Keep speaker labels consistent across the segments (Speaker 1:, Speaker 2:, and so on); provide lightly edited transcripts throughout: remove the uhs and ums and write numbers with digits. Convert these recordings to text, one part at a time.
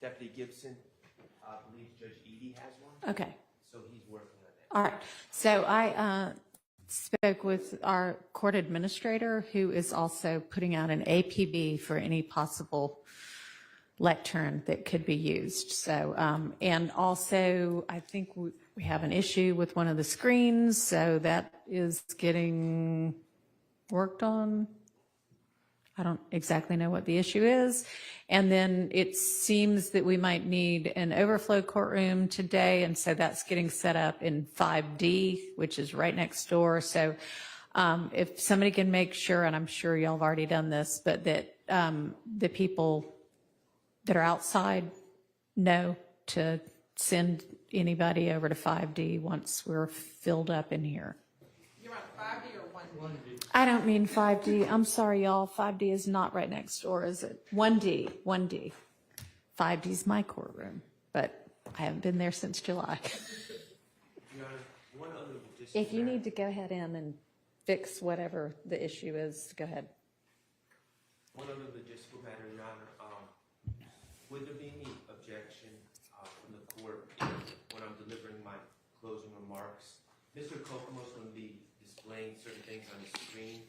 Speaker 1: Deputy Gibson, I believe Judge Edie has one,
Speaker 2: Okay.
Speaker 1: so he's working on that.
Speaker 2: All right. So I spoke with our court administrator, who is also putting out an APB for any possible lectern that could be used. So, and also, I think we have an issue with one of the screens, so that is getting worked on. I don't exactly know what the issue is. And then it seems that we might need an overflow courtroom today, and so that's getting set up in 5D, which is right next door. So if somebody can make sure, and I'm sure y'all have already done this, but that the people that are outside know to send anybody over to 5D once we're filled up in here.
Speaker 3: You're on 5D or 1D?
Speaker 2: I don't mean 5D. I'm sorry, y'all. 5D is not right next door, is it? 1D. 1D. 5D is my courtroom, but I haven't been there since July.
Speaker 1: Your Honor, one other logistical
Speaker 2: If you
Speaker 1: matter.
Speaker 2: need to go ahead in and fix whatever the issue is, go ahead.
Speaker 1: One other logistical matter, Your Honor. Would there be any objection from the court when I'm delivering my closing remarks? Mr. Kokomo's going to be displaying certain things on the screen.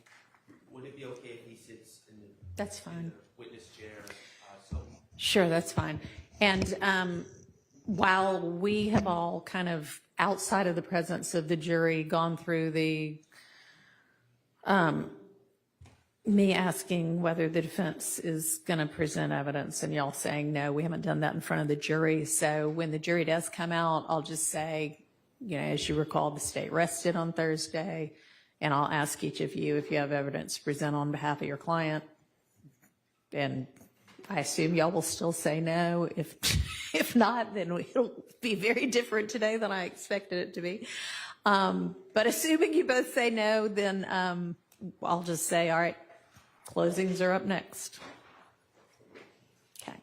Speaker 1: Would it be okay if he sits in the,
Speaker 2: That's
Speaker 1: in
Speaker 2: fine.
Speaker 1: the witness chair?
Speaker 2: Sure, that's fine. And while we have all kind of, outside of the presence of the jury, gone through the me asking whether the defense is going to present evidence and y'all saying, no, we haven't done that in front of the jury. So when the jury does come out, I'll just say, you know, as you recall, the state rested on Thursday, and I'll ask each of you if you have evidence to present on behalf of your client. And I assume y'all will still say no. If not, then it'll be very different today than I expected it to be. But assuming you both say no, then I'll just say, all right, closings are up next. Okay.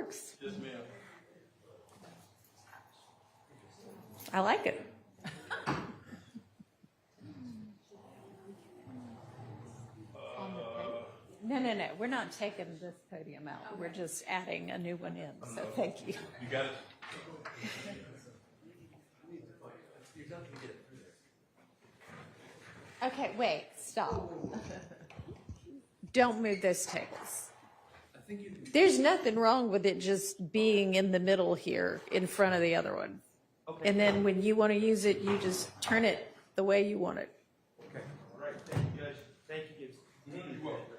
Speaker 2: works.
Speaker 4: Yes, ma'am.
Speaker 2: I like it. No. We're not taking this podium out. We're just adding a new one in. So thank you.
Speaker 4: You got it?
Speaker 2: Okay, wait, stop. Don't move those tables. There's nothing wrong with it just being in the middle here in front of the other one.
Speaker 1: Okay.
Speaker 2: And then when you want to use it, you just turn it the way you want it.
Speaker 1: Okay. All right. Thank you, Judge. Thank you, Gibbs.
Speaker 4: You're welcome.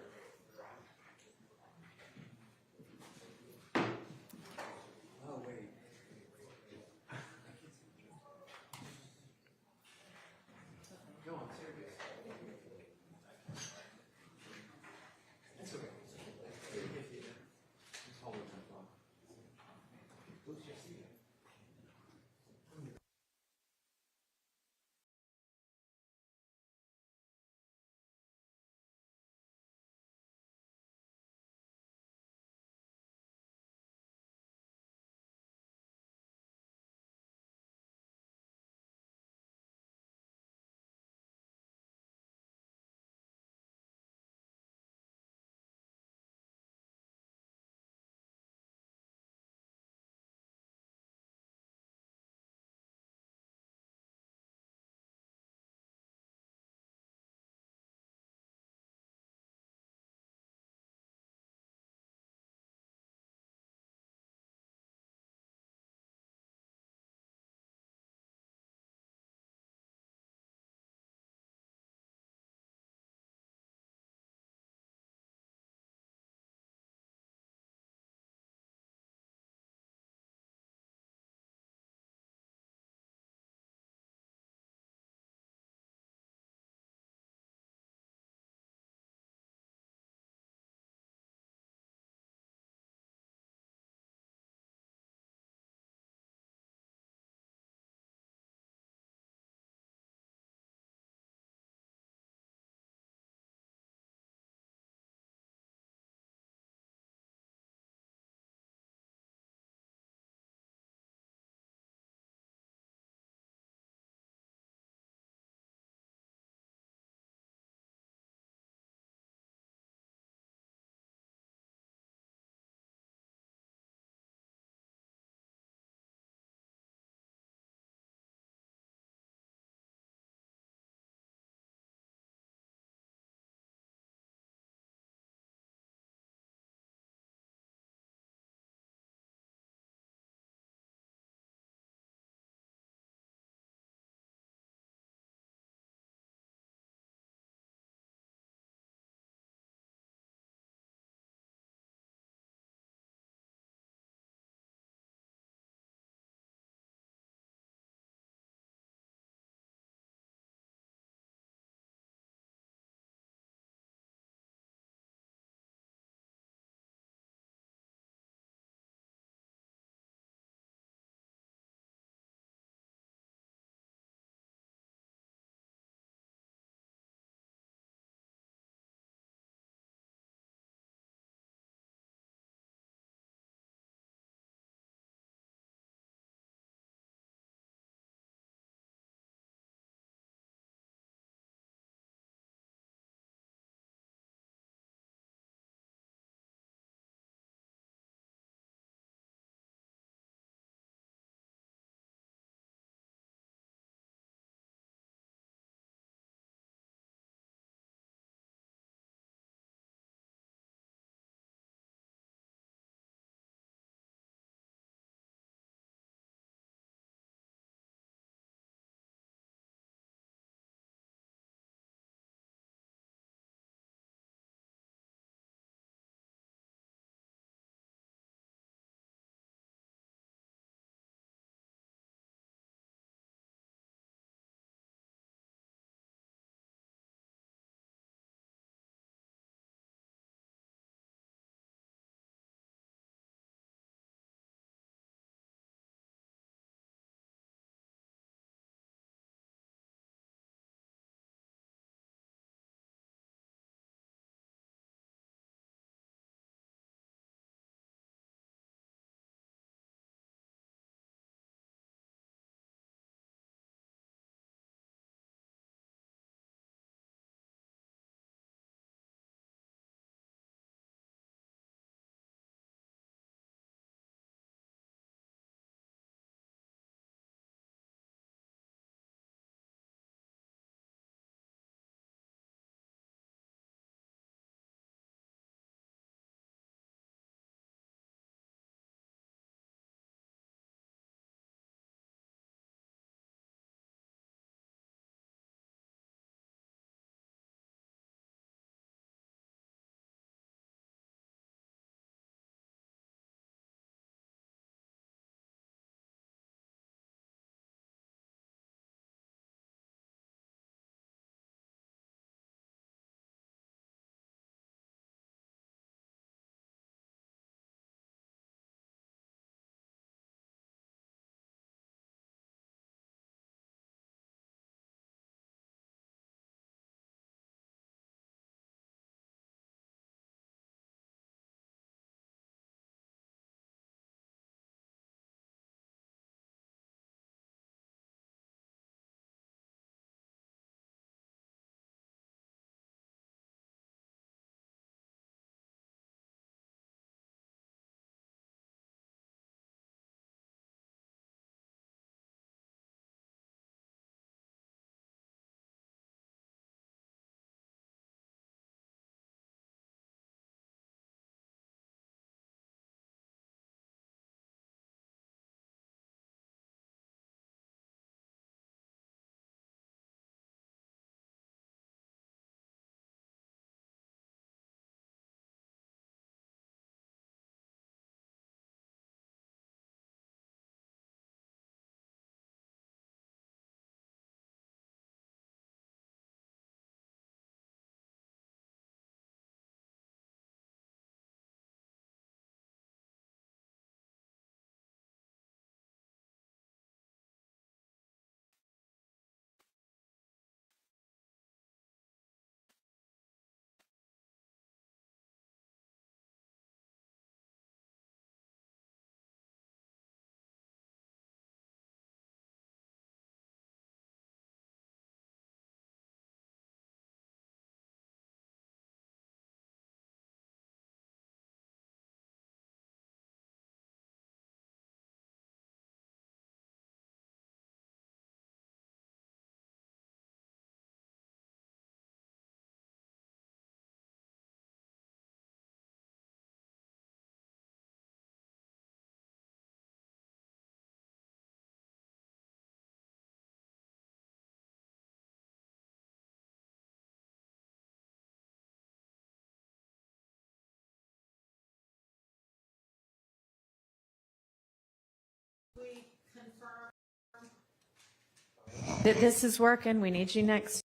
Speaker 2: This is working. We need you next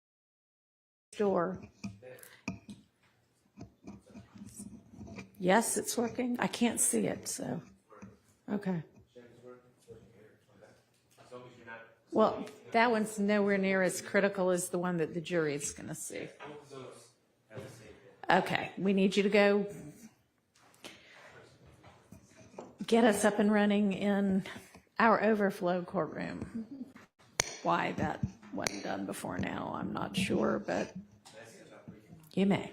Speaker 2: door. Yes, it's working. I can't see it, so, okay. Well, that one's nowhere near as critical as the one that the jury is going to see. Okay, we need you to go get us up and running in our overflow courtroom. Why that wasn't done before now, I'm not sure, but you may.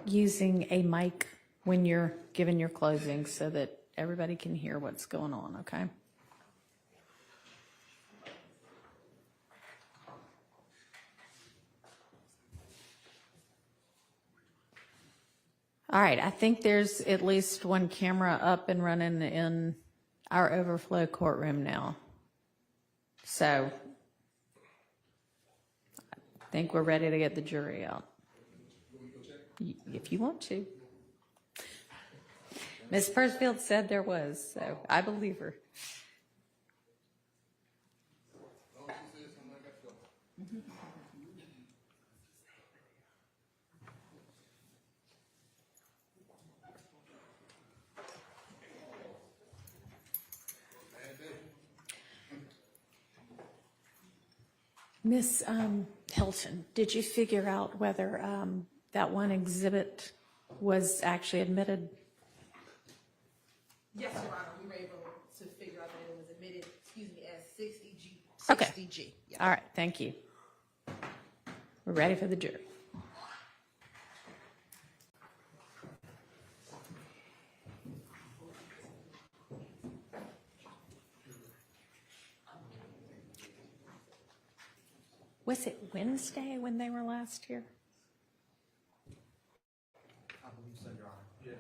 Speaker 2: Using a mic when you're giving your closing so that everybody can hear what's going on, okay? All right, I think there's at least one camera up and running in our overflow courtroom now. So I think we're ready to get the jury out. If you want to. Ms. Persfield said there was, so I believe her. Miss Hilton, did you figure out whether that one exhibit was actually admitted?
Speaker 3: Yes, Your Honor, we were able to figure out that it was admitted, as 60G.
Speaker 2: Okay.
Speaker 3: 60G. Yeah.
Speaker 2: All right, thank you. We're ready for the jury. Was it Wednesday when they were last here?
Speaker 4: I believe so, Your Honor. Yes.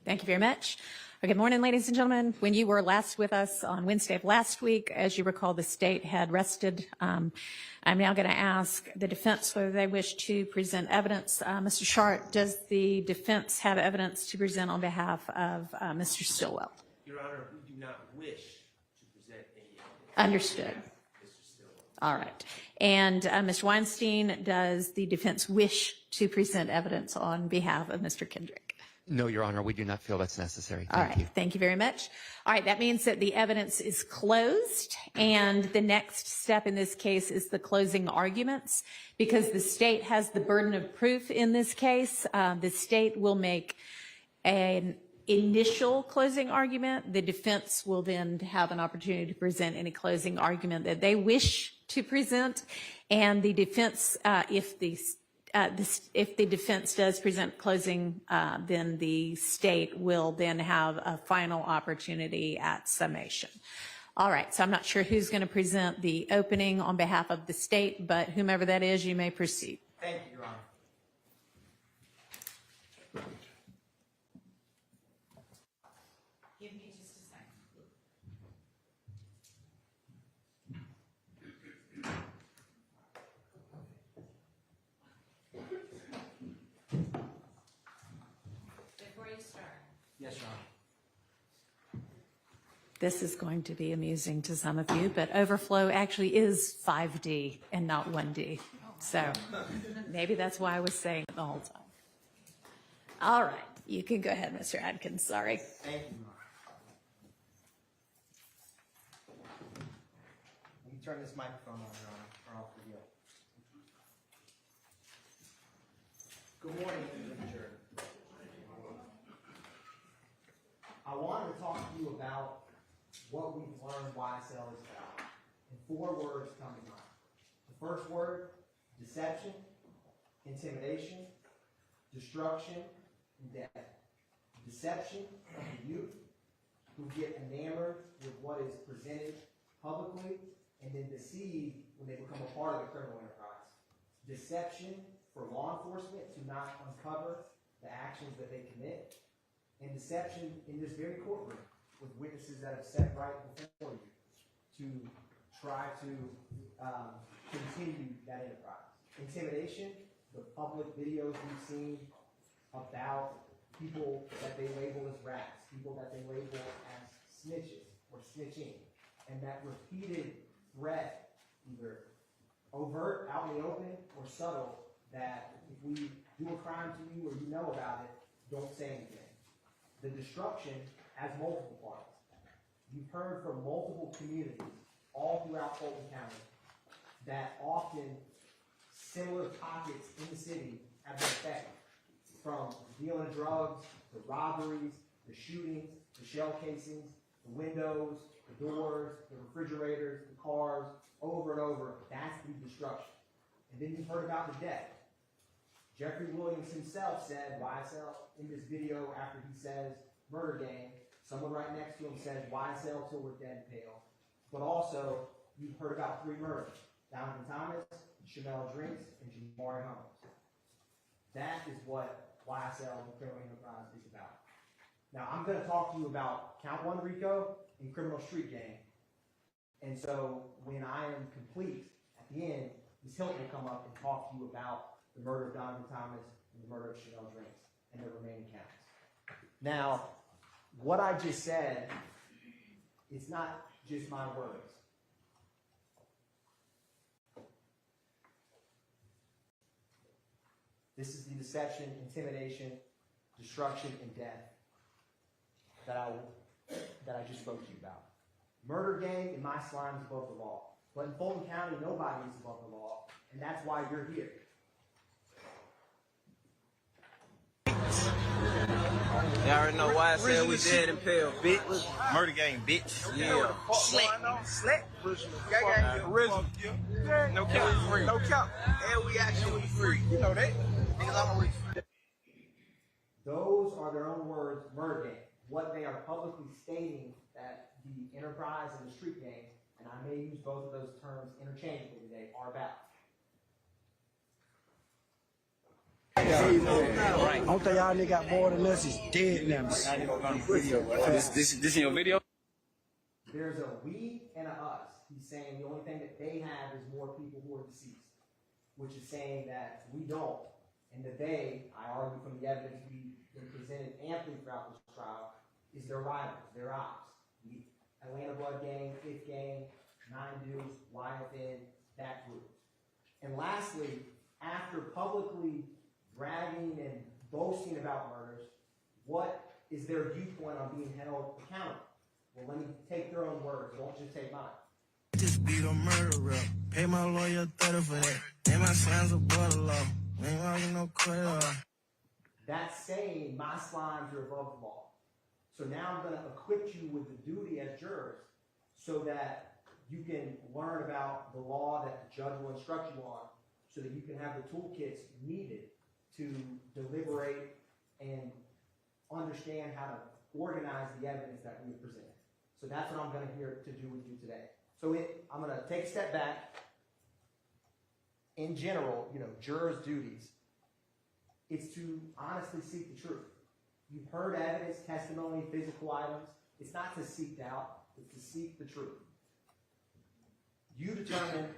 Speaker 2: Thank you very much. Good morning, ladies and gentlemen. When you were last with us on Wednesday of last week, as you recall, the state had rested. I'm now going to ask the defense whether they wish to present evidence. Mr. Sharp, does the defense have evidence to present on behalf of Mr. Stillwell?
Speaker 1: Your Honor, we do not wish to present any evidence.
Speaker 2: Understood.
Speaker 1: Mr. Stillwell.
Speaker 2: All right. And Mr. Weinstein, does the defense wish to present evidence on behalf of Mr. Kendrick?
Speaker 5: No, Your Honor, we do not feel that's necessary.
Speaker 2: All
Speaker 5: Thank
Speaker 2: right.
Speaker 5: you.
Speaker 2: Thank you very much. All right. That means that the evidence is closed. And the next step in this case is the closing arguments. Because the state has the burden of proof in this case, the state will make an initial closing argument. The defense will then have an opportunity to present any closing argument that they wish to present. And the defense, if the defense does present closing, then the state will then have a final opportunity at summation. All right, so I'm not sure who's going to present the opening on behalf of the state, but whomever that is, you may proceed.
Speaker 4: Thank you, Your Honor.
Speaker 2: Give me just a second. Before you start.
Speaker 4: Yes, Your Honor.
Speaker 2: This is going to be amusing to some of you, but overflow actually is 5D and not 1D. So maybe that's why I was saying it the whole time. All right, you can go ahead, Mr. Adkins. Sorry.
Speaker 4: Thank you, Your Honor. Let me turn this microphone on, Your Honor, or I'll forget. Good morning, jury. I wanted to talk to you about what we've learned YSL is about. And 4 words come to mind. The first word, deception, intimidation, destruction, and death. Deception of the youth who get enamored with what is presented publicly and then deceived when they become a part of the criminal enterprise. Deception for law enforcement to not uncover the actions that they commit. And deception in this very courtroom with witnesses that have sat right before you to try to continue that enterprise. Intimidation, the public videos we've seen about people that they label as rats, people that they label as snitches or snitching, and that repeated threat, either overt, out in the open, or subtle, that if we do a crime to you or you know about it, don't say anything. The destruction has multiple parts. You've heard from multiple communities all throughout Fulton County that often similar pockets in the city have been affected, from dealing drugs, the robberies, the shootings, the shell casings, the windows, the doors, the refrigerators, the cars, over and over. That's the destruction. And then you've heard about the death. Jeffrey Williams himself said, YSL, in this video after he says murder gang, someone right next to him says YSL till we're dead and pale. But also, you've heard about 3 murders: Donovan Thomas, Chanel Drinks, and Jamari Holmes. That is what YSL, the criminal enterprise, is about. Now, I'm going to talk to you about Count 1 Rico and Criminal Street Gang. And so, when I am complete, at the end, Ms. Hilton will come up and talk to you about the murder of Donovan Thomas and the murder of Chanel Drinks and the remaining counts. Now, what I just said, it's not just my words. This is the deception, intimidation, destruction, and death that I just spoke to you about. Murder gang in my slime is above the law. But in Fulton County, nobody is above the law, and that's why you're here.
Speaker 6: Y'all already know why I said we dead and pale, bitch.
Speaker 7: Murder gang, bitch.
Speaker 6: Yeah.
Speaker 7: Slack. Gang. Original. No cap. No cap.
Speaker 6: And we actually free.
Speaker 7: You know that. Niggas always free.
Speaker 4: Those are their own words, murder gang. What they are publicly stating that the enterprise and the street gang, and I may use both of those terms interchangeably today, are about.
Speaker 8: I don't think y'all niggas got more than us is dead now.
Speaker 6: This in your video?
Speaker 4: There's a we and a us. He's saying the only thing that they have is more people who are deceased, which is saying that we don't. And the they, I argue from the evidence we've been presented amply throughout this trial, is their rivals, their ops. The Atlanta Blood Gang, Fifth Gang, Nine Dudes, YFN, that group. And lastly, after publicly bragging and boasting about murders, what is their viewpoint on being held accountable? Well, let me take their own words. Don't just take mine.
Speaker 8: Just beat a murderer. Pay my lawyer 30 for that. Pay my slimes above the law. Ain't arguing no court.
Speaker 4: That's saying my slimes are above the law. So now I'm going to equip you with the duty as jurors so that you can learn about the law that the judge will instruct you on, so that you can have the toolkits needed to deliberate and understand how to organize the evidence that we have presented. So that's what I'm going to here to do with you today. So I'm going to take a step back. In general, jurors' duties, it's to honestly seek the truth. You've heard evidence, testimony, physical items. It's not to seek doubt, it's to seek the truth. You determine,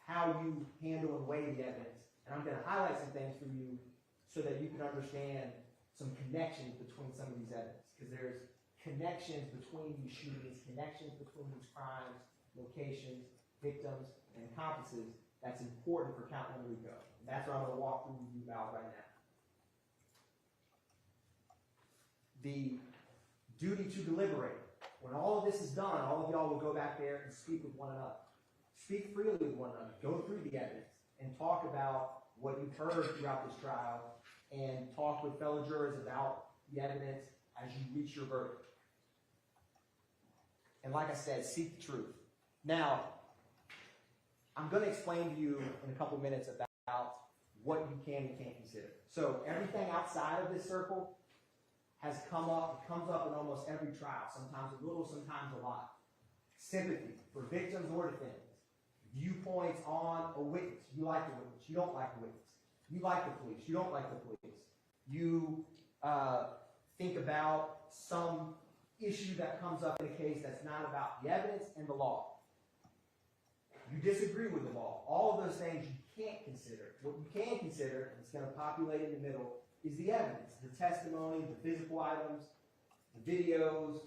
Speaker 4: how you handle and weigh the evidence. And I'm going to highlight some things for you so that you can understand some connections between some of these evidence. Because there's connections between these shootings, connections between these crimes, locations, victims, and accomplices that's important for Count 1 Rico. And that's what I'm going to walk through with you about right now. The duty to deliberate. When all of this is done, all of y'all will go back there and speak with one another. Speak freely with one another. Go through the evidence and talk about what you've heard throughout this trial, and talk with fellow jurors about the evidence as you reach your verdict. And like I said, seek the truth. Now, I'm going to explain to you in a couple minutes about what you can and can't consider. So everything outside of this circle has comes up in almost every trial, sometimes a little, sometimes a lot. Sympathy for victims or defendants. Viewpoints on a witness. You like the witness, you don't like the witness. You like the police, you don't like the police. You think about some issue that comes up in a case that's not about the evidence and the law. you disagree with the law. All of those things you can't consider. What you can consider, and it's going to populate in the middle, is the evidence, the testimony, the physical items, the videos,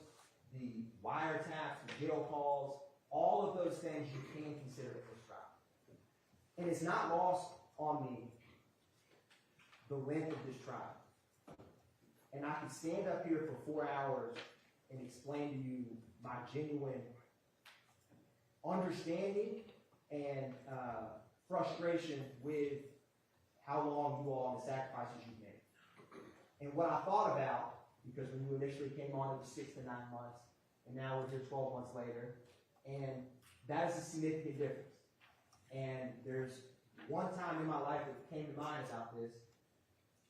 Speaker 4: the wiretaps, the jail calls, all of those things you can consider at this trial. And it's not lost on me the length of this trial. And I could stand up here for 4 hours and explain to you my genuine understanding and frustration with how long you all and the sacrifices you've made. And what I thought about, because when you initially came on, it was 6 to 9 months, and now we're here 12 months later, and that is a significant difference. And there's one time in my life that came to mind about this.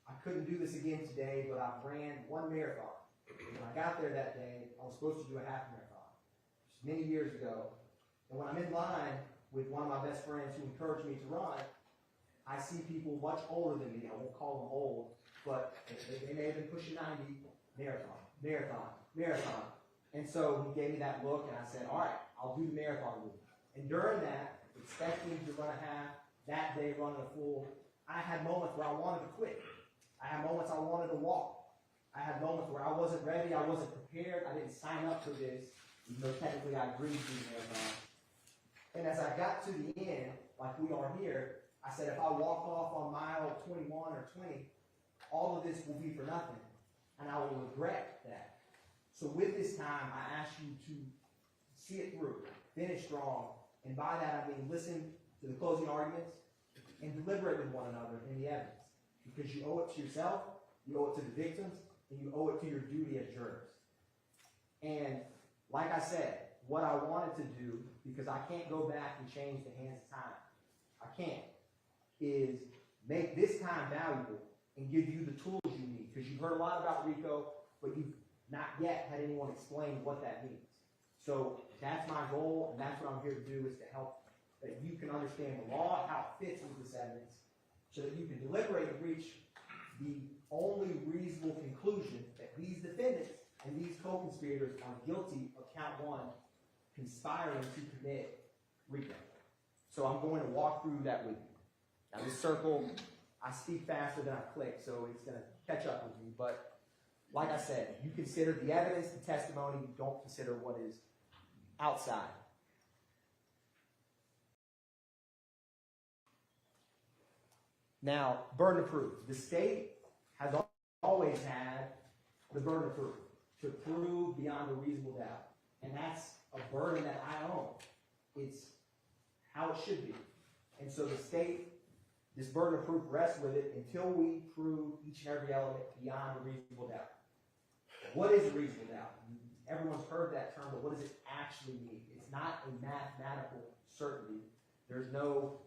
Speaker 4: I couldn't do this again today, but I ran one marathon. When I got there that day, I was supposed to do a half marathon, which is many years ago. And when I'm in line with one of my best friends who encouraged me to run, I see people much older than me. I won't call them old, but they may have been pushing 90. Marathon. And so he gave me that look, and I said, all right, I'll do the marathon with you. And during that, expecting to run a half, that day running a full, I had moments where I wanted to quit. I had moments I wanted to walk. I had moments where I wasn't ready, I wasn't prepared, I didn't sign up for this, even though technically I agreed to the marathon. And as I got to the end, like we are here, I said, if I walk off on mile 21 or 20, all of this will be for nothing, and I will regret that. So with this time, I ask you to see it through, finish strong, and by that I mean listen to the closing arguments and deliberate with one another in the evidence. Because you owe it to yourself, you owe it to the victims, and you owe it to your duty as jurors. And like I said, what I wanted to do, because I can't go back and change the hands of time, I can't, is make this time valuable and give you the tools you need. Because you've heard a lot about Rico, but you've not yet had anyone explain what that means. So that's my goal, and that's what I'm here to do, is to help that you can understand the law, how it fits with this evidence, so that you can deliberate and reach the only reasonable conclusion that these defendants and these co-conspirators are guilty of count 1, conspiring to commit Rico. So I'm going to walk through that with you. Now this circle, I speak faster than I click, so it's going to catch up with me. But like I said, you consider the evidence, the testimony, you don't consider what is outside. Now, burden of proof. The state has always had the burden of proof, to prove beyond a reasonable doubt. And that's a burden that I own. It's how it should be. And so the state, this burden of proof rests with it until we prove each and every element beyond a reasonable doubt. What is a reasonable doubt? Everyone's heard that term, but what does it actually mean? It's not a mathematical certainty. There's no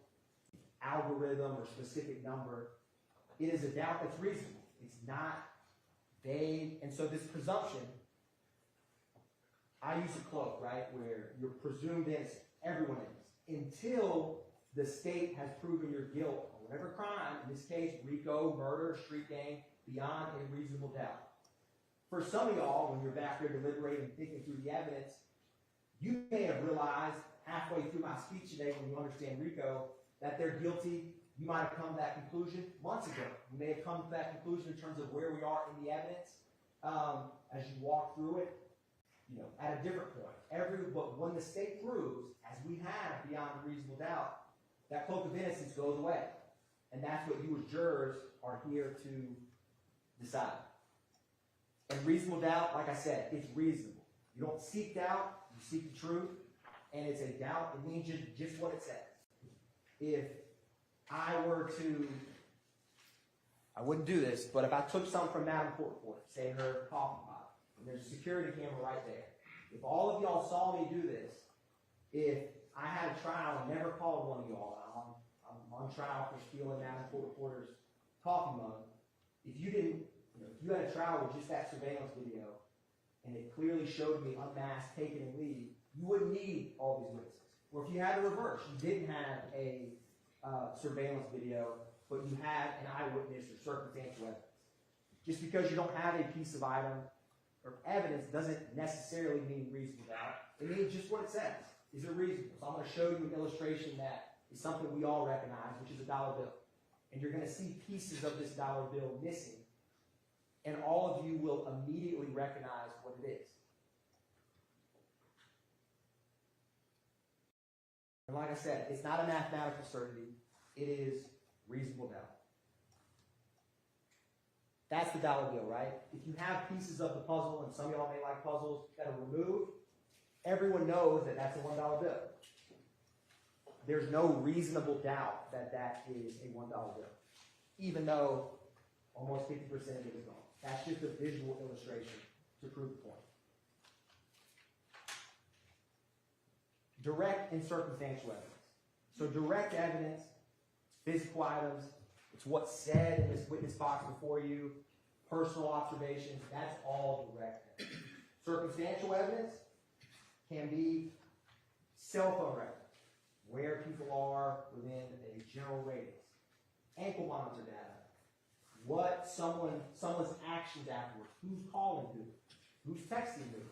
Speaker 4: algorithm or specific number. It is a doubt that's reasonable. It's not vague. And so this presumption, I use a cloak, right, where you're presumed innocent. Everyone is. Until the state has proven your guilt on whatever crime, in this case, Rico, murder, street gang, beyond a reasonable doubt. For some of y'all, when you're back there deliberating and thinking through the evidence, you may have realized halfway through my speech today, when you understand Rico, that they're guilty. You might have come to that conclusion months ago. You may have come to that conclusion in terms of where we are in the evidence as you walk through it, at a different point. But when the state proves, as we have beyond a reasonable doubt, that cloak of innocence goes away. And that's what you as jurors are here to decide. And reasonable doubt, like I said, it's reasonable. You don't seek doubt, you seek the truth. And it's a doubt, it means just what it says. If I were to, I wouldn't do this, but if I took something from Madam Court Reporter, say her coffee pot, and there's a security camera right there. If all of y'all saw me do this, if I had a trial and never called one of y'all, I'm on trial for stealing Madam Court Reporter's coffee mug, if you didn't, if you had a trial with just that surveillance video, and it clearly showed me unmasked, taken and leave, you wouldn't need all these witnesses. Or if you had the reverse, you didn't have a surveillance video, but you had an eyewitness or circumstantial evidence. Just because you don't have a piece of item or evidence doesn't necessarily mean reasonable doubt. It means just what it says. Is it reasonable? So I'm going to show you an illustration that is something we all recognize, which is a dollar bill. And you're going to see pieces of this dollar bill missing, and all of you will immediately recognize what it is. And like I said, it's not a mathematical certainty. It is reasonable doubt. That's the dollar bill, right? If you have pieces of the puzzle, and some of y'all may like puzzles that are removed, everyone knows that that's a $1 bill. There's no reasonable doubt that that is a $1 bill, even though almost 50% of it is gone. That's just a visual illustration to prove the point. Direct and circumstantial evidence. So direct evidence, physical items, it's what's said in this witness box before you, personal observations, that's all direct evidence. Circumstantial evidence can be cell phone records, where people are within a general radius, ankle monitor data, what someone's actions afterwards, who's calling who, who's texting who.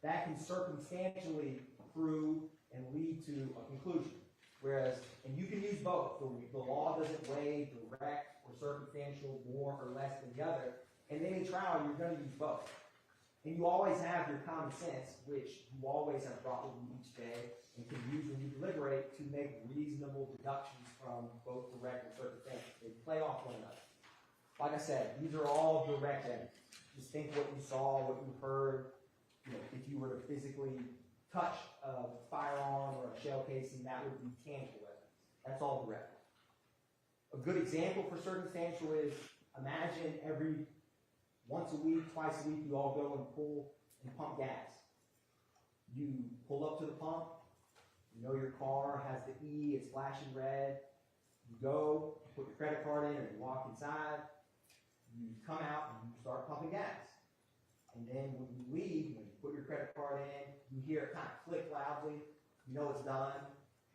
Speaker 4: That can circumstantially prove and lead to a conclusion. Whereas, and you can use both. The law doesn't weigh direct or circumstantial more or less than the other. And then in trial, you're going to use both. And you always have your common sense, which you always have brought with you each day and can use when you deliberate to make reasonable deductions from both direct and circumstantial. They play off one another. Like I said, these are all direct evidence. Just think what you saw, what you heard. You know, if you were to physically touch a firearm or a shell casing, that would be tangible evidence. That's all direct. A good example for circumstantial is, imagine every once a week, twice a week, you all go and pull and pump gas. You pull up to the pump, you know your car has the E, it's flashing red. You go, put your credit card in, or you walk inside, you come out and you start pumping gas. And then when you leave, when you put your credit card in, you hear it kind of click loudly, you know it's done,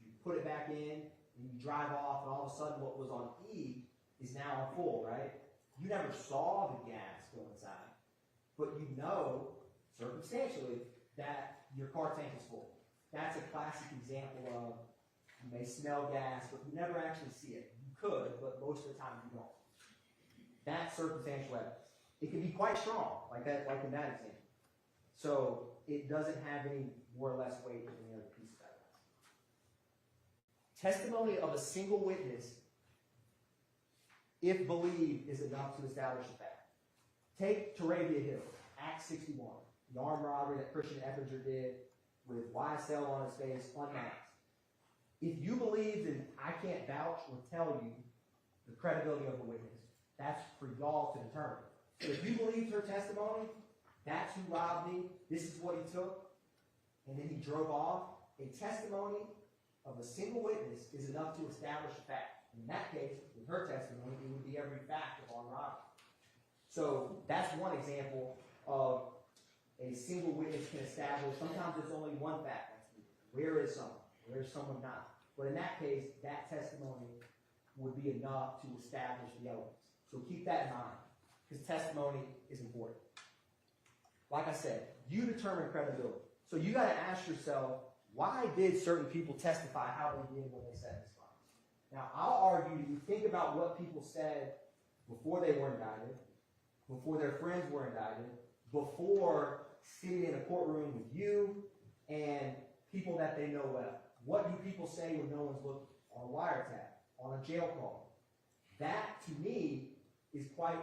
Speaker 4: you put it back in, and you drive off, and all of a sudden what was on E is now on full, right? You never saw the gas go inside, but you know, circumstantially, that your car tank is full. That's a classic example of, you may smell gas, but you never actually see it. You could, but most of the time you don't. That's circumstantial evidence. It can be quite strong, like that, like in that example. So it doesn't have any more or less weight than any other piece of evidence. Testimony of a single witness, if believed, is enough to establish a fact. Take Tarabia Hill, Act 61, the armed robbery that Christian Eppinger did with YSL on his face, unmasked. If you believe, then I can't vouch or tell you the credibility of the witness. That's for y'all to determine. So if you believed her testimony, that's who robbed me, this is what he took, and then he drove off, a testimony of a single witness is enough to establish a fact. In that case, with her testimony, it would be every fact of armed robbery. So that's one example of a single witness can establish. Sometimes it's only one fact. Where is someone? Where is someone not? But in that case, that testimony would be enough to establish the elements. So keep that in mind, because testimony is important. Like I said, you determine credibility. So you got to ask yourself, why did certain people testify how they did when they said this? Now, I'll argue, you think about what people said before they were indicted, before their friends were indicted, before sitting in a courtroom with you and people that they know well. What do people say when no one's looking? On a wiretap, on a jail call. That, to me, is quite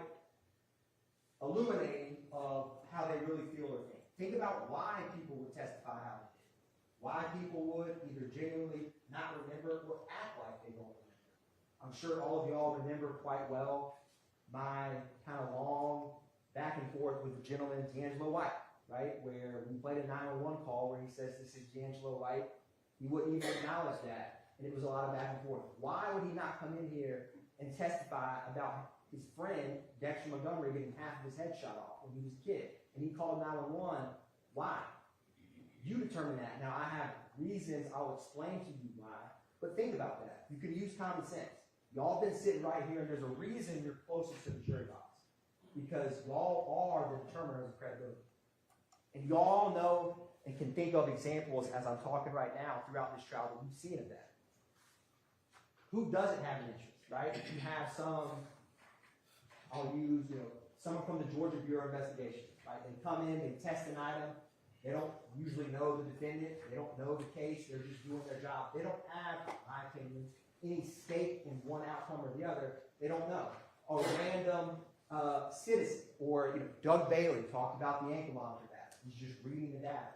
Speaker 4: illuminating of how they really feel or think. Think about why people would testify how they did. Why people would either genuinely not remember or act like they don't remember. I'm sure all of y'all remember quite well my kind of long back and forth with the gentleman, D'Angelo White, right? Where we played a 911 call where he says this is D'Angelo White. He wouldn't even acknowledge that. And it was a lot of back and forth. Why would he not come in here and testify about his friend, Dexter Montgomery, getting half of his head shot off when he was a kid? And he called 911. Why? You determine that. Now, I have reasons I'll explain to you why, but think about that. You can use common sense. Y'all been sitting right here, and there's a reason you're closest to the jury box, because y'all are the determiners of credibility. And y'all know and can think of examples as I'm talking right now throughout this trial that we've seen of that. Who doesn't have an interest, right? You have some, I'll use, someone from the Georgia Bureau of Investigation, right? They come in, they test an item. They don't usually know the defendant. They don't know the case. They're just doing their job. They don't have, in my opinion, any stake in one outcome or the other. They don't know. A random citizen, or Doug Bailey talked about the ankle monitor data. He's just reading the data.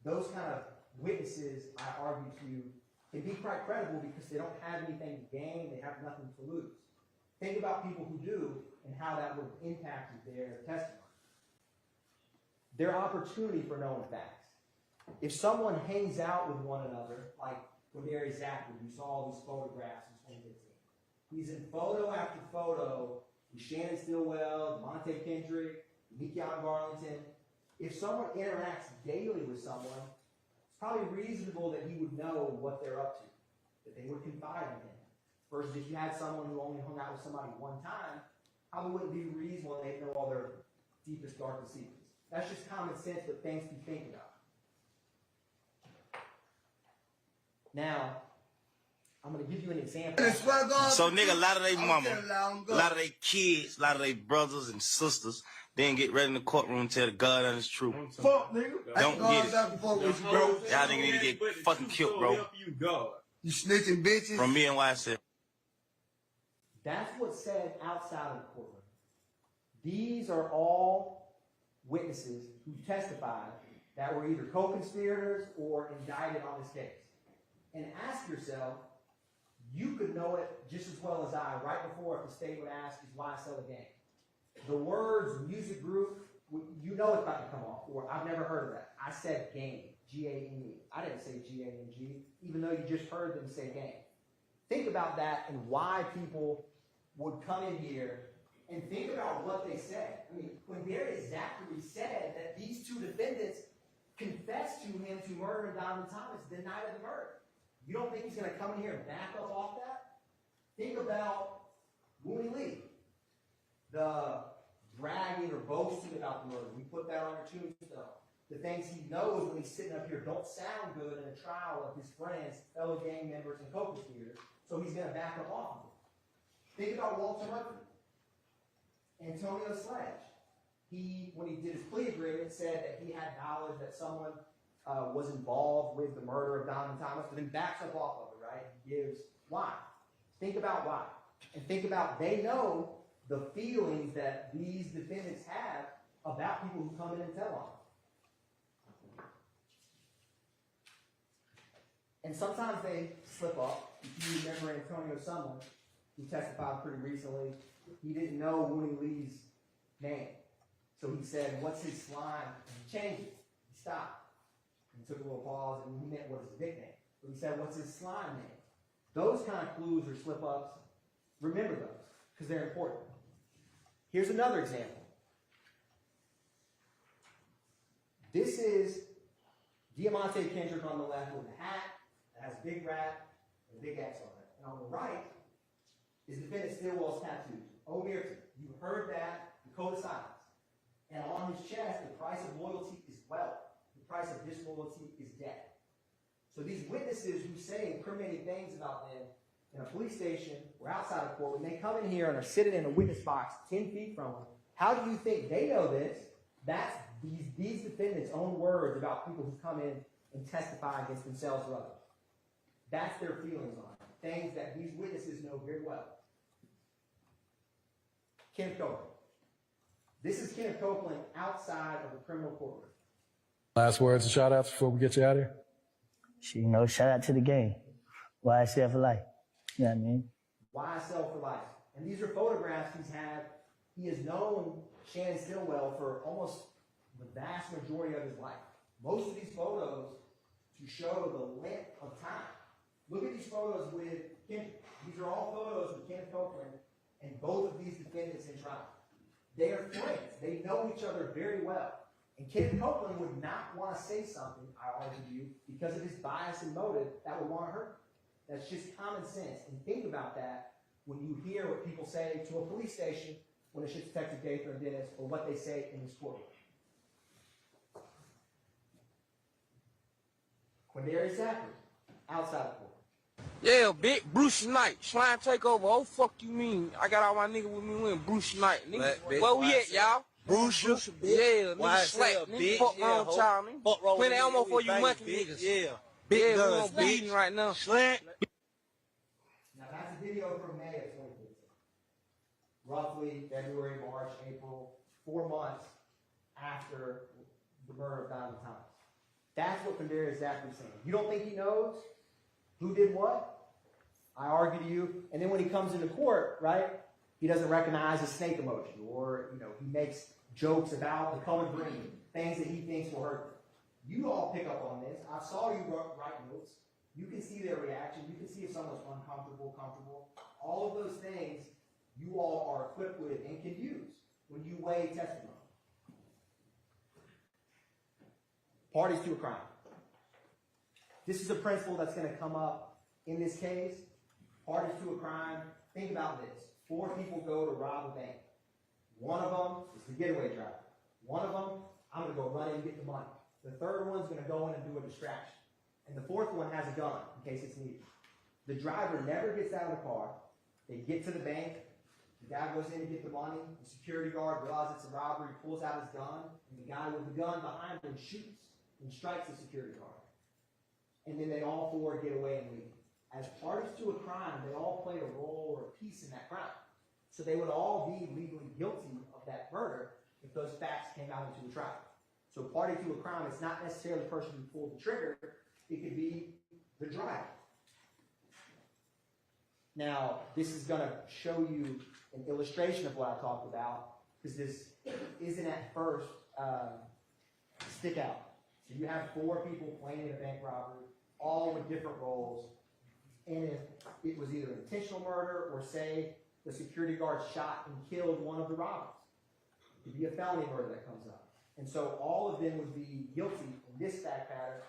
Speaker 4: Those kind of witnesses, I argue to you, can be quite credible because they don't have anything to gain. They have nothing to lose. Think about people who do and how that would have impacted their testimony. Their opportunity for knowing facts. If someone hangs out with one another, like Quindary Zachary, you saw all these photographs in 2015. He's in photo after photo with Shannon Stillwell, Monte Kendrick, Nikion Garlington. If someone interacts daily with someone, it's probably reasonable that he would know what they're up to, that they would confide in him. Versus if you had someone who only hung out with somebody one time, probably wouldn't be reasonable and they'd know all their deepest, darkest secrets. That's just common sense, but things to think about. Now, I'm going to give you an example.
Speaker 7: So, nigga, a lot of they mama, a lot of they kids, a lot of they brothers and sisters, then get ready in the courtroom and tell the God honest truth.
Speaker 8: Fuck, nigga.
Speaker 7: Don't get it.
Speaker 8: Fuck with you, bro.
Speaker 7: Y'all nigga need to get fucking killed, bro.
Speaker 8: You snitching bitches.
Speaker 7: From me and YSL.
Speaker 4: That's what's said outside of the courtroom. These are all witnesses who testified that were either co-conspirators or indicted on this case. And ask yourself, you could know it just as well as I right before if the state would ask, is YSL a gang? The words music group, you know it's about to come off, or I've never heard of that. I said gang, G-A-N-E. I didn't say G-A-N-G, even though you just heard them say gang. Think about that and why people would come in here and think about what they said. I mean, when Darius Zachary said that these two defendants confessed to him to murdering Donovan Thomas the night of the murder, you don't think he's going to come in here and back up off that? Think about Wooney Lee, the bragging or boasting about the murder. We put that on your tombstone. The things he knows when he's sitting up here don't sound good in a trial of his friends, fellow gang members, and co-conspirators, so he's going to back up off of it. Think about Walter Murphy. Antonio Sledge. When he did his plea agreement, said that he had knowledge that someone was involved with the murder of Donovan Thomas, but then backs up off of it, right? He gives why. Think about why. And think about they know the feelings that these defendants have about people who come in and tell on them. And sometimes they slip up. If you remember Antonio Sumlin, who testified pretty recently, he didn't know Wooney Lee's name. So he said, what's his slime? And he changed it. He stopped. He took a little pause and he meant what his nickname. So he said, what's his slime name? Those kind of clues or slip-ups, remember those, because they're important. Here's another example. This is Diamante Kendrick on the left with a hat that has a big rat and a big X on it. And on the right is defendant Stillwell's tattoos. Omerta, you heard that, the code of silence. And on his chest, the price of loyalty is wealth. The price of disloyalty is death. So these witnesses who say incriminating things about them in a police station or outside of court, when they come in here and are sitting in a witness box 10 feet from them, how do you think they know this? That's these defendants' own words about people who come in and testify against themselves or others. That's their feelings on it. Things that these witnesses know very well. Kenneth Copeland. This is Kenneth Copeland outside of the criminal courtroom.
Speaker 9: Last words and shout outs before we get you out of here?
Speaker 10: Shout out to the game. YSL for life. You know what I mean?
Speaker 4: YSL for life. And these are photographs he's had. He has known Shannon Stillwell for almost the vast majority of his life. Most of these photos to show the length of time. Look at these photos with Kendrick. These are all photos with Kenneth Copeland and both of these defendants in trial. They are friends. They know each other very well. And Kenneth Copeland would not want to say something, I argue to you, because of his bias and motive that would want to hurt him. That's just common sense. And think about that when you hear what people say to a police station when it's just Detective Gaither and Dennis, or what they say in this courtroom. Quindarius Zachary, outside the court.
Speaker 6: Yeah, big Bruce Knight. Slime takeover. Oh, fuck you mean? I got all my niggas with me when Bruce Knight. Nigga, where we at, y'all?
Speaker 7: Bruce,
Speaker 6: Yeah, nigga slack. Nigga fuck wrong with y'all, nigga. Plenty ammo for you monkey niggas.
Speaker 7: Yeah.
Speaker 6: Big
Speaker 7: Big
Speaker 6: guns,
Speaker 7: guns,
Speaker 6: we bleeding
Speaker 7: bitch.
Speaker 6: right now.
Speaker 7: Slant.
Speaker 4: Now that's a video from May of 2015. Roughly February, March, April, 4 months after the murder of Donovan Thomas. That's what Quindarius Zachary's saying. You don't think he knows who did what? I argue to you. And then when he comes into court, right, he doesn't recognize a snake emoji, or he makes jokes about the color green, things that he thinks will hurt them. You all pick up on this. I saw you write notes. You can see their reaction. You can see if someone's uncomfortable, comfortable. All of those things you all are equipped with and can use when you weigh testimony. Parties to a crime. This is a principle that's going to come up in this case. Parties to a crime. Think about this. 4 people go to rob a bank. One of them is the getaway driver. One of them, I'm going to go run in and get the money. The third one's going to go in and do a distraction. And the fourth one has a gun in case it's needed. The driver never gets out of the car. They get to the bank. The guy goes in to get the money. The security guard realizes it's a robbery, pulls out his gun, and the guy with the gun behind him shoots and strikes the security guard. And then they all 4 get away and leave. As parties to a crime, they all played a role or a piece in that crime. So they would all be legally guilty of that murder if those facts came out into a trial. So party to a crime, it's not necessarily the person who pulled the trigger. It could be the driver. Now, this is going to show you an illustration of what I talked about, because this isn't at first stick out. So you have 4 people planning a bank robbery, all with different roles. And if it was either intentional murder or, say, the security guard shot and killed one of the robbers, it could be a felony murder that comes up. And so all of them would be guilty in this fact pattern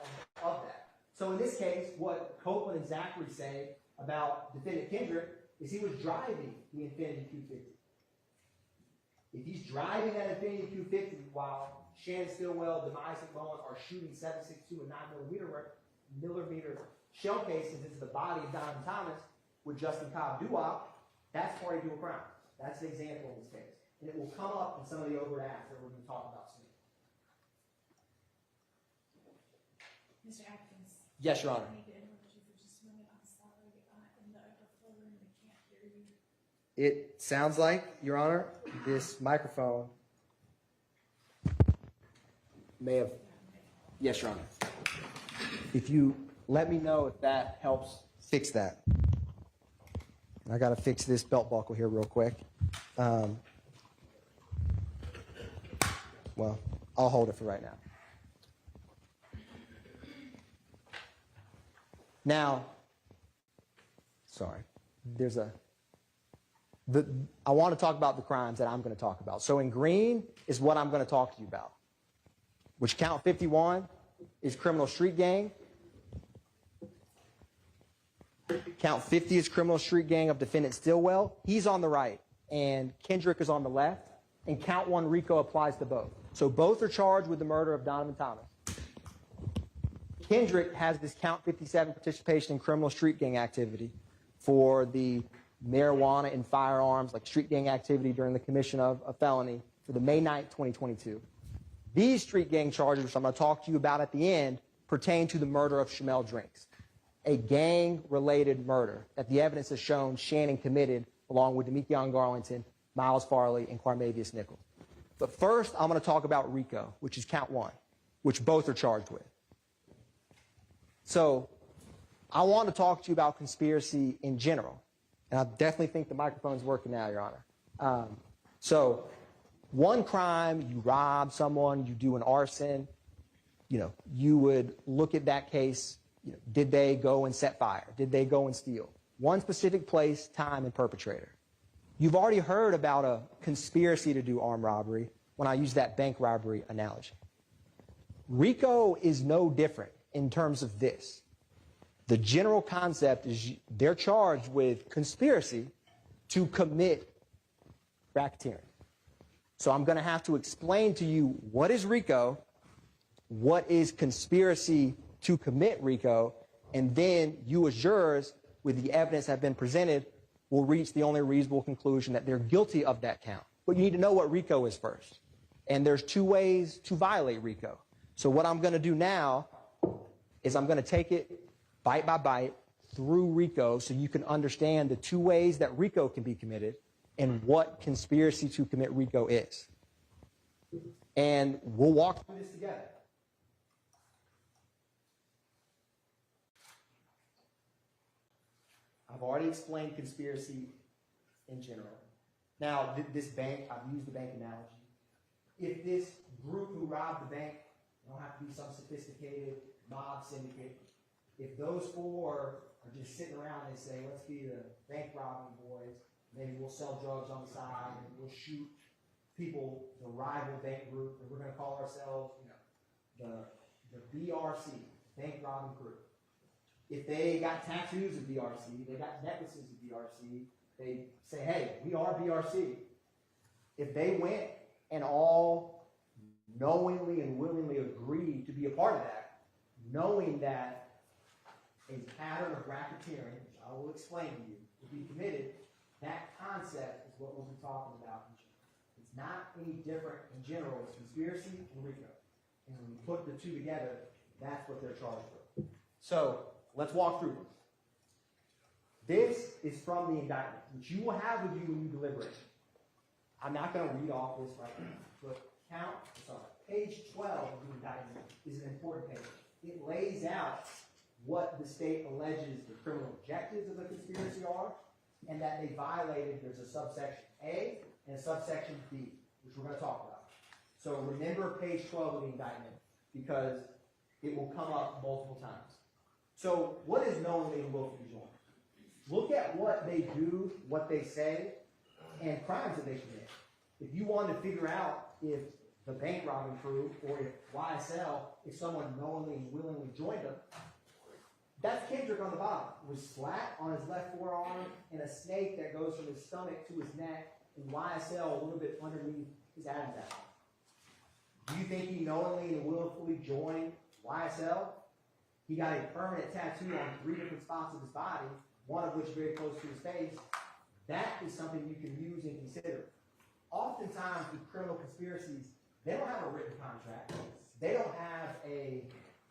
Speaker 4: of that. So in this case, what Copeland and Zachary say about defendant Kendrick is he was driving the Infiniti Q50. If he's driving that Infiniti Q50 while Shannon Stillwell, Demise McMullen are shooting 7.62 and 9mm shell casings into the body of Donovan Thomas with Justin Cobb doo-wop, that's party to a crime. That's an example in this case. And it will come up in some of the overt acts that we're going to talk about soon.
Speaker 3: Mr. Atkins.
Speaker 4: Yes, Your Honor.
Speaker 3: I need to interrupt you for just a minute. I'm sorry. In the overflow room, they can't hear you.
Speaker 4: It sounds like, Your Honor, this microphone may have... Yes, Your Honor. If you let me know if that helps fix that. I got to fix this belt buckle here real quick. Well, I'll hold it for right now. Now, sorry, I want to talk about the crimes that I'm going to talk about. So in green is what I'm going to talk to you about, which count 51 is criminal street gang. Count 50 is criminal street gang of defendant Stillwell. He's on the right, and Kendrick is on the left. And count 1 Rico applies to both. So both are charged with the murder of Donovan Thomas. Kendrick has this count 57 participation in criminal street gang activity for the marijuana and firearms, like street gang activity during the commission of a felony for the May 9th, 2022. These street gang charges, which I'm going to talk to you about at the end, pertain to the murder of Shamel Drinks, a gang-related murder that the evidence has shown Shannon committed along with Demekion Garlington, Miles Farley, and Quarmavius Nichols. But first, I'm going to talk about Rico, which is count 1, which both are charged with. So I want to talk to you about conspiracy in general. And I definitely think the microphone's working now, Your Honor. So one crime, you rob someone, you do an arson, you would look at that case, did they go and set fire? Did they go and steal? One specific place, time, and perpetrator. You've already heard about a conspiracy to do armed robbery when I use that bank robbery analogy. Rico is no different in terms of this. The general concept is they're charged with conspiracy to commit racketeering. So I'm going to have to explain to you what is Rico, what is conspiracy to commit RICO, and then you as jurors, with the evidence that have been presented, will reach the only reasonable conclusion that they're guilty of that count. But you need to know what RICO is first. And there's two ways to violate RICO. So what I'm going to do now is I'm going to take it bite by bite through RICO so you can understand the two ways that RICO can be committed and what conspiracy to commit RICO is. And we'll walk through this together. I've already explained conspiracy in general. Now, this bank, I've used the bank analogy. If this group who robbed the bank, they don't have to be some sophisticated mob syndicate. If those four are just sitting around and say, let's be the bank robbing boys, maybe we'll sell drugs on the side and we'll shoot people, the rival bank group, and we're going to call ourselves, the BRC, bank robbing crew. If they got tattoos of BRC, they got necklaces of BRC, they say, hey, we are BRC. If they went and all knowingly and willingly agreed to be a part of that, knowing that a pattern of racketeering, which I will explain to you, will be committed, that concept is what we'll be talking about. It's not any different in general. It's conspiracy and RICO. And when you put the two together, that's what they're charged with. So let's walk through this. This is from the indictment, which you will have with you when you deliberate. I'm not going to read off this right now, but page 12 of the indictment is an important page. It lays out what the state alleges the criminal objectives of the conspiracy are, and that they violated, there's a subsection A and a subsection B, which we're going to talk about. So remember page 12 of the indictment, because it will come up multiple times. So what is knowingly and willfully joined? Look at what they do, what they say, and crimes that they commit. If you want to figure out if the bank robbing crew or if YSL, if someone knowingly and willingly joined them, that's Kendrick on the bottom, with slat on his left forearm and a snake that goes from his stomach to his neck, and YSL a little bit underneath his Adam's apple. Do you think he knowingly and willfully joined YSL? He got a permanent tattoo on 3 different spots of his body, one of which very close to his face. That is something you can use and consider. Oftentimes with criminal conspiracies, they don't have a written contract. They don't have a,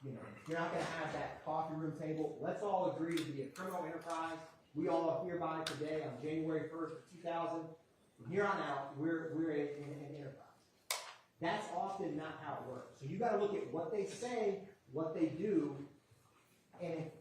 Speaker 4: you're not going to have that coffee room table. Let's all agree to be a criminal enterprise. We all are hereby today on January 1st of 2000. From here on out, we're an enterprise. That's often not how it works. So you got to look at what they say, what they do, and if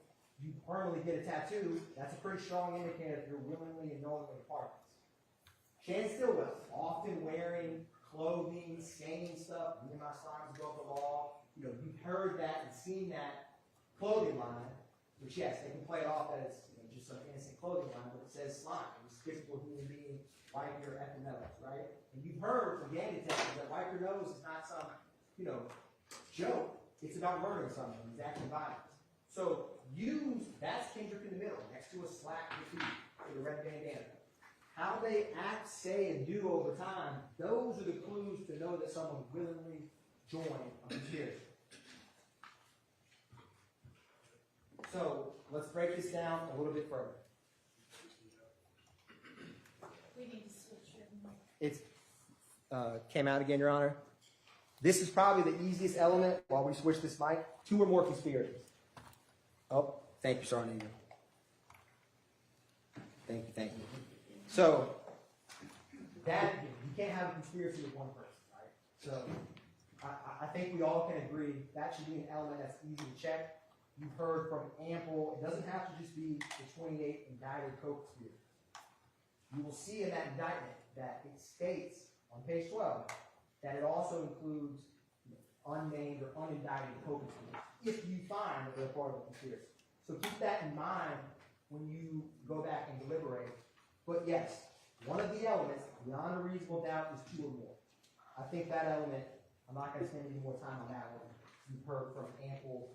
Speaker 4: you permanently get a tattoo, that's a pretty strong indicator if you're willingly and knowingly a part of this. Shannon Stillwell, often wearing clothing, scanning stuff. Me and my slimes go up the law. You've heard that and seen that clothing line, which yes, they can play it off that it's just some innocent clothing line, but it says slime. It's typical human being, wipe your epinose, right? And you've heard from gang detectives that wipe your nose is not some, joke. It's about murdering someone. It's actually violence. So that's Kendrick in the middle, next to a slack graffiti with a red bandana. How they act, say, and do over time, those are the clues to know that someone willingly joined a conspiracy. So let's break this down a little bit further.
Speaker 3: We need to switch it.
Speaker 4: It's came out again, Your Honor. This is probably the easiest element while we switch this mic. 2 or more conspirators. Oh, thank you, Sergeant. Thank you. So, that, you can't have a conspiracy with one person, right? So, I think we all can agree that should be an element that's easy to check. You've heard from ample, it doesn't have to just be the 28 indicted co-conspirators. You will see in that indictment that it states on page 12 that it also includes unnamed or unindicted co-conspirators, if you find that they're part of the conspiracy. So keep that in mind when you go back and deliberate. But yes, one of the elements, beyond a reasonable doubt, is 2 or more. I think that element, I'm not going to spend any more time on that one. You've heard from ample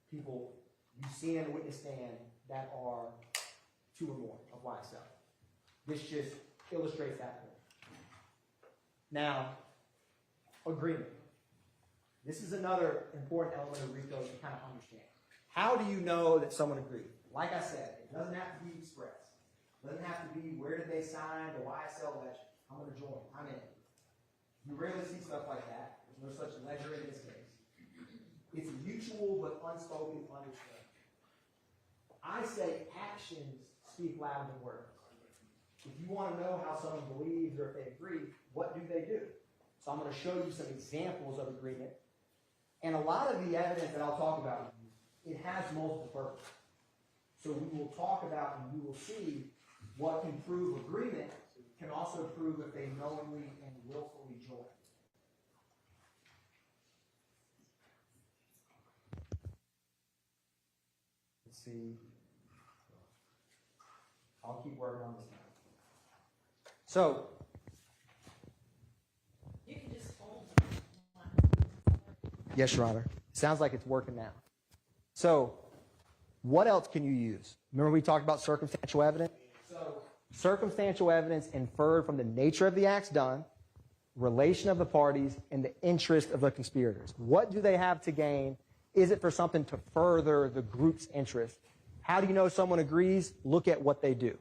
Speaker 4: people you've seen in the witness stand that are 2 or more of YSL. This just illustrates that point. Now, agreement. This is another important element of Rico to kind of understand. How do you know that someone agreed? Like I said, it doesn't have to be expressed. It doesn't have to be where did they sign the YSL ledger. I'm going to join. I'm in. You rarely see stuff like that. There's no such ledger in this case. It's mutual but unspoken understanding. I say actions speak louder than words. If you want to know how someone believes or if they agree, what do they do? So I'm going to show you some examples of agreement. And a lot of the evidence that I'll talk about, it has multiple purposes. So we will talk about and you will see what can prove agreement can also prove if they knowingly and willfully join. Let's see. I'll keep working on this now. So,
Speaker 3: You can just hold.
Speaker 4: yes, Your Honor. Sounds like it's working now. So, what else can you use? Remember we talked about circumstantial evidence? So, circumstantial evidence inferred from the nature of the acts done, relation of the parties, and the interest of the conspirators. What do they have to gain? Is it for something to further the group's interest? How do you know someone agrees? Look at what they do.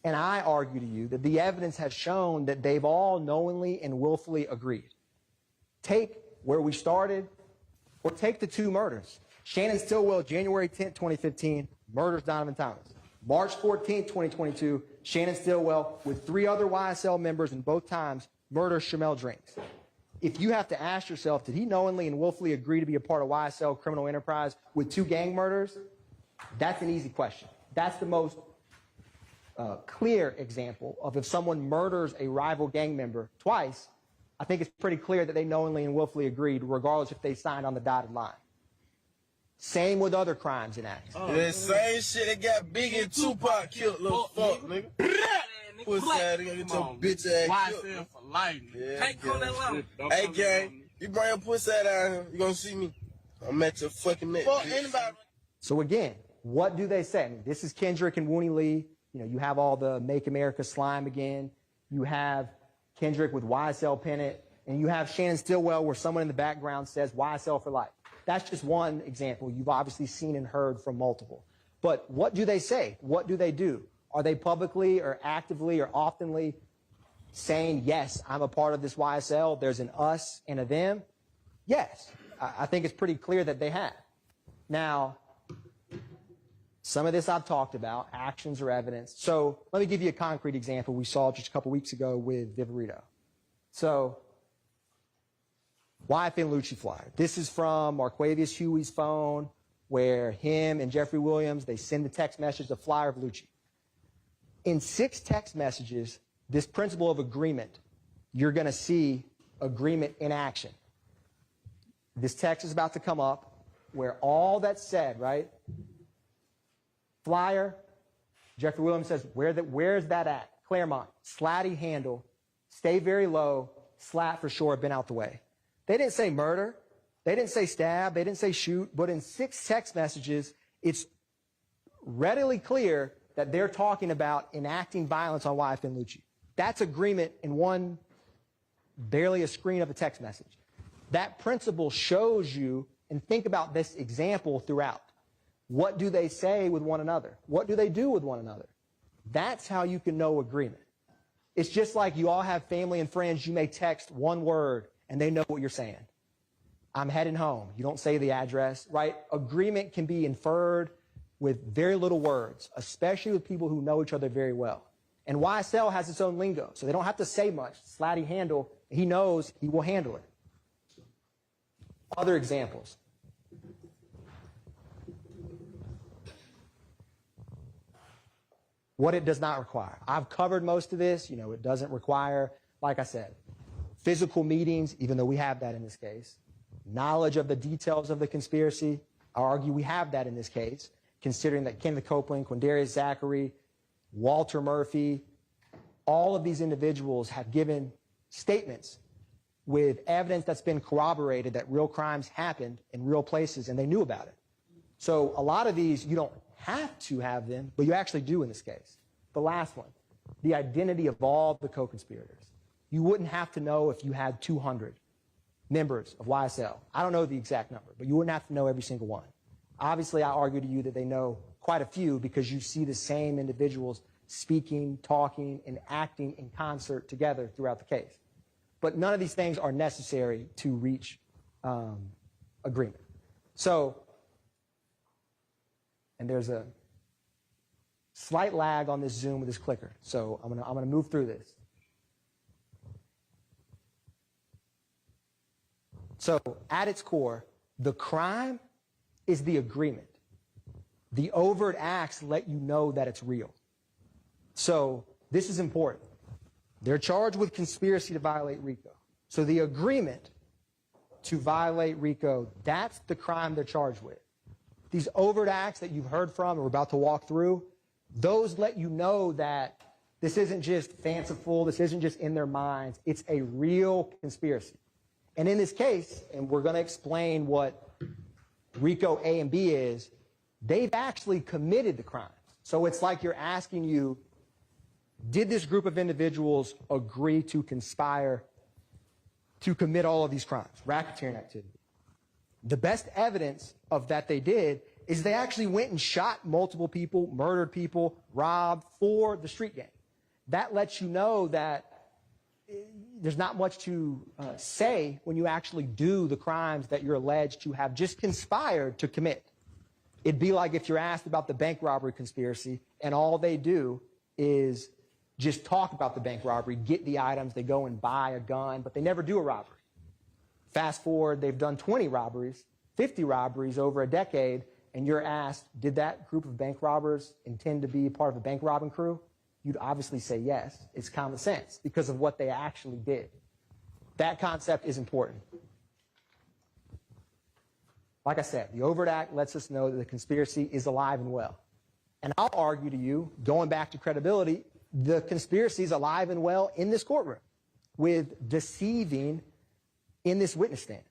Speaker 4: And I argue to you that the evidence has shown that they've all knowingly and willfully agreed. Take where we started, or take the two murders. Shannon Stillwell, January 10th, 2015, murders Donovan Thomas. March 14th, 2022, Shannon Stillwell, with 3 other YSL members in both times, murders Shamel Drinks. If you have to ask yourself, did he knowingly and willfully agree to be a part of YSL criminal enterprise with 2 gang murders? That's an easy question. That's the most clear example of if someone murders a rival gang member twice, I think it's pretty clear that they knowingly and willfully agreed, regardless if they signed on the dotted line. Same with other crimes and acts.
Speaker 8: The same shit that got Biggie and Tupac killed, little fuck, nigga. Pussy ass nigga, get your bitch ass killed.
Speaker 6: YSL for life, nigga.
Speaker 8: Yeah,
Speaker 6: Can't come that long.
Speaker 8: Hey, gang, you bring your pussy ass down here, you gonna see me. I'm at your fucking neck. Fuck anybody.
Speaker 4: So again, what do they say? I mean, this is Kendrick and Wooney Lee. You know, you have all the Make America Slime again. You have Kendrick with YSL pennant. And you have Shannon Stillwell where someone in the background says YSL for life. That's just one example. You've obviously seen and heard from multiple. But what do they say? What do they do? Are they publicly or actively or oftenly saying, yes, I'm a part of this YSL, there's an us and a them? Yes. I think it's pretty clear that they have. Now, some of this I've talked about, actions or evidence. So let me give you a concrete example we saw just a couple weeks ago with Viverito. So, YFN Lucci flyer. This is from Marquavius Huey's phone, where him and Jeffrey Williams, they send the text message, the flyer of Lucci. In 6 text messages, this principle of agreement, you're going to see agreement in action. This text is about to come up where all that's said, right? Flyer, Jeffrey Williams says, where's that at? Claremont, slatty handle, stay very low, slat for sure, been out the way. They didn't say murder. They didn't say stab. They didn't say shoot. But in 6 text messages, it's readily clear that they're talking about enacting violence on YFN Lucci. That's agreement in one, barely a screen of a text message. That principle shows you, and think about this example throughout. What do they say with one another? What do they do with one another? That's how you can know agreement. It's just like you all have family and friends. You may text one word, and they know what you're saying. I'm heading home. You don't say the address, right? Agreement can be inferred with very little words, especially with people who know each other very well. And YSL has its own lingo, so they don't have to say much. Slatty handle, he knows he will handle it. Other examples. What it does not require. I've covered most of this. You know, it doesn't require, like I said, physical meetings, even though we have that in this case. Knowledge of the details of the conspiracy. I argue we have that in this case, considering that Kenneth Copeland, Quindarius Zachary, Walter Murphy, all of these individuals have given statements with evidence that's been corroborated that real crimes happened in real places and they knew about it. So a lot of these, you don't have to have them, but you actually do in this case. The last one, the identity of all the co-conspirators. You wouldn't have to know if you had 200 members of YSL. I don't know the exact number, but you wouldn't have to know every single one. Obviously, I argue to you that they know quite a few because you see the same individuals speaking, talking, and acting in concert together throughout the case. But none of these things are necessary to reach agreement. So, and there's a slight lag on this Zoom with this clicker. So I'm gonna move through this. So at its core, the crime is the agreement. The overt acts let you know that it's real. So this is important. They're charged with conspiracy to violate Rico. So the agreement to violate Rico, that's the crime they're charged with. These overt acts that you've heard from and we're about to walk through, those let you know that this isn't just fanciful, this isn't just in their minds, it's a real conspiracy. And in this case, and we're going to explain what Rico A and B is, they've actually committed the crimes. So it's like you're asking you, did this group of individuals agree to conspire to commit all of these crimes, racketeering activity? The best evidence of that they did is they actually went and shot multiple people, murdered people, robbed for the street gang. That lets you know that there's not much to say when you actually do the crimes that you're alleged to have just conspired to commit. It'd be like if you're asked about the bank robbery conspiracy and all they do is just talk about the bank robbery, get the items, they go and buy a gun, but they never do a robbery. Fast forward, they've done 20 robberies, 50 robberies over a decade, and you're asked, did that group of bank robbers intend to be part of a bank robbing crew? You'd obviously say yes. It's common sense because of what they actually did. That concept is important. Like I said, the overt act lets us know that the conspiracy is alive and well. And I'll argue to you, going back to credibility, the conspiracy is alive and well in this courtroom with deceiving in this witness stand.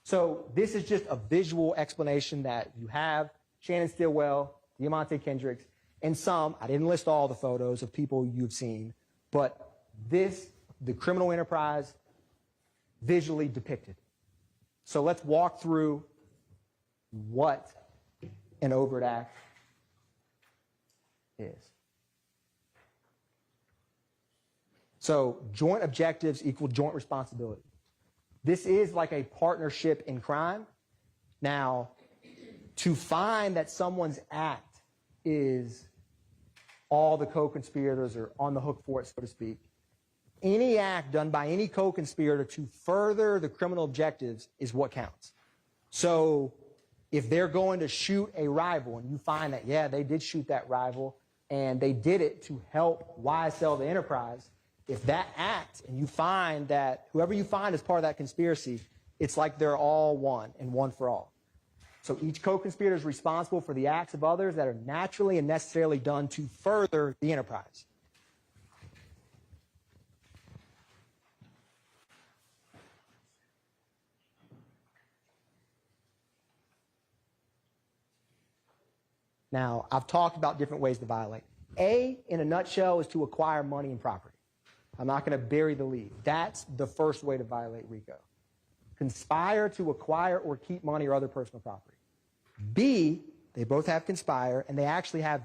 Speaker 4: So this is just a visual explanation that you have Shannon Stillwell, Diamante Kendricks, and some, I didn't list all the photos of people you've seen, but this, the criminal enterprise, visually depicted. So let's walk through what an overt act is. So joint objectives equal joint responsibility. This is like a partnership in crime. Now, to find that someone's act is all the co-conspirators are on the hook for it, so to speak, any act done by any co-conspirator to further the criminal objectives is what counts. So if they're going to shoot a rival and you find that, yeah, they did shoot that rival and they did it to help YSL the enterprise, if that act and you find that whoever you find as part of that conspiracy, it's like they're all one and one for all. So each co-conspirator is responsible for the acts of others that are naturally and necessarily done to further the enterprise. Now, I've talked about different ways to violate. A, in a nutshell, is to acquire money and property. I'm not going to bury the lead. That's the first way to violate RICO. Conspire to acquire or keep money or other personal property. B, they both have conspire, and they actually have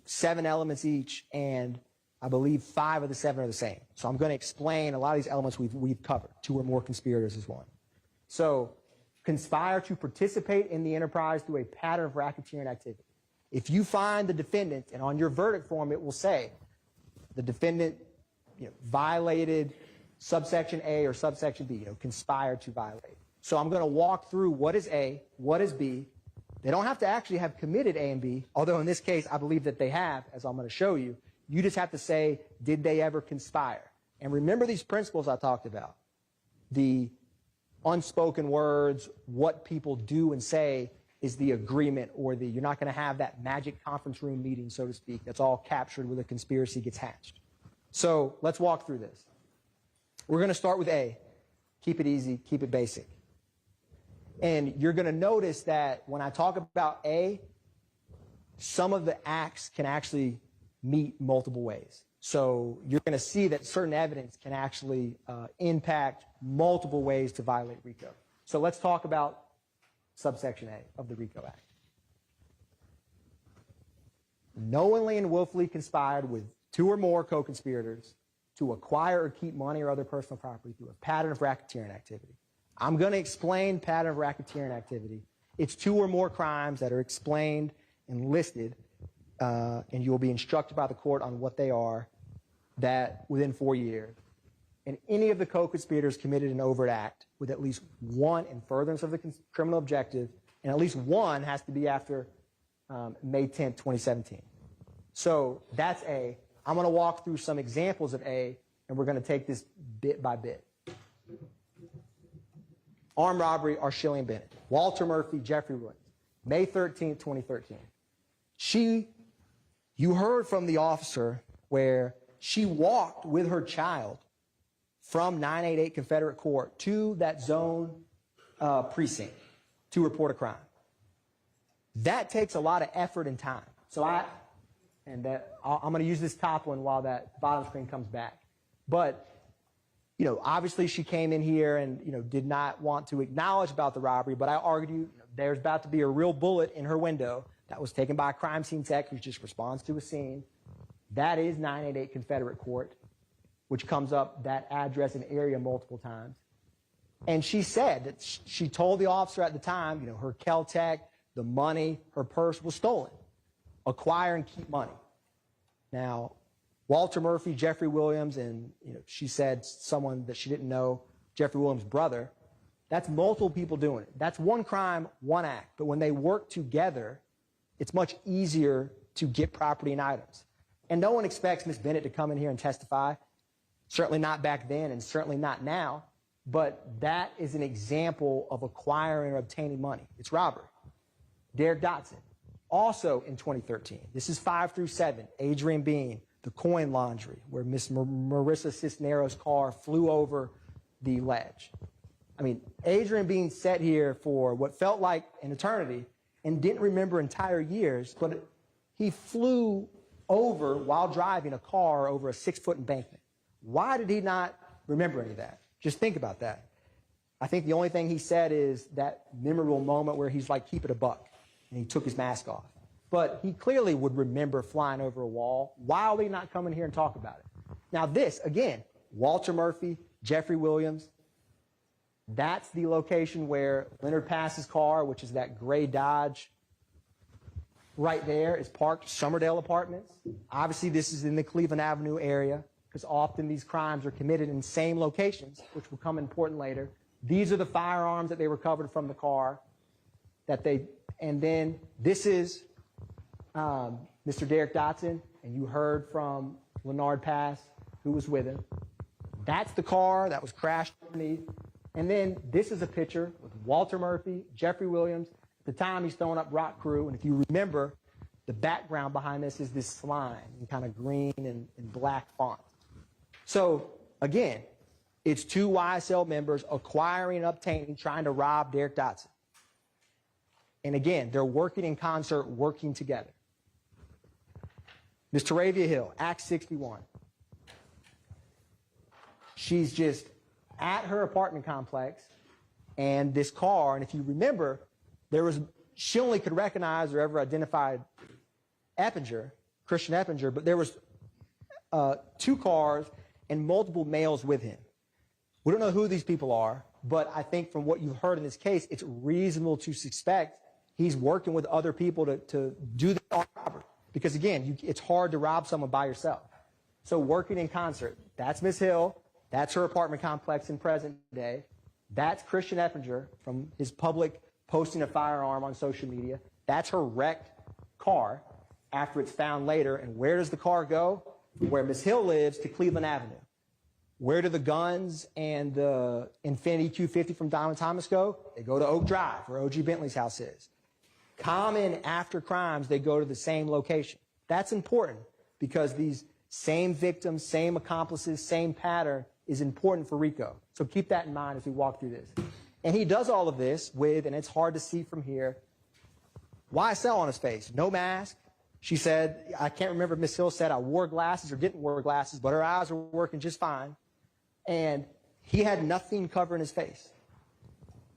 Speaker 4: 7 elements each, and I believe 5 of the 7 are the same. So I'm going to explain a lot of these elements we've covered. 2 or more conspirators is one. So conspire to participate in the enterprise through a pattern of racketeering activity. If you find the defendant, and on your verdict form it will say the defendant violated subsection A or subsection B, conspired to violate. So I'm going to walk through what is A, what is B. They don't have to actually have committed A and B, although in this case I believe that they have, as I'm going to show you. You just have to say, did they ever conspire? And remember these principles I talked about. The unspoken words, what people do and say is the agreement, or you're not going to have that magic conference room meeting, so to speak, that's all captured where the conspiracy gets hatched. So let's walk through this. We're going to start with A. Keep it easy, keep it basic. And you're going to notice that when I talk about A, some of the acts can actually meet multiple ways. So you're going to see that certain evidence can actually impact multiple ways to violate RICO. So let's talk about subsection A of the RICO Act. Knowingly and willfully conspired with two or more co-conspirators to acquire or keep money or other personal property through a pattern of racketeering activity. I'm going to explain pattern of racketeering activity. It's two or more crimes that are explained and listed, and you'll be instructed by the court on what they are, that within 4 years. And any of the co-conspirators committed an overt act with at least one in furtherance of the criminal objective, and at least one has to be after May 10th, 2017. So that's A. I'm going to walk through some examples of A, and we're going to take this bit by bit. Armed robbery, Arshillian Bennett. Walter Murphy, Jeffrey Williams. May 13th, 2013. You heard from the officer where she walked with her child from 988 Confederate Court to that zone precinct to report a crime. That takes a lot of effort and time. So I'm going to use this top one while that bottom screen comes back. But, you know, obviously she came in here and, you know, did not want to acknowledge about the robbery, but I argue there's about to be a real bullet in her window that was taken by a crime scene tech who just responds to a scene. That is 988 Confederate Court, which comes up that address and area multiple times. And she said that she told the officer at the time, you know, her Kel-Tec, the money, her purse was stolen. Acquire and keep money. Now, Walter Murphy, Jeffrey Williams, and, you know, she said someone that she didn't know, Jeffrey Williams' brother, that's multiple people doing it. That's one crime, one act. But when they work together, it's much easier to get property and items. And no one expects Ms. Bennett to come in here and testify. Certainly not back then and certainly not now. But that is an example of acquiring or obtaining money. It's robbery. Derek Dotson, also in 2013. This is 5 through 7. Adrian Bean, the coin laundry, where Miss Marissa Cisneros' car flew over the ledge. I mean, Adrian Bean sat here for what felt like an eternity and didn't remember entire years, but he flew over while driving a car over a 6-foot embankment. Why did he not remember any of that? Just think about that. I think the only thing he said is that memorable moment where he's like, keep it a buck, and he took his mask off. But he clearly would remember flying over a wall. Why are they not coming here and talk about it? Now this, again, Walter Murphy, Jeffrey Williams, that's the location where Leonard Pass's car, which is that gray Dodge right there, is parked, Summerdale Apartments. Obviously, this is in the Cleveland Avenue area because often these crimes are committed in same locations, which will come important later. These are the firearms that they recovered from the car and then this is Mr. Derek Dotson, and you heard from Leonard Pass, who was with him. That's the car that was crashed underneath. And then this is a picture with Walter Murphy, Jeffrey Williams. At the time, he's throwing up rock crew. And if you remember, the background behind this is this slime in kind of green and black font. So, again, it's two YSL members acquiring and obtaining, trying to rob Derek Dotson. And again, they're working in concert, working together. Ms. Taravia Hill, Act 61. She's just at her apartment complex, and this car, and if you remember, she only could recognize or ever identified Eppinger, Christian Eppinger, but there was 2 cars and multiple males with him. We don't know who these people are, but I think from what you've heard in this case, it's reasonable to suspect he's working with other people to do the robbery. Because again, it's hard to rob someone by yourself. So working in concert, that's Ms. Hill, that's her apartment complex in present day. That's Christian Eppinger from his public posting a firearm on social media. That's her wrecked car after it's found later. And where does the car go? From where Ms. Hill lives to Cleveland Avenue. Where do the guns and the Infiniti Q50 from Diamond Thomas go? They go to Oak Drive, where O.G. Bentley's house is. Common after crimes, they go to the same location. That's important because these same victims, same accomplices, same pattern is important for Rico. So keep that in mind as we walk through this. And he does all of this with, and it's hard to see from here, YSL on his face. No mask, She said, I can't remember if Miss Hill said I wore glasses or didn't wear glasses, but her eyes were working just fine. And he had nothing covering his face.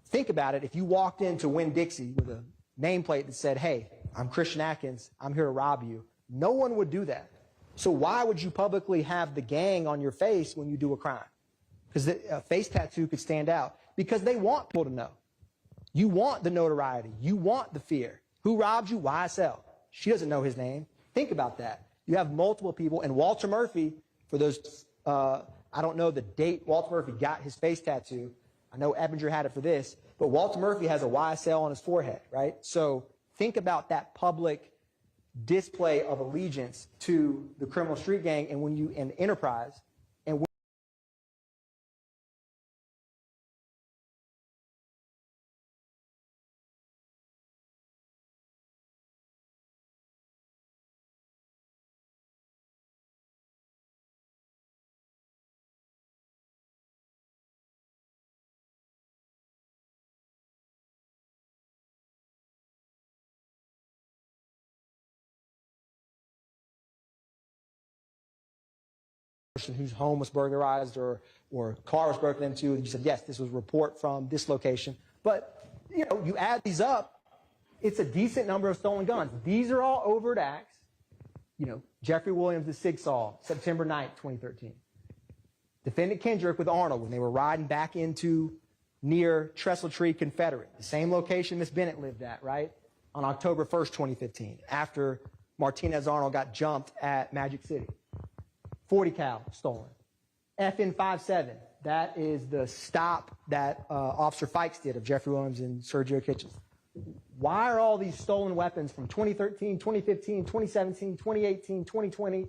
Speaker 4: Think about it. If you walked into Winn-Dixie with a nameplate that said, hey, I'm Christian Atkins, I'm here to rob you, no one would do that. So why would you publicly have the gang on your face when you do a crime? Because a face tattoo could stand out. Because they want people to know. You want the notoriety. You want the fear. Who robbed you? YSL. She doesn't know his name. Think about that. You have multiple people. And Walter Murphy, for those, I don't know the date Walter Murphy got his face tattoo. I know Ebinger had it for this. But Walter Murphy has a YSL on his forehead, right? So think about that public display of allegiance to the criminal street gang and when you in enterprise. And person whose home was burglarized or car was broken into, and you said, yes, this was a report from this location. But, you know, you add these up, it's a decent number of stolen guns. These are all overt acts. You know, Jeffrey Williams, the Sig Sauer, September 9th, 2013. Defendant Kendrick with Arnold when they were riding back into near Trestle Tree Confederate, the same location Miss Bennett lived at, right, on October 1st, 2015, after Martinez Arnold got jumped at Magic City. 40 cal stolen. FN 57, that is the stop that Officer Fikes did of Jeffrey Williams and Sergio Kitchens. Why are all these stolen weapons from 2013, 2015, 2017, 2018, 2020,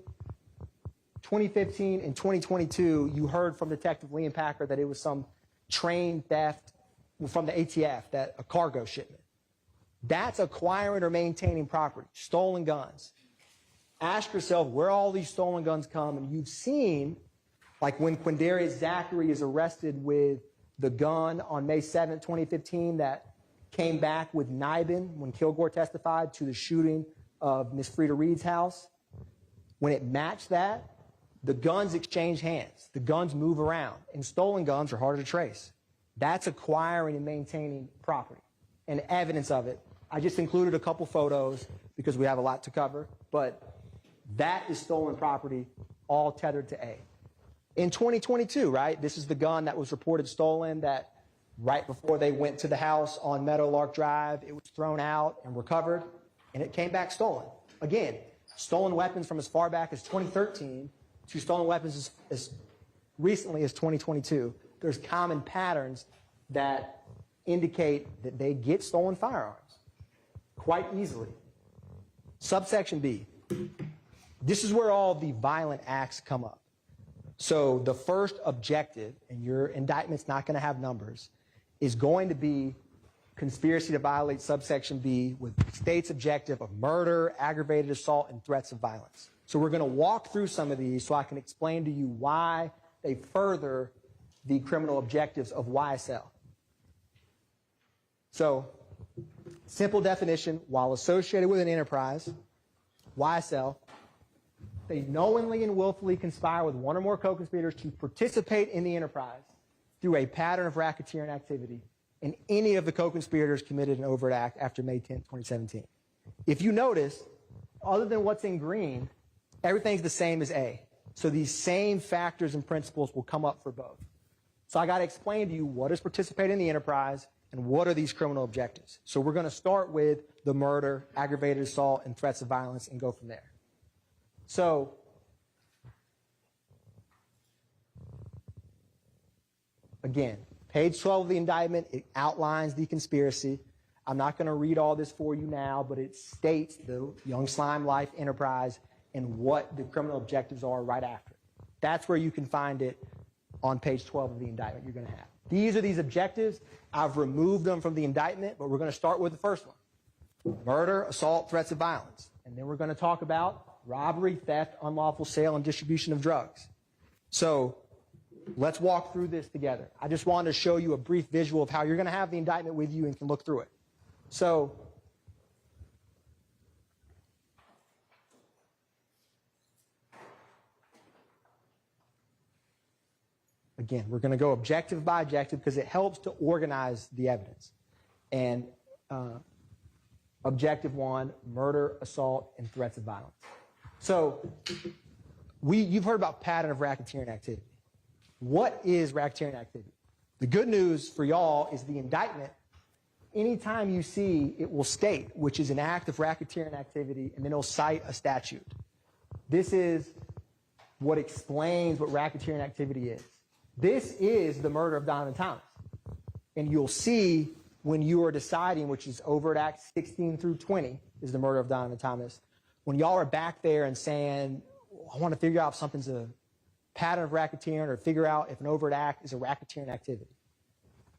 Speaker 4: 2015, and 2022? You heard from Detective Liam Packer that it was some train theft from the ATF, that a cargo shipment. That's acquiring or maintaining property, stolen guns. Ask yourself where all these stolen guns come, and you've seen, like when Quindarius Zachary is arrested with the gun on May 7th, 2015, that came back with Nibin when Kilgore testified to the shooting of Miss Frida Reed's house. When it matched that, the guns exchange hands. The guns move around, and stolen guns are harder to trace. That's acquiring and maintaining property, and evidence of it. I just included a couple photos because we have a lot to cover, but that is stolen property, all tethered to A. In 2022, right, this is the gun that was reported stolen that right before they went to the house on Meadowlark Drive, it was thrown out and recovered, and it came back stolen. Again, stolen weapons from as far back as 2013 to stolen weapons as recently as 2022. There's common patterns that indicate that they get stolen firearms quite easily. Subsection B. This is where all the violent acts come up. So the first objective, and your indictment's not going to have numbers, is going to be conspiracy to violate subsection B with the state's objective of murder, aggravated assault, and threats of violence. So we're going to walk through some of these so I can explain to you why they further the criminal objectives of YSL. So, simple definition, while associated with an enterprise, YSL, they knowingly and willfully conspire with one or more co-conspirators to participate in the enterprise through a pattern of racketeering activity, and any of the co-conspirators committed an overt act after May 10, 2017. If you notice, other than what's in green, everything's the same as A. So these same factors and principles will come up for both. So I got to explain to you what is participating in the enterprise and what are these criminal objectives. So we're going to start with the murder, aggravated assault, and threats of violence and go from there. So again, page 12 of the indictment, it outlines the conspiracy. I'm not going to read all this for you now, but it states the Young Slime Life enterprise and what the criminal objectives are right after it. That's where you can find it on page 12 of the indictment you're going to have. These are these objectives. I've removed them from the indictment, but we're going to start with the first one. Murder, assault, threats of violence. And then we're going to talk about robbery, theft, unlawful sale, and distribution of drugs. So let's walk through this together. I just wanted to show you a brief visual of how you're going to have the indictment with you and can look through it. So Again, we're going to go objective by objective because it helps to organize the evidence. And objective 1, murder, assault, and threats of violence. So you've heard about pattern of racketeering activity. What is racketeering activity? The good news for y'all is the indictment, anytime you see, it will state, which is an act of racketeering activity, and then it'll cite a statute. This is what explains what racketeering activity is. This is the murder of Donovan Thomas. And you'll see when you are deciding, which is overt act 16 through 20, is the murder of Donovan Thomas. When y'all are back there and saying, I want to figure out if something's a pattern of racketeering or figure out if an overt act is a racketeering activity.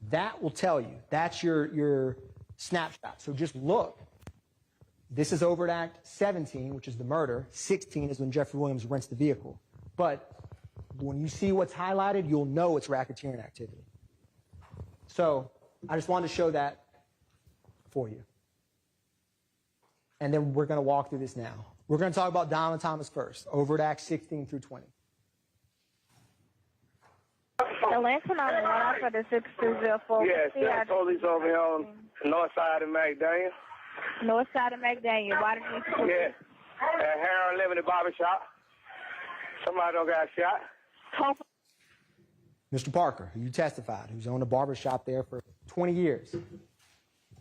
Speaker 4: That will tell you. That's your snapshot. So just look. This is overt act 17, which is the murder. 16 is when Jeffrey Williams rents the vehicle. But when you see what's highlighted, you'll know it's racketeering activity. So I just wanted to show that for you. And then we're going to walk through this now. We're going to talk about Donovan Thomas first, overt act 16 through 20.
Speaker 11: The last one on the line for the 620.
Speaker 6: Yes, there's police over here on the north side of McDaniel.
Speaker 11: North side of McDaniel. Why did you?
Speaker 6: Yeah. At Harold Living Barber Shop. Somebody don't got shot.
Speaker 4: Mr. Parker, who you testified, who's owned a barber shop there for 20 years.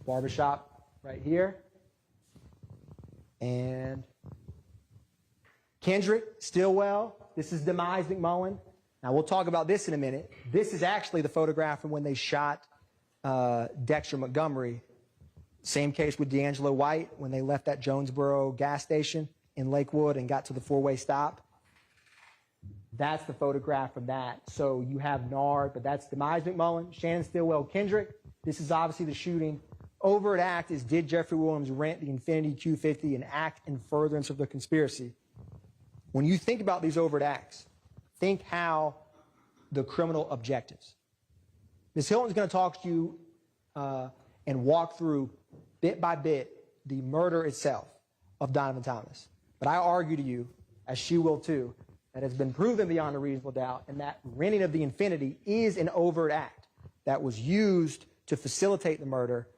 Speaker 4: Barber shop right here. And Kendrick, Stillwell, this is Demise McMullen. Now, we'll talk about this in a minute. This is actually the photograph from when they shot Dexter Montgomery. Same case with D'Angelo White when they left that Jonesboro gas station in Lakewood and got to the four-way stop. That's the photograph from that. So you have Nard, but that's Demise McMullen, Shannon Stillwell, Kendrick. This is obviously the shooting. Overt act is, did Jeffrey Williams rent the Infiniti Q50 and act in furtherance of the conspiracy? When you think about these overt acts, think how the criminal objectives. Ms. Hilton's going to talk to you and walk through bit by bit the murder itself of Donovan Thomas. But I argue to you, as she will too, that has been proven beyond a reasonable doubt, and that renting of the Infiniti is an overt act that was used to facilitate the murder,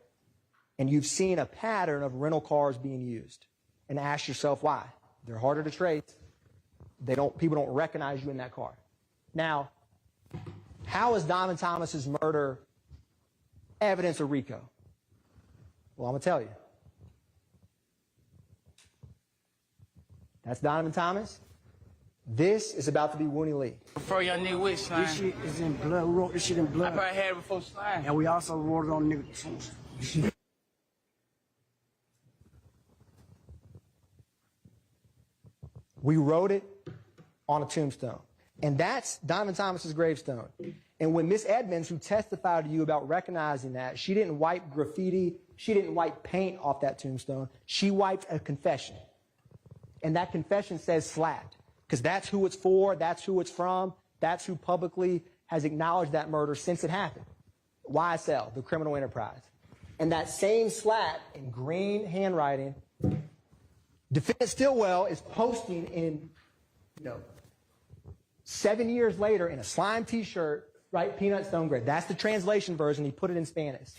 Speaker 4: and you've seen a pattern of rental cars being used. And ask yourself why. They're harder to trace. People don't recognize you in that car. Now, how is Donovan Thomas's murder evidence of Rico? Well, I'm going to tell you. That's Donovan Thomas. This is about to be Wooney Lee.
Speaker 6: Before y'all nigga with slime.
Speaker 10: This shit is in blood. We wrote this shit in blood.
Speaker 6: I probably had it before slime.
Speaker 10: And we also wrote it on nigga.
Speaker 4: We wrote it on a tombstone. And that's Donovan Thomas's gravestone. And when Miss Edmonds, who testified to you about recognizing that, she didn't wipe graffiti, she didn't wipe paint off that tombstone. She wiped a confession. And that confession says SLAT. Because that's who it's for, that's who it's from, that's who publicly has acknowledged that murder since it happened. YSL, the criminal enterprise. And that same SLAT in green handwriting, Defendant Stillwell is posting in, 7 years later in a slime t-shirt, right, peanut stone gray. That's the translation version. He put it in Spanish.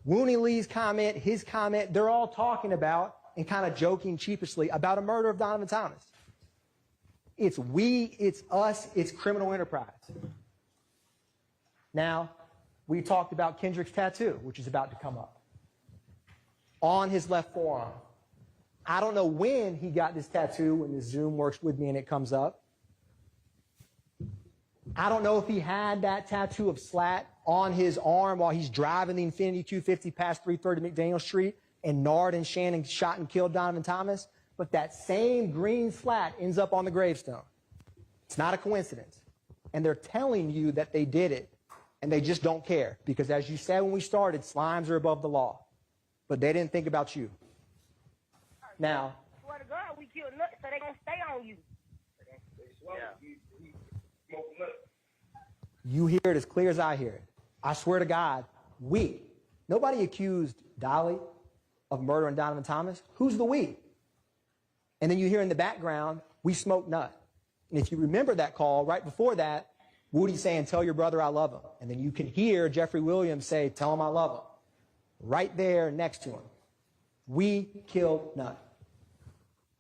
Speaker 4: Wooney Lee's comment, his comment, they're all talking about and kind of joking sheepishly about a murder of Donovan Thomas. It's we, it's us, it's criminal enterprise. Now, we talked about Kendrick's tattoo, which is about to come up on his left forearm. I don't know when he got this tattoo, when the Zoom works with me and it comes up. I don't know if he had that tattoo of SLAT on his arm while he's driving the Infiniti Q50 past 330 McDaniel Street and Nard and Shannon shot and killed Donovan Thomas. But that same green SLAT ends up on the gravestone. It's not a coincidence. And they're telling you that they did it, and they just don't care. Because as you said when we started, slimes are above the law. But they didn't think about you. Now,
Speaker 11: Swear to God, we killed nuts, so they gonna stay on you.
Speaker 4: you hear it as clear as I hear it. I swear to God, nobody accused Dolly of murdering Donovan Thomas. Who's the we? And then you hear in the background, we smoked nut. And if you remember that call, right before that, Woody saying, tell your brother I love him. And then you can hear Jeffrey Williams say, tell him I love him. Right there next to him. We killed Nut.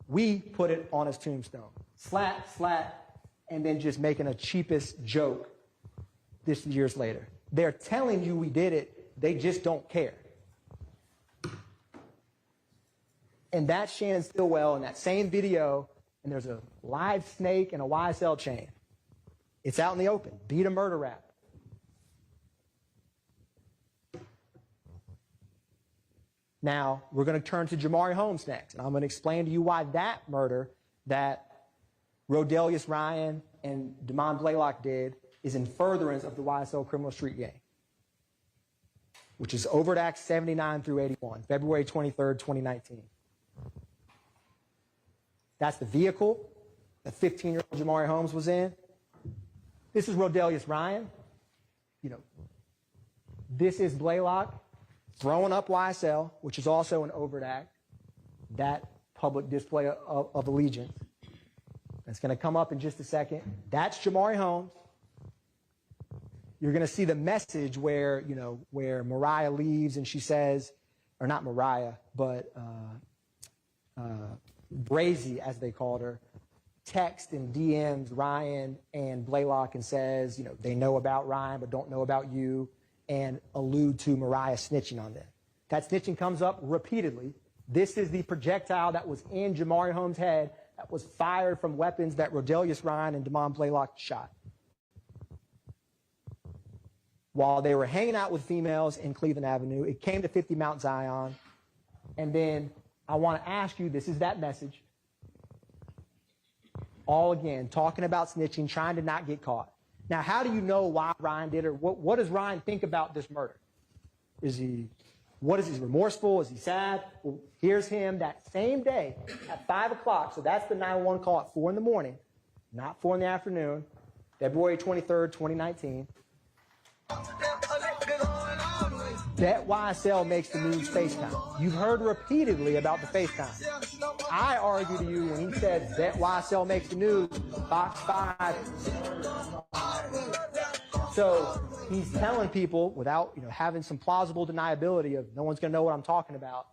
Speaker 4: We put it on his tombstone. Slap, slap, and then just making a cheapest joke this years later. They're telling you we did it, they just don't care. And that's Shannon Stillwell in that same video, and there's a live snake and a YSL chain. It's out in the open. Beat a murder rap. Now, we're going to turn to Jamari Holmes next, and I'm going to explain to you why that murder that Rodelius Ryan and Damon Blaylock did is in furtherance of the YSL criminal street gang, which is Overt Act 79 through 81, February 23rd, 2019. That's the vehicle that 15-year-old Jamari Holmes was in. This is Rodelius Ryan. You know, this is Blaylock throwing up YSL, which is also an overt act, that public display of allegiance. That's going to come up in just a second. That's Jamari Holmes. You're going to see the message where, you know, where Mariah leaves and she says, or not Mariah, but Brazy, as they called her, text and DMs Ryan and Blaylock and says, you know, they know about Ryan but don't know about you, and allude to Mariah snitching on them. That snitching comes up repeatedly. This is the projectile that was in Jamari Holmes' head that was fired from weapons that Rodelius Ryan and Damon Blaylock shot. While they were hanging out with females in Cleveland Avenue, it came to 50 Mount Zion. And then I want to ask you, this is that message. All again, talking about snitching, trying to not get caught. Now, how do you know why Ryan did it? What does Ryan think about this murder? Is he remorseful? Is he sad? Well, here's him that same day at 5 o'clock. So that's the 911 call at 4 in the morning, not 4 in the afternoon, February 23rd, 2019. That YSL makes the news FaceTime. You've heard repeatedly about the FaceTime. I argue to you when he said that YSL makes the news, Fox 5. So he's telling people without, you know, having some plausible deniability of no one's going to know what I'm talking about,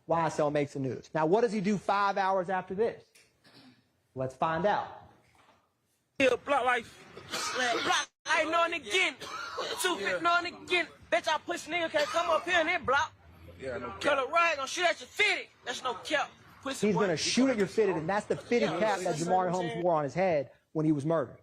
Speaker 4: YSL makes the news. Now, what does he do 5 hours after this? Let's find out.
Speaker 6: Block life. Block. I ain't knowing again. 250 knowing again. Bet y'all pussy nigga can't come up here and then block. Yeah, no cap. Color right, gonna shoot at your fitted. That's no cap. Pussy
Speaker 4: He's gonna shoot at your fitted, and that's the fitted cap that Jamari Holmes wore on his head when he was murdered.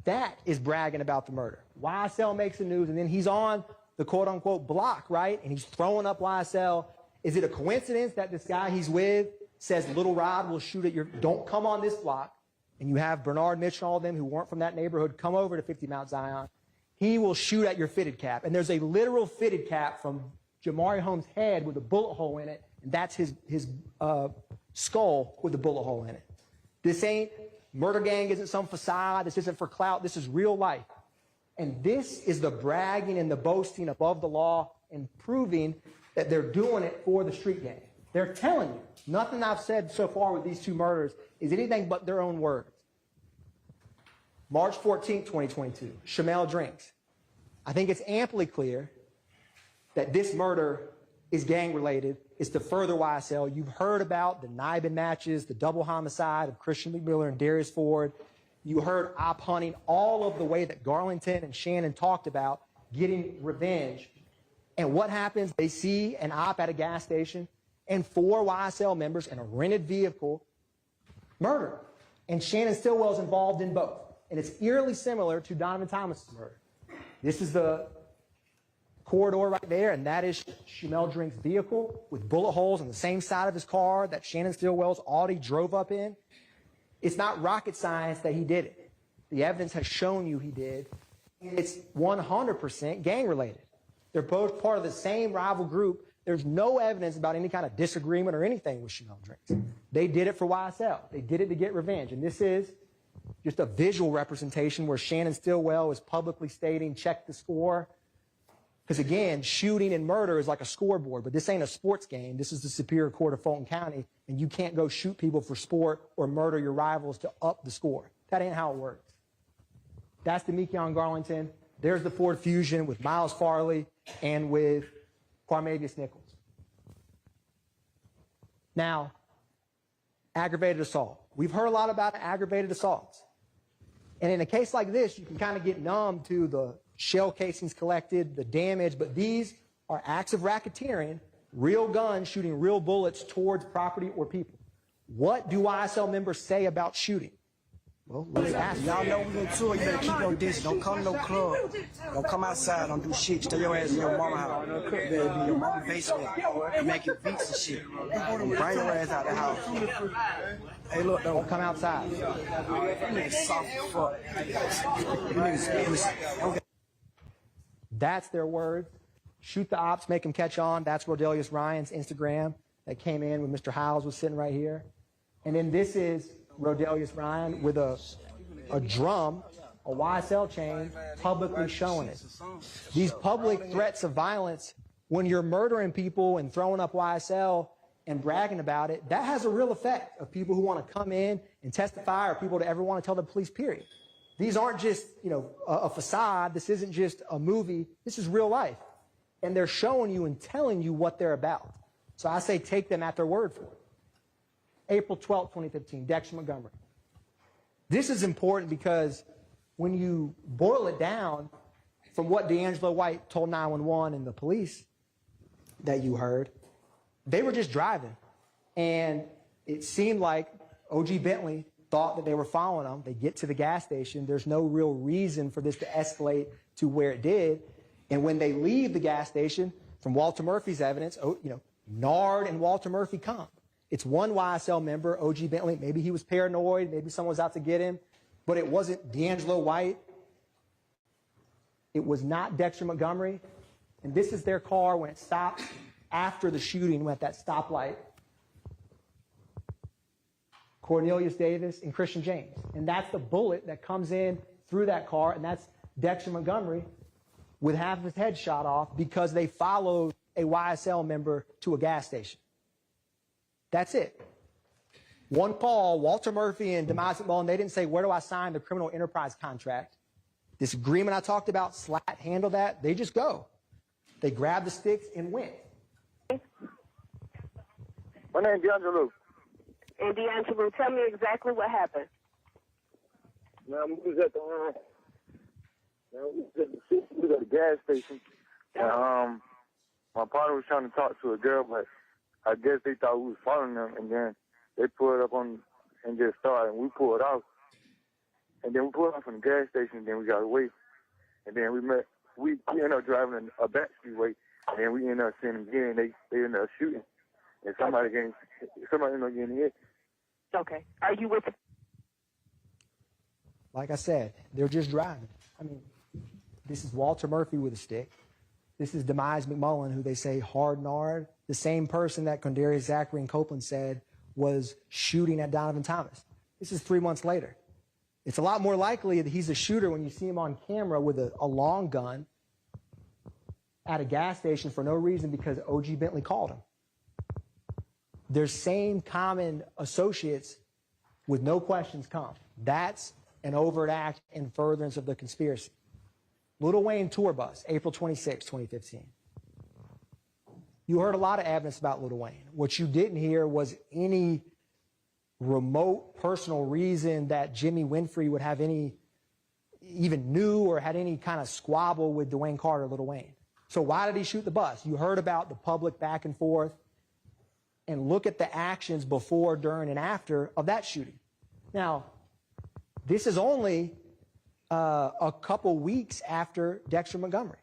Speaker 4: That is bragging about the murder. YSL makes the news, and then he's on the quote-unquote block, right? And he's throwing up YSL. Is it a coincidence that this guy he's with says Little Rod will shoot at your, don't come on this block, and you have Bernard Mitch and all of them who weren't from that neighborhood come over to 50 Mount Zion, he will shoot at your fitted cap. And there's a literal fitted cap from Jamari Holmes' head with a bullet hole in it, and that's his skull with a bullet hole in it. This ain't, murder gang isn't some facade, this isn't for clout, this is real life. And this is the bragging and the boasting above the law and proving that they're doing it for the street gang. They're telling you, nothing I've said so far with these two murders is anything but their own words. March 14th, 2022, Shamel Drinks. I think it's amply clear that this murder is gang-related, is to further YSL. You've heard about the Nibin matches, the double homicide of Christian McMiller and Darius Ford. You heard op hunting, all of the way that Garlington and Shannon talked about getting revenge. And what happens? They see an op at a gas station and 4 YSL members in a rented vehicle murdered. And Shannon Stillwell's involved in both. And it's eerily similar to Donovan Thomas's murder. This is the corridor right there, and that is Shamel Drink's vehicle with bullet holes on the same side of his car that Shannon Stillwell's Audi drove up in. It's not rocket science that he did it. The evidence has shown you he did. And it's 100% gang-related. They're both part of the same rival group. There's no evidence about any kind of disagreement or anything with Shamel Drinks. They did it for YSL. They did it to get revenge. And this is just a visual representation where Shannon Stillwell is publicly stating, check the score. Because again, shooting and murder is like a scoreboard, but this ain't a sports game. This is the Superior Court of Fulton County, and you can't go shoot people for sport or murder your rivals to up the score. That ain't how it works. That's the Mekion Garlington. There's the Ford Fusion with Miles Farley and with Quarmavius Nichols. Now, aggravated assault. We've heard a lot about aggravated assaults. And in a case like this, you can kind of get numb to the shell casings collected, the damage, but these are acts of racketeering, real guns shooting real bullets towards property or people. What do YSL members say about shooting? Well, let's ask.
Speaker 6: Y'all know we gonna tour. You better keep your distance. Don't come to no club. Don't come outside. Don't do shit. Stay your ass in your mama house. Better be your mama basement. You making beats and shit. Bring your ass out the house. Hey, look,
Speaker 4: Don't come outside.
Speaker 6: you niggas soft as fuck. You niggas.
Speaker 4: That's their words. Shoot the ops, make them catch on. That's Rodelius Ryan's Instagram that came in when Mr. Howes was sitting right here. And then this is Rodelius Ryan with a drum, a YSL chain, publicly showing it. These public threats of violence, when you're murdering people and throwing up YSL and bragging about it, that has a real effect of people who want to come in and testify or people to ever want to tell the police, period. These aren't just, a facade. This isn't just a movie. This is real life. And they're showing you and telling you what they're about. So I say take them at their word for it. April 12, 2015, Dexter Montgomery. This is important because when you boil it down from what D'Angelo White told 911 and the police that you heard, they were just driving. And it seemed like OG Bentley thought that they were following them. They get to the gas station. There's no real reason for this to escalate to where it did. And when they leave the gas station, from Walter Murphy's evidence, Nard and Walter Murphy come. It's one YSL member, OG Bentley. Maybe he was paranoid. Maybe someone was out to get him. But it wasn't D'Angelo White. It was not Dexter Montgomery. And this is their car when it stopped after the shooting, at that stoplight. Cornelius Davis and Christian James. And that's the bullet that comes in through that car, and that's Dexter Montgomery with half of his head shot off because they followed a YSL member to a gas station. That's it. One call, Walter Murphy and Demise McMullen, they didn't say, where do I sign the criminal enterprise contract? This agreement I talked about, Slat handled that. They just go. They grabbed the sticks and went.
Speaker 11: My name's D'Angelo. And D'Angelo, tell me exactly what happened.
Speaker 12: Now, we was at the gas station. And, my partner was trying to talk to a girl, but I guess they thought we was following them, and then they pulled up on and just started, and we pulled off. And then we pulled off from the gas station, and then we got away. And then we ended up driving a back streetway, and then we ended up seeing them again. They ended up shooting, and somebody ended up getting hit.
Speaker 11: Okay. Are you with the...
Speaker 4: Like I said, they're just driving. I mean, this is Walter Murphy with a stick. This is Demise McMullen, who they say hard Nard, the same person that Condarius Zachary and Copeland said was shooting at Donovan Thomas. This is 3 months later. It's a lot more likely that he's a shooter when you see him on camera with a long gun at a gas station for no reason because OG Bentley called him. Their same common associates with no questions come. That's an overt act in furtherance of the conspiracy. Lil Wayne tour bus, April 26, 2015. You heard a lot of evidence about Lil Wayne. What you didn't hear was any remote personal reason that Jimmy Winfrey would have even knew or had any kind of squabble with Dwayne Carter or Lil Wayne. So why did he shoot the bus? You heard about the public back and forth, and look at the actions before, during, and after of that shooting. Now, this is only a couple weeks after Dexter Montgomery.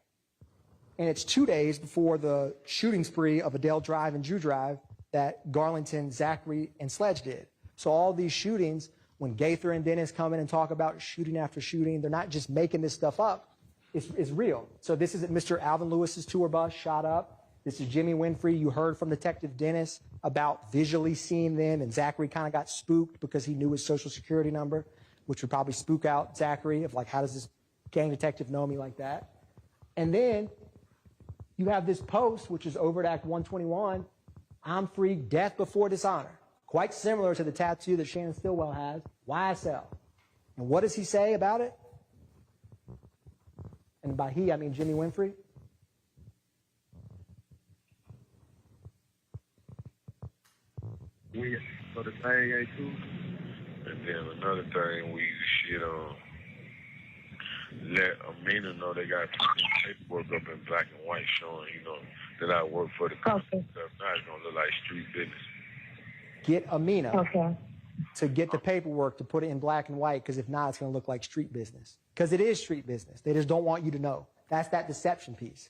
Speaker 4: And it's 2 days before the shooting spree of Adele Drive and Drew Drive that Garlington, Zachary, and Sledge did. So all these shootings, when Gaither and Dennis come in and talk about shooting after shooting, they're not just making this stuff up. It's real. So this is Mr. Alvin Lewis's tour bus shot up. This is Jimmy Winfrey. You heard from Detective Dennis about visually seeing them, and Zachary kind of got spooked because he knew his social security number, which would probably spook out Zachary of like, how does this gang detective know me like that? And then you have this post, which is Overt Act 121, I'm free, death before dishonor. Quite similar to the tattoo that Shannon Stillwell has, YSL. And what does he say about it? And by he, I mean Jimmy Winfrey.
Speaker 12: So the thing ain't too. And then another thing, we should let Amina know they got paperwork up in black and white showing, that I work for the company. Now it's gonna look like street business.
Speaker 4: Get Amina to get the paperwork to put it in black and white, because if not, it's going to look like street business. Because it is street business. They just don't want you to know. That's that deception piece.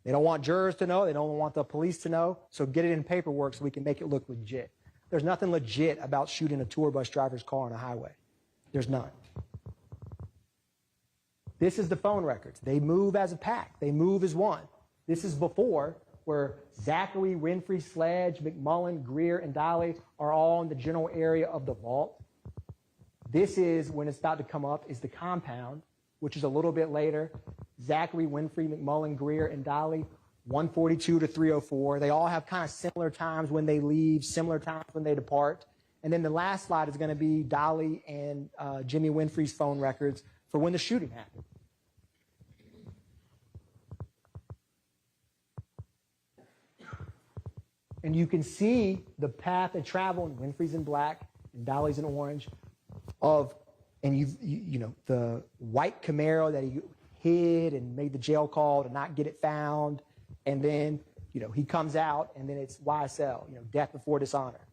Speaker 4: They don't want jurors to know. They don't want the police to know. So get it in paperwork so we can make it look legit. There's nothing legit about shooting a tour bus driver's car on a highway. There's none. This is the phone records. They move as a pack. They move as one. This is before, where Zachary, Winfrey, Sledge, McMullen, Greer, and Dolly are all in the general area of the vault. This is, when it's about to come up, is the compound, which is a little bit later. Zachary, Winfrey, McMullen, Greer, and Dolly, 142 to 304. They all have kind of similar times when they leave, similar times when they depart. And then the last slide is going to be Dolly and Jimmy Winfrey's phone records for when the shooting happened. And you can see the path of travel, and Winfrey's in black and Dolly's in orange, the white Camaro that he hid and made the jail call to not get it found. And then, he comes out, and then it's YSL, death before dishonor.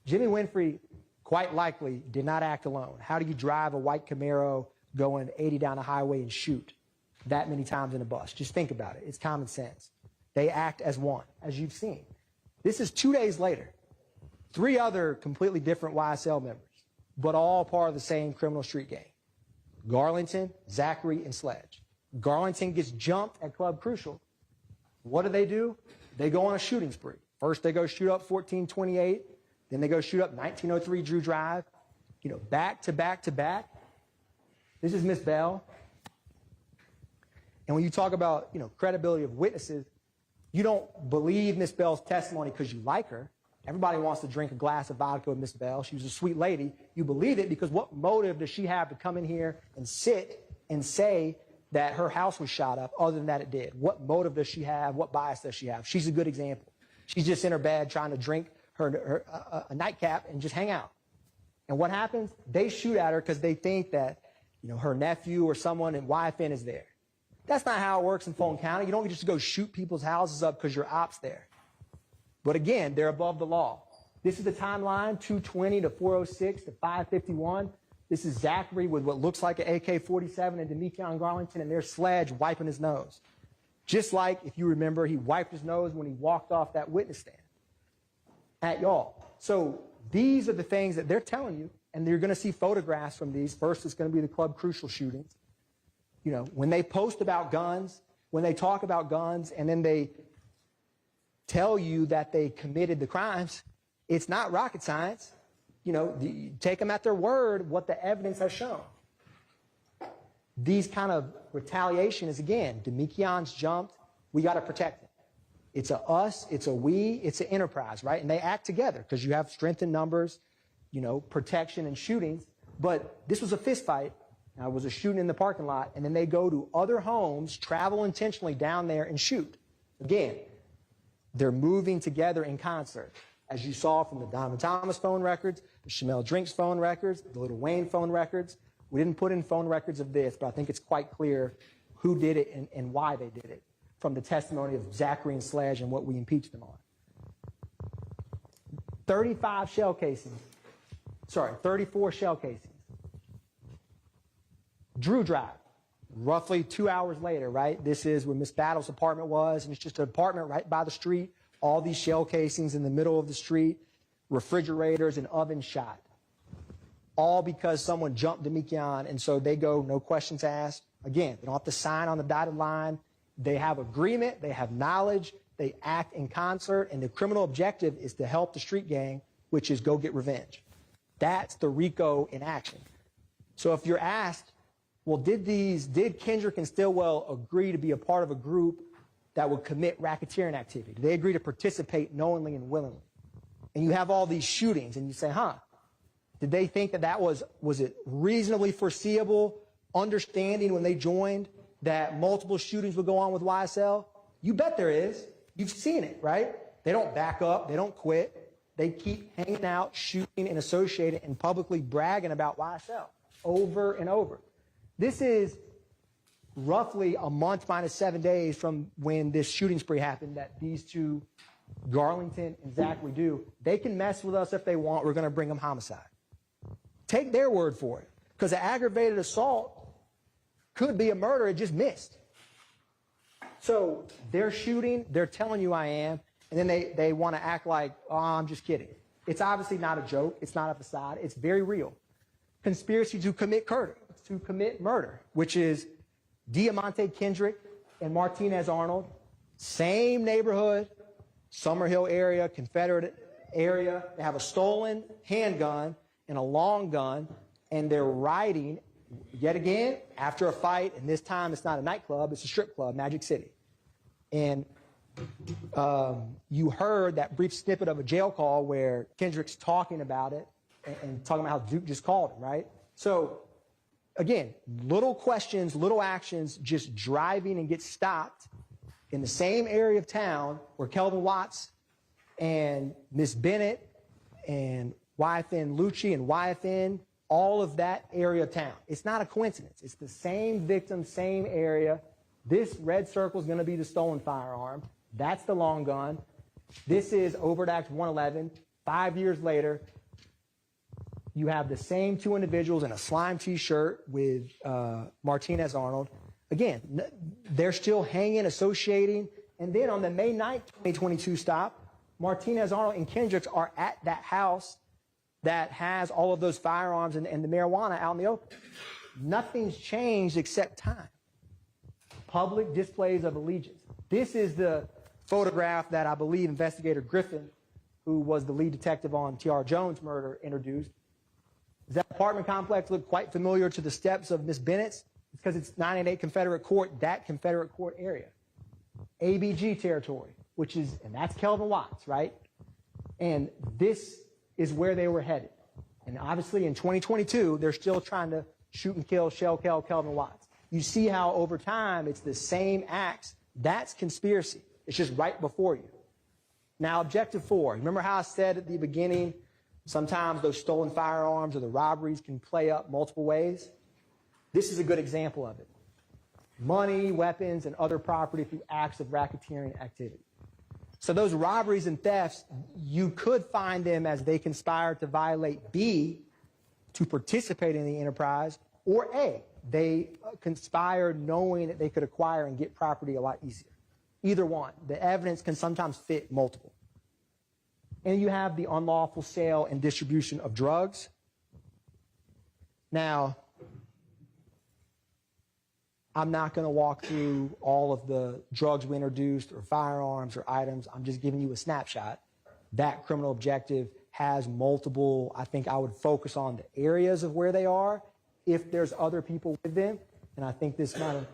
Speaker 4: Jimmy Winfrey quite likely did not act alone. How do you drive a white Camaro going 80 down a highway and shoot that many times in a bus? Just think about it. It's common sense. They act as one, as you've seen. This is 2 days later. 3 other completely different YSL members, but all part of the same criminal street gang. Garlington, Zachary, and Sledge. Garlington gets jumped at Club Crucial. What do? They go on a shooting spree. First, they go shoot up 1428. Then they go shoot up 1903 Drew Drive. Back to back to back. This is Miss Bell. And when you talk about, credibility of witnesses, you don't believe Miss Bell's testimony because you like her. Everybody wants to drink a glass of vodka with Miss Bell. She was a sweet lady. You believe it because what motive does she have to come in here and sit and say that her house was shot up other than that it did? What motive does she have? What bias does she have? She's a good example. She's just in her bed trying to drink a nightcap and just hang out. And what happens? They shoot at her because they think that, her nephew or someone in YFN is there. That's not how it works in Fulton County. You don't just go shoot people's houses up because your op's there. But again, they're above the law. This is the timeline, 220 to 406 to 551. This is Zachary with what looks like an AK-47 and Demekion Garlington, and there's Sledge wiping his nose. Just like, if you remember, he wiped his nose when he walked off that witness stand at y'all. So these are the things that they're telling you, and you're going to see photographs from these. First, it's going to be the Club Crucial shootings. When they post about guns, when they talk about guns, and then they tell you that they committed the crimes, it's not rocket science. Take them at their word, what the evidence has shown. These kind of retaliation is, again, Demikion's jumped. We got to protect him. It's a us, it's a we, it's an enterprise, right? And they act together because you have strength in numbers, protection and shootings. But this was a fist fight. It was a shooting in the parking lot, and then they go to other homes, travel intentionally down there and shoot. Again, they're moving together in concert, as you saw from the Donovan Thomas phone records, the Shamel Drinks phone records, the Lil Wayne phone records. We didn't put in phone records of this, but I think it's quite clear who did it and why they did it from the testimony of Zachary and Sledge and what we impeached them on. 34 shell casings. Drew Drive, roughly 2 hours later, right? This is where Miss Battle's apartment was, and it's just an apartment right by the street. All these shell casings in the middle of the street, refrigerators and ovens shot. All because someone jumped Demekion, and so they go, no questions asked. Again, they don't have to sign on the dotted line. They have agreement, they have knowledge, they act in concert, and the criminal objective is to help the street gang, which is go get revenge. That's the Rico in action. So if you're asked, well, did Kendrick and Stillwell agree to be a part of a group that would commit racketeering activity? Did they agree to participate knowingly and willingly? And you have all these shootings, and you say, did they think that was it reasonably foreseeable, understanding when they joined that multiple shootings would go on with YSL? You bet there is. You've seen it, right? They don't back up. They don't quit. They keep hanging out, shooting, and associating and publicly bragging about YSL over and over. This is roughly a month minus 7 days from when this shooting spree happened that these two, Garlington and Zachary, do. They can mess with us if they want. We're going to bring them homicide. Take their word for it. Because an aggravated assault could be a murder. It just missed. So they're shooting. They're telling you I am. And then they want to act like, oh, I'm just kidding. It's obviously not a joke. It's not a facade. It's very real. Conspiracy to commit murder, which is Diamante Kendrick and Martinez Arnold. Same neighborhood, Summerhill area, Confederate area. They have a stolen handgun and a long gun, and they're riding yet again after a fight. And this time it's not a nightclub, it's a strip club, Magic City. And you heard that brief snippet of a jail call where Kendrick's talking about it and talking about how Duke just called him, right? So, again, little questions, little actions, just driving and get stopped in the same area of town where Kelvin Watts and Miss Bennett and YFN Lucci and YFN, all of that area of town. It's not a coincidence. It's the same victim, same area. This red circle is going to be the stolen firearm. That's the long gun. This is overt act 111. 5 years later, you have the same two individuals in a slime T-shirt with Martinez Arnold. Again, they're still hanging, associating. And then on the May 9th, 2022 stop, Martinez Arnold and Kendricks are at that house that has all of those firearms and the marijuana out in the open. Nothing's changed except time. Public displays of allegiance. This is the photograph that I believe Investigator Griffin, who was the lead detective on T.R. Jones' murder, introduced. Does that apartment complex look quite familiar to the steps of Miss Bennett's? It's because it's 988 Confederate Court, that Confederate Court area. ABG territory, which is, and that's Kelvin Watts, right? And this is where they were headed. And obviously in 2022, they're still trying to shoot and kill, shell kill Kelvin Watts. You see how over time it's the same acts. That's conspiracy. It's just right before you. Now, objective 4. Remember how I said at the beginning, sometimes those stolen firearms or the robberies can play up multiple ways? This is a good example of it. Money, weapons, and other property through acts of racketeering activity. So those robberies and thefts, you could find them as they conspired to violate B, to participate in the enterprise, or A, they conspired knowing that they could acquire and get property a lot easier. Either one. The evidence can sometimes fit multiple. And you have the unlawful sale and distribution of drugs. Now, I'm not going to walk through all of the drugs we introduced or firearms or items. I'm just giving you a snapshot. That criminal objective has multiple, I think I would focus on the areas of where they are, if there's other people with them. And I think this might have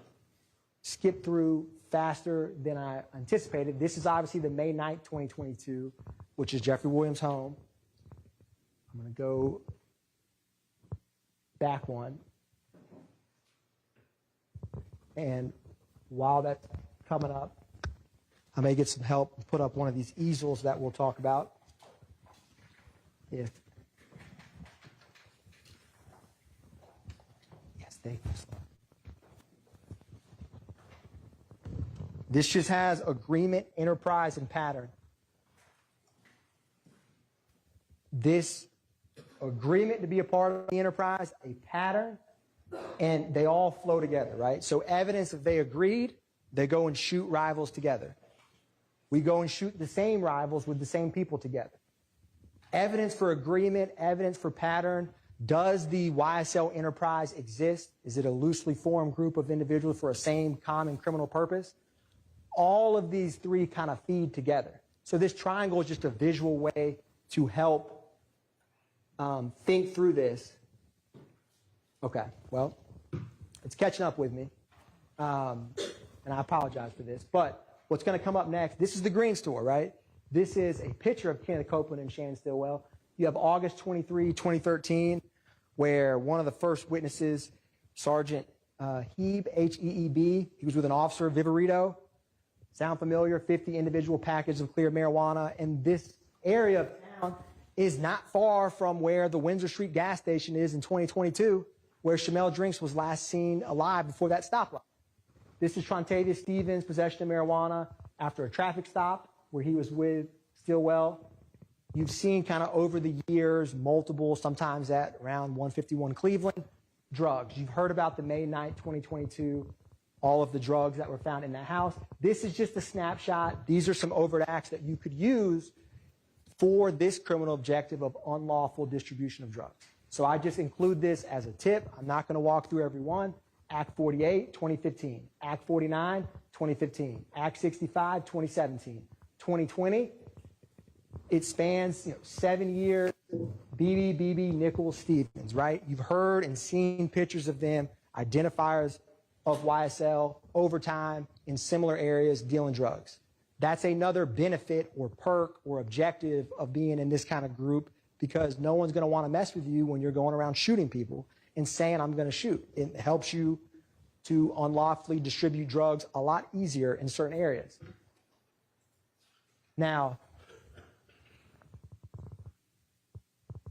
Speaker 4: skipped through faster than I anticipated. This is obviously the May 9th, 2022, which is Jeffrey Williams' home. I'm going to go back one. And while that's coming up, I may get some help to put up one of these easels that we'll talk about. Yes, thank you. This just has agreement, enterprise, and pattern. This agreement to be a part of the enterprise, a pattern, and they all flow together, right? So evidence that they agreed, they go and shoot rivals together. We go and shoot the same rivals with the same people together. Evidence for agreement, evidence for pattern. Does the YSL enterprise exist? Is it a loosely formed group of individuals for a same common criminal purpose? All of these three kind of feed together. So this triangle is just a visual way to help think through this. Okay, well, it's catching up with me, and I apologize for this. But what's going to come up next, this is the Green Store, right? This is a picture of Kenneth Copeland and Shannon Stillwell. You have August 23, 2013, where one of the first witnesses, Sergeant Heeb, H-E-E-B. He was with an officer, Viverito. Sound familiar? 50 individual packages of clear marijuana. And this area of town is not far from where the Windsor Street gas station is in 2022, where Shamel Drinks was last seen alive before that stoplight. This is Trontavious Stevens' possession of marijuana after a traffic stop where he was with Stillwell. You've seen kind of over the years, multiple, sometimes at around 151 Cleveland, drugs. You've heard about the May 9th, 2022, all of the drugs that were found in that house. This is just a snapshot. These are some overt acts that you could use for this criminal objective of unlawful distribution of drugs. So I just include this as a tip. I'm not going to walk through every one. Act 48, 2015. Act 49, 2015. Act 65, 2017. 2020, it spans 7 years. BB, Nichols, Stevens, right? You've heard and seen pictures of them, identifiers of YSL over time in similar areas dealing drugs. That's another benefit or perk or objective of being in this kind of group, because no one's going to want to mess with you when you're going around shooting people and saying, I'm going to shoot. It helps you to unlawfully distribute drugs a lot easier in certain areas. Now,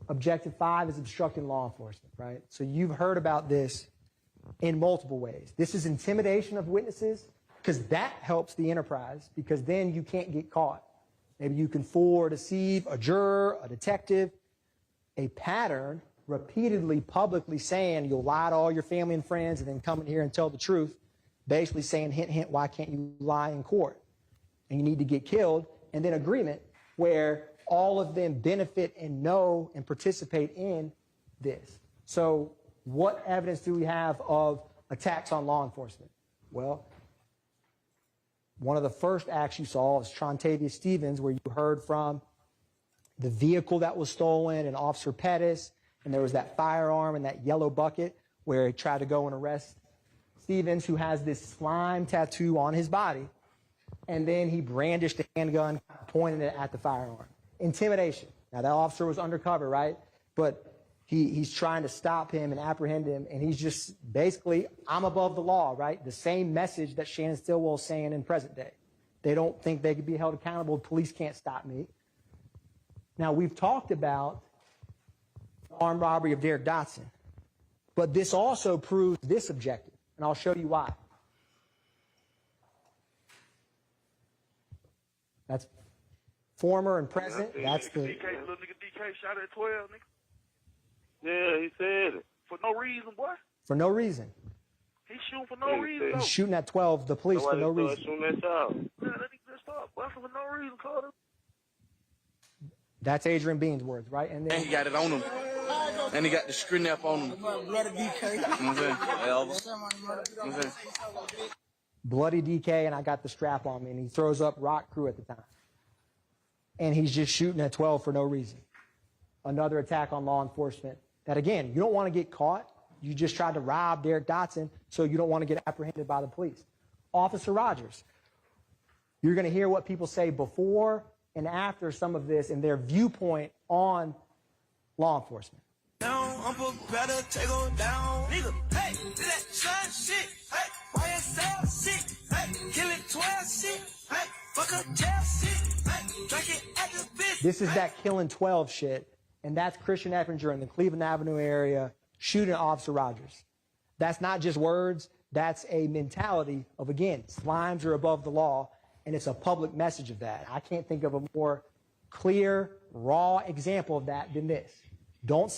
Speaker 4: Objective 5 is obstructing law enforcement, right? So you've heard about this in multiple ways. This is intimidation of witnesses, because that helps the enterprise, because then you can't get caught. Maybe you can fool or deceive a juror, a detective. A pattern repeatedly, publicly saying you'll lie to all your family and friends and then come in here and tell the truth, basically saying, hint, hint, why can't you lie in court? And you need to get killed. And then agreement, where all of them benefit and know and participate in this. So what evidence do we have of attacks on law enforcement? Well, one of the first acts you saw was Trontavious Stevens, where you heard from the vehicle that was stolen and Officer Pettis, and there was that firearm and that yellow bucket where he tried to go and arrest Stevens, who has this slime tattoo on his body, and then he brandished a handgun, pointing it at the firearm. Intimidation. Now, that officer was undercover, right? But he's trying to stop him and apprehend him, and he's just basically, I'm above the law, right? The same message that Shannon Stillwell is saying in present day. They don't think they could be held accountable. Police can't stop me. Now, we've talked about the armed robbery of Derek Dotson, but this also proves this objective, and I'll show you why. That's former and present. That's the...
Speaker 13: DK, little nigga DK shot at 12, nigga. Yeah, he said it. For no reason, boy.
Speaker 4: For no reason.
Speaker 13: He's shooting for no reason, though.
Speaker 4: He's shooting at 12, the police, for no reason.
Speaker 13: Shooting at y'all. Yeah, that nigga just stopped. Boy, for no reason, Carter.
Speaker 4: That's Adrian Bean's words, right? And then
Speaker 14: he got it on him. And he got the screen up on him. Bloody DK.
Speaker 4: Bloody DK, and I got the strap on me, and he throws up Rock Crew at the time. And he's just shooting at 12 for no reason. Another attack on law enforcement. That, again, you don't want to get caught. You just tried to rob Derek Dotson, so you don't want to get apprehended by the police. Officer Rogers. You're going to hear what people say before and after some of this and their viewpoint on law enforcement.
Speaker 8: Down, I'm better take her down. Nigga, hey, that shine shit. Hey, YSL shit. Hey, kill it 12 shit. Hey, fuck a jail shit. Hey, drink it at the bitch.
Speaker 4: This is that killing 12 shit, and that's Christian Eppinger in the Cleveland Avenue area shooting Officer Rogers. That's not just words. That's a mentality of, again, slimes are above the law, and it's a public message of that. I can't think of a more clear, raw example of that than this. Don't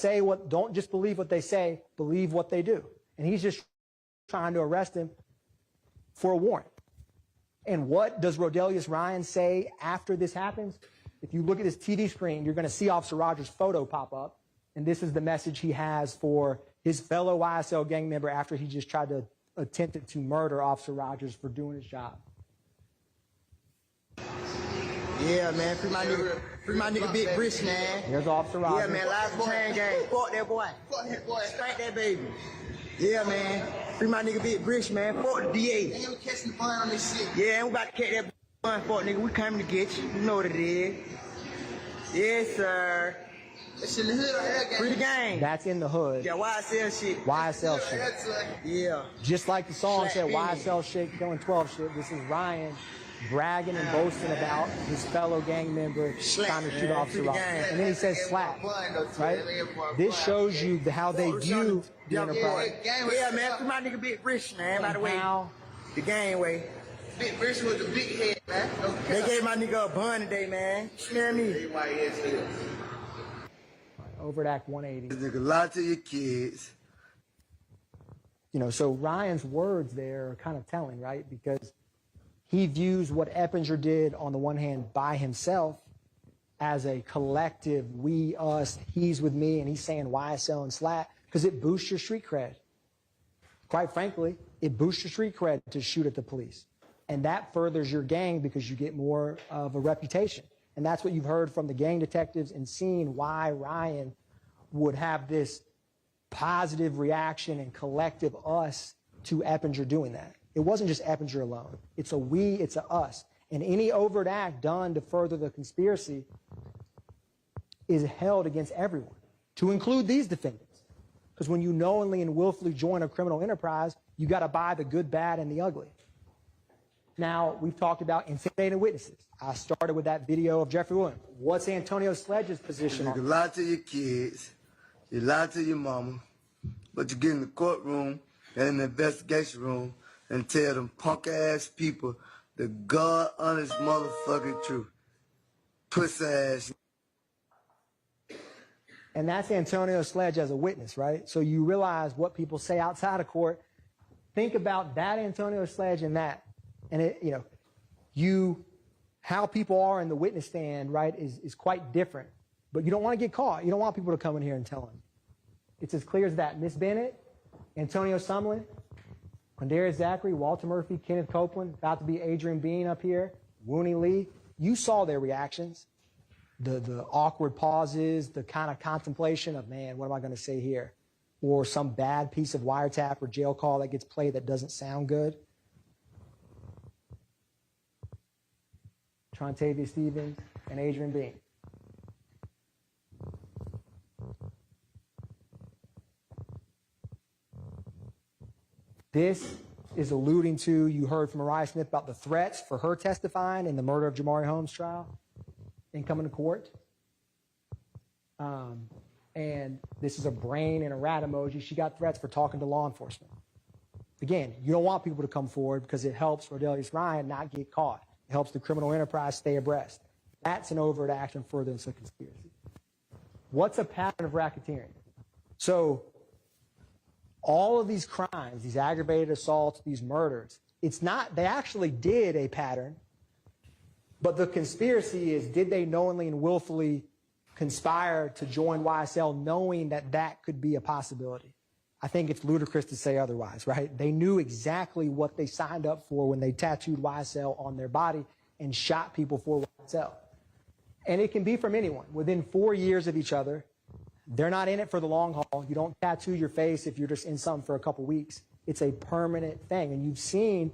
Speaker 4: just believe what they say, believe what they do. And he's just trying to arrest him for a warrant. And what does Rodelius Ryan say after this happens? If you look at his TV screen, you're going to see Officer Rogers' photo pop up. And this is the message he has for his fellow YSL gang member after he just tried to attempt to murder Officer Rogers for doing his job.
Speaker 15: Yeah, man, free my nigga Big Brish, man.
Speaker 4: Here's Officer Rogers.
Speaker 15: Yeah, man, live chain gang. Fuck that boy. Fuck that boy. Spank that baby. Yeah, man. Free my nigga Big Brish, man. Fuck the DA. And we catching the bun on this shit. Yeah, we about to catch that bun. Fuck nigga, we coming to get you. You know what it is. Yes, sir. That's in the hood right here, gang. Free the gang.
Speaker 4: That's in the hood.
Speaker 15: Yeah, YSL shit.
Speaker 4: YSL shit.
Speaker 15: Yeah.
Speaker 4: Just like the song said,
Speaker 15: Slack
Speaker 4: YSL shit, killing 12 shit. This is Ryan bragging and boasting about his fellow gang member trying to shoot Officer Ross. And then he says slap, right? This shows you how they view the enterprise.
Speaker 15: Yeah, man. Free my nigga Big Rich, man. By the way, the gang way. Big Rich was the big head, man. They gave my nigga a bun today, man. Smell me.
Speaker 4: Over at Act 180.
Speaker 15: This nigga lie to your kids.
Speaker 4: You know, so Ryan's words there are kind of telling, right? Because he views what Eppinger did on the one hand by himself as a collective, we, us, he's with me, and he's saying YSL and SLAT because it boosts your street cred. Quite frankly, it boosts your street cred to shoot at the police. And that furthers your gang because you get more of a reputation. And that's what you've heard from the gang detectives and seen why Ryan would have this positive reaction and collective us to Eppinger doing that. It wasn't just Eppinger alone. It's a we, it's a us. And any overt act done to further the conspiracy is held against everyone, to include these defendants. Because when you knowingly and willfully join a criminal enterprise, you got to buy the good, bad, and the ugly. Now, we've talked about intimidating witnesses. I started with that video of Jeffrey Williams. What's Antonio Sledge's position on
Speaker 15: You lie to your kids, you lie to your mama, but you get in the courtroom and in the investigation room and tell them punk-ass people the God-honest motherfucking truth. Puss-ass.
Speaker 4: And that's Antonio Sledge as a witness, right? So you realize what people say outside of court. Think about that Antonio Sledge and that. And it, how people are in the witness stand, right, is quite different. But you don't want to get caught. You don't want people to come in here and tell them. It's as clear as that. Miss Bennett, Antonio Sumlin, Quindarius Zachary, Walter Murphy, Kenneth Copeland, about to be Adrian Bean up here, Wooney Lee. You saw their reactions, the awkward pauses, the kind of contemplation of, man, what am I going to say here? Or some bad piece of wiretap or jail call that gets played that doesn't sound good. Trontavia Stevens and Adrian Bean. This is alluding to, you heard from Mariah Smith about the threats for her testifying in the murder of Jamari Holmes trial and coming to court. And this is a brain and a rat emoji. She got threats for talking to law enforcement. Again, you don't want people to come forward because it helps Rodelius Ryan not get caught. It helps the criminal enterprise stay abreast. That's an overt action furtherance of conspiracy. What's a pattern of racketeering? So all of these crimes, these aggravated assaults, these murders, it's not, they actually did a pattern, but the conspiracy is, did they knowingly and willfully conspire to join YSL knowing that that could be a possibility? I think it's ludicrous to say otherwise, right? They knew exactly what they signed up for when they tattooed YSL on their body and shot people for YSL. And it can be from anyone. Within 4 years of each other, they're not in it for the long haul. You don't tattoo your face if you're just in something for a couple weeks. It's a permanent thing. And you've seen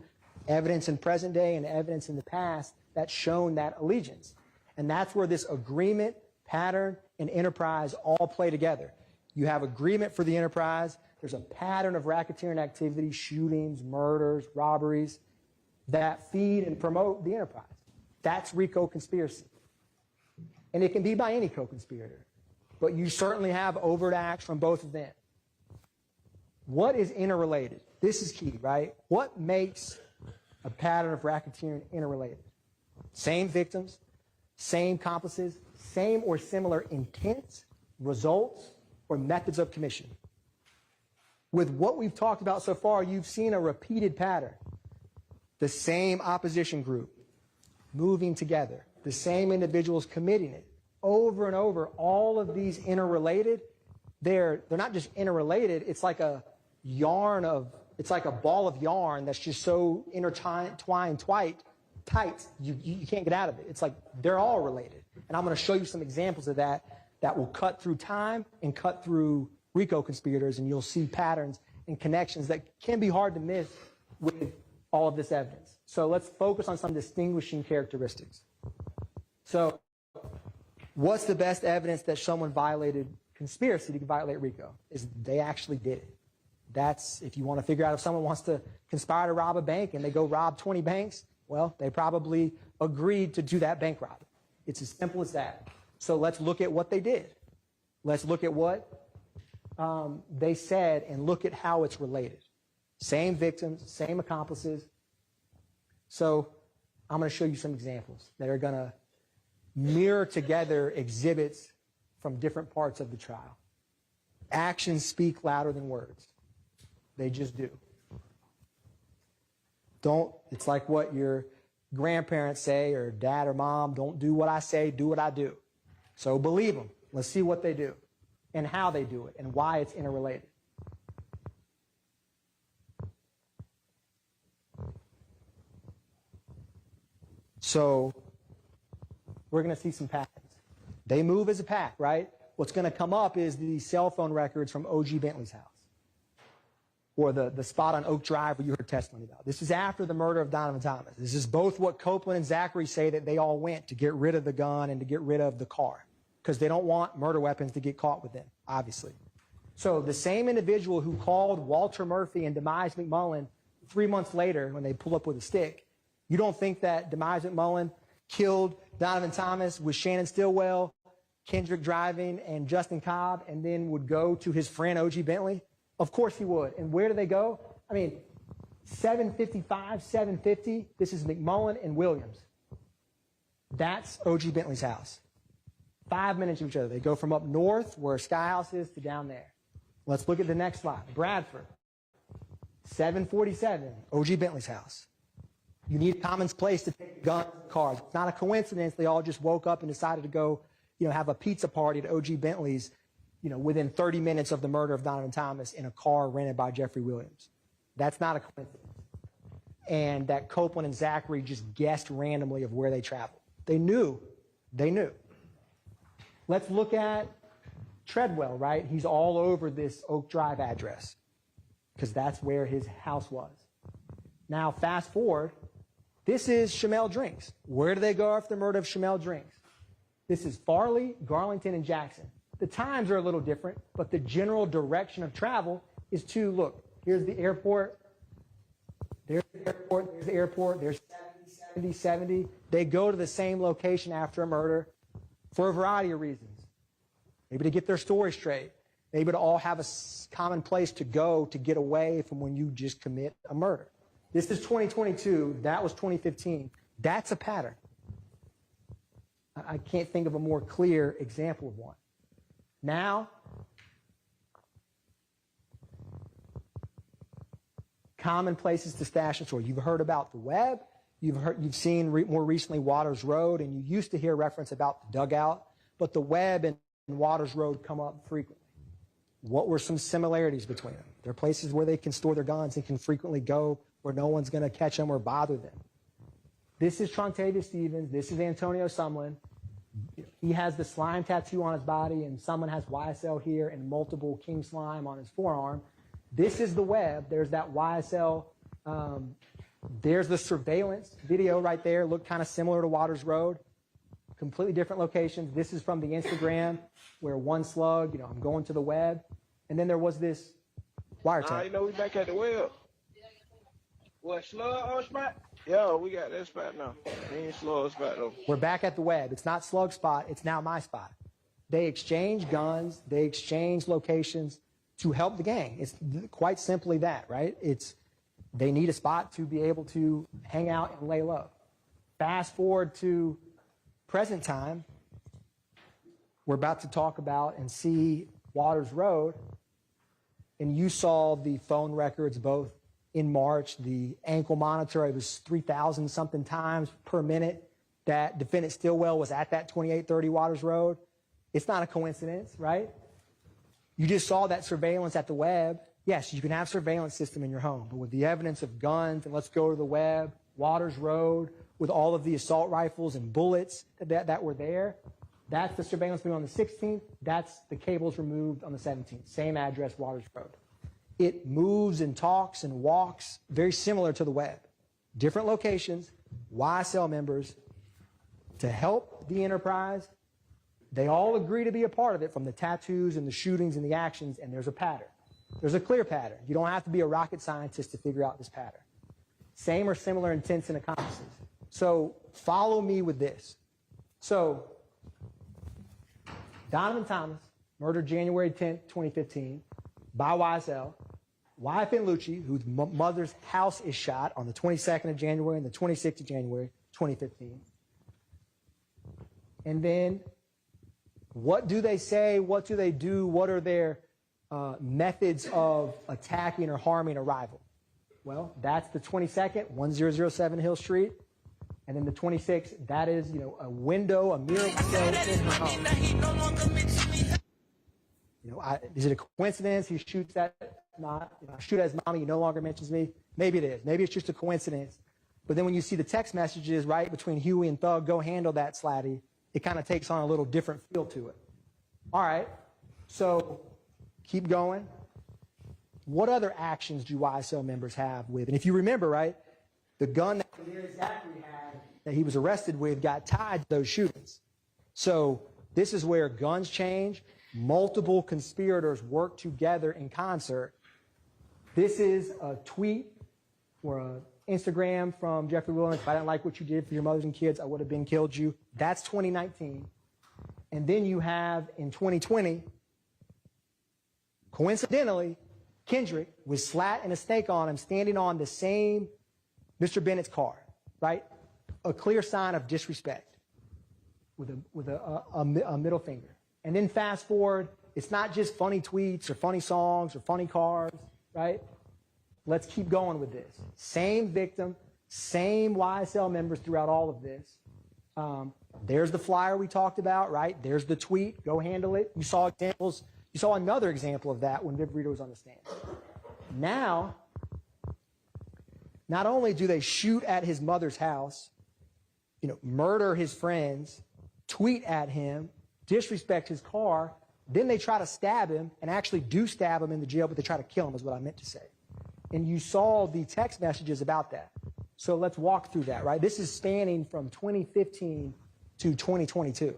Speaker 4: evidence in present day and evidence in the past that's shown that allegiance. And that's where this agreement, pattern, and enterprise all play together. You have agreement for the enterprise. There's a pattern of racketeering activity, shootings, murders, robberies, that feed and promote the enterprise. That's RICO conspiracy. And it can be by any co-conspirator. But you certainly have overt acts from both of them. What is interrelated? This is key, right? What makes a pattern of racketeering interrelated? Same victims, same accomplices, same or similar intents, results, or methods of commission. With what we've talked about so far, you've seen a repeated pattern. The same opposition group moving together, the same individuals committing it over and over. All of these interrelated. They're not just interrelated. It's like a yarn of, it's like a ball of yarn that's just so intertwined, tight, you can't get out of it. It's like they're all related. And I'm going to show you some examples of that will cut through time and cut through RICO conspirators, and you'll see patterns and connections that can be hard to miss with all of this evidence. So let's focus on some distinguishing characteristics. So What's the best evidence that someone violated conspiracy to violate Rico? Is they actually did it. That's, if you want to figure out if someone wants to conspire to rob a bank and they go rob 20 banks, well, they probably agreed to do that bank robbery. It's as simple as that. So let's look at what they did. Let's look at what they said and look at how it's related. Same victims, same accomplices. So I'm going to show you some examples that are going to mirror together exhibits from different parts of the trial. Actions speak louder than words. They just do. It's like what your grandparents say, or dad or mom, don't do what I say, do what I do. So believe them. Let's see what they do and how they do it and why it's interrelated. So we're going to see some patterns. They move as a pack, right? What's going to come up is the cell phone records from O.G. Bentley's house, or the spot on Oak Drive where you heard testimony about. This is after the murder of Donovan Thomas. This is both what Copeland and Zachary say that they all went to get rid of the gun and to get rid of the car, because they don't want murder weapons to get caught with them, obviously. So the same individual who called Walter Murphy and Demise McMullen 3 months later when they pull up with a stick, you don't think that Demise McMullen killed Donovan Thomas with Shannon Stillwell, Kendrick driving, and Justin Cobb, and then would go to his friend O.G. Bentley? Of course he would. And where do they go? I mean, 755, 750, this is McMullen and Williams. That's O.G. Bentley's house. 5 minutes of each other. They go from up north, where Sky House is, to down there. Let's look at the next slide. Bradford, 747, O.G. Bentley's house. You need a common place to take the guns and cars. It's not a coincidence they all just woke up and decided to go, have a pizza party at O.G. Bentley's, within 30 minutes of the murder of Donovan Thomas in a car rented by Jeffrey Williams. That's not a coincidence. And that Copeland and Zachary just guessed randomly of where they traveled. They knew. Let's look at Treadwell, right? He's all over this Oak Drive address because that's where his house was. Now, fast forward, this is Shamel Drinks. Where do they go after the murder of Shamel Drinks? This is Farley, Garlington, and Jackson. The times are a little different, but the general direction of travel is to, look, here's the airport, there's the airport, there's the airport, there's 70. They go to the same location after a murder for a variety of reasons. Maybe to get their story straight. Maybe to all have a common place to go to get away from when you just commit a murder. This is 2022. That was 2015. That's a pattern. I can't think of a more clear example of one. Now, common places to stash and store. You've heard about the web. You've seen more recently Waters Road, and you used to hear reference about the dugout, but the web and Waters Road come up frequently. What were some similarities between them? They're places where they can store their guns and can frequently go where no one's going to catch them or bother them. This is Trontavious Stevens. This is Antonio Sumlin. He has the slime tattoo on his body, and someone has YSL here and multiple king slime on his forearm. This is the web. There's that YSL. There's the surveillance video right there. Looked kind of similar to Waters Road. Completely different locations. This is from the Instagram where one slug, I'm going to the web. And then there was this wiretap.
Speaker 6: We back at the web. What, slug on spot? Yeah, we got that spot now. We ain't slug spot though.
Speaker 4: We're back at the web. It's not slug spot. It's now my spot. They exchange guns. They exchange locations to help the gang. It's quite simply that, right? They need a spot to be able to hang out and lay low. Fast forward to present time. We're about to talk about and see Waters Road. And you saw the phone records both in March, the ankle monitor, it was 3,000 something times per minute that defendant Stillwell was at that 2830 Waters Road. It's not a coincidence, right? You just saw that surveillance at the web. Yes, you can have a surveillance system in your home, but with the evidence of guns, and let's go to the web, Waters Road, with all of the assault rifles and bullets that were there, that's the surveillance on the 16th. That's the cables removed on the 17th. Same address, Waters Road. It moves and talks and walks very similar to the web. Different locations, YSL members to help the enterprise They all agree to be a part of it, from the tattoos and the shootings and the actions, and there's a pattern. There's a clear pattern. You don't have to be a rocket scientist to figure out this pattern. Same or similar intents and accomplices. So follow me with this. So Donovan Thomas, murdered January 10th, 2015, by YSL. YFN Lucci, whose mother's house is shot on the 22nd of January and the 26th of January, 2015. And then, what do they say? What do they do? What are their methods of attacking or harming a rival? Well, that's the 22nd, 1007 Hill Street. And then the 26th, that is, a window, a mirror window in her home. Is it a coincidence he shoots at, not, shoot at his mommy, he no longer mentions me? Maybe it is. Maybe it's just a coincidence. But then when you see the text messages, right, between Huey and Thug, go handle that, Slatty, it kind of takes on a little different feel to it. All right, so keep going. What other actions do YSL members have with? And if you remember, right, the gun that Zachary had that he was arrested with got tied to those shootings. So this is where guns change. Multiple conspirators work together in concert. This is a tweet or an Instagram from Jeffrey Williams. If I didn't like what you did for your mothers and kids, I would have been killed you. That's 2019. And then you have in 2020, coincidentally, Kendrick with slat and a snake on him standing on the same Mr. Bennett's car, right? A clear sign of disrespect with a middle finger. And then fast forward, it's not just funny tweets or funny songs or funny cars, right? Let's keep going with this. Same victim, same YSL members throughout all of this. There's the flyer we talked about, right? There's the tweet, go handle it. You saw examples. You saw another example of that when Viv Rito was on the stand. Now, not only do they shoot at his mother's house, murder his friends, tweet at him, disrespect his car, then they try to stab him and actually do stab him in the jail, but they try to kill him is what I meant to say. And you saw the text messages about that. So let's walk through that, right? This is spanning from 2015 to 2022.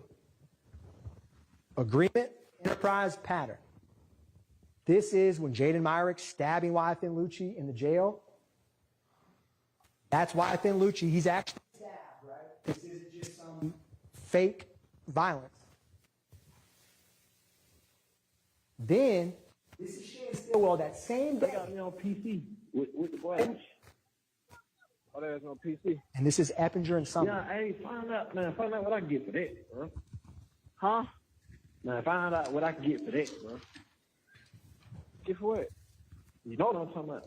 Speaker 4: Agreement, enterprise, pattern. This is when Jaden Myrick stabbing YFN Lucci in the jail. That's YFN Lucci. He's actually stabbed, right? This isn't just some fake violence. Then, this is Shannon Stillwell that same day.
Speaker 16: They got me on PC with the boys. Oh, there's no PC.
Speaker 4: And this is Eppinger and Summer.
Speaker 16: Yeah, hey, find out what I can get for that, bro. Huh? Man, find out what I can get for that, bro. Get for what? You know what I'm talking about.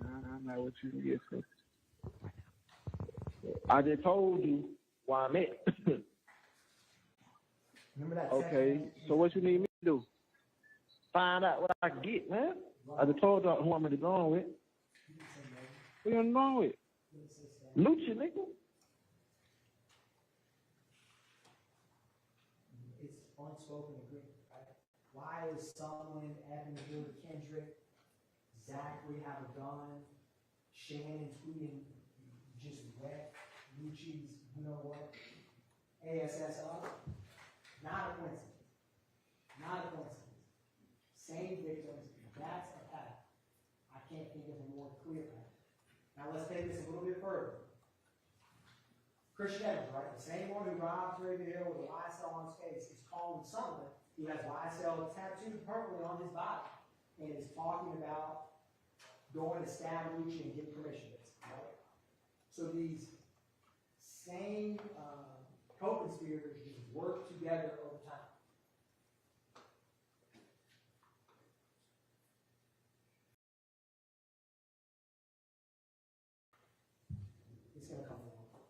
Speaker 16: I know what you can get for. I just told you why I'm at.
Speaker 4: Remember that?
Speaker 16: Okay, so what you need me to do? Find out what I can get, man. I just told you who I'm going to go with. What you going with? Lucci, nigga.
Speaker 4: It's unspoken agreement, right? Why is someone Eppinger, Kendrick, Zachary have a gun, Shannon tweeting just wet, Lucci's, you know what, ASS up? Not a coincidence. Not a coincidence. Same victims. That's a pattern. I can't think of a more clear pattern. Now let's take this a little bit further. Christian Evans, right? The same one who robbed Terry Hill with a YSL on his face is calling someone who has YSL tattooed permanently on his body and is talking about going to stab Lucci and get permission, right? So these same co-conspirators just work together over time. It's going to come along.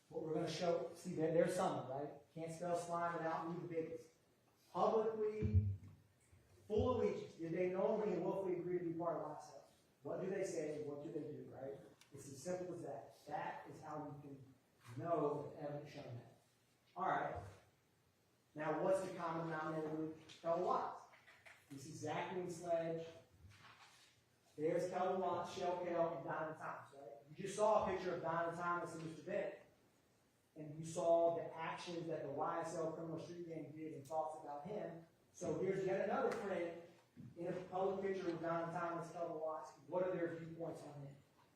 Speaker 4: What we're going to show, see, there's some, right? Can't spell slime without me, the biggest. Publicly, full allegiance. Did they knowingly and willfully agree to be part of YSL? What do they say? What do they do, right? It's as simple as that. That is how you can know if evidence shown that. All right. Now, what's the common denominator with Kelvin Watts? This is Zachary and Sledge. There's Kelvin Watts, Shell Kell, and Donovan Thomas, right? You just saw a picture of Donovan Thomas and Mr. Bennett. and you saw the actions that the YSL criminal street gang did and thoughts about him. So here's yet another friend in a public picture with Donald Thomas, Kelvin Watts. What are their viewpoints on him?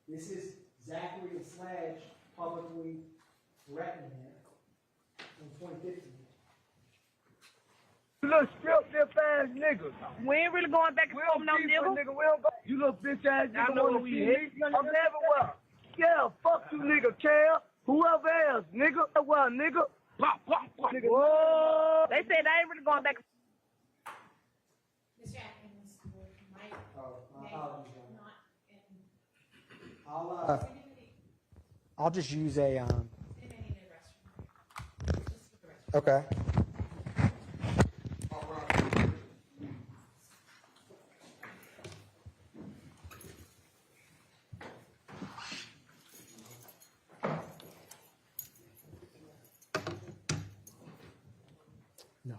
Speaker 4: This is Zachary and Sledge publicly threatening him in 2015.
Speaker 8: You little strip dip ass niggas. We ain't really going back and forth no nigga. You little bitch ass nigga wanna see me? I'm everywhere. Yeah, fuck you nigga, Cal. Whoever else, nigga. Well, nigga. Pop, pop, pop. Nigga. Whoa. They said I ain't really going back.
Speaker 2: Mr. Atkins, Mike,
Speaker 4: My apologies, John. I'll just use a okay. No.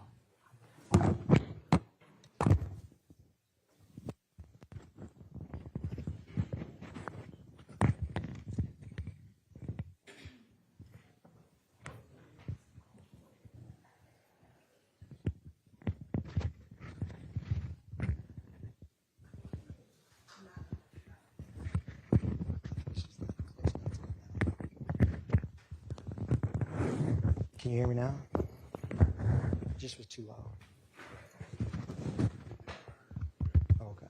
Speaker 4: Can you hear me now? Just was too loud. Okay.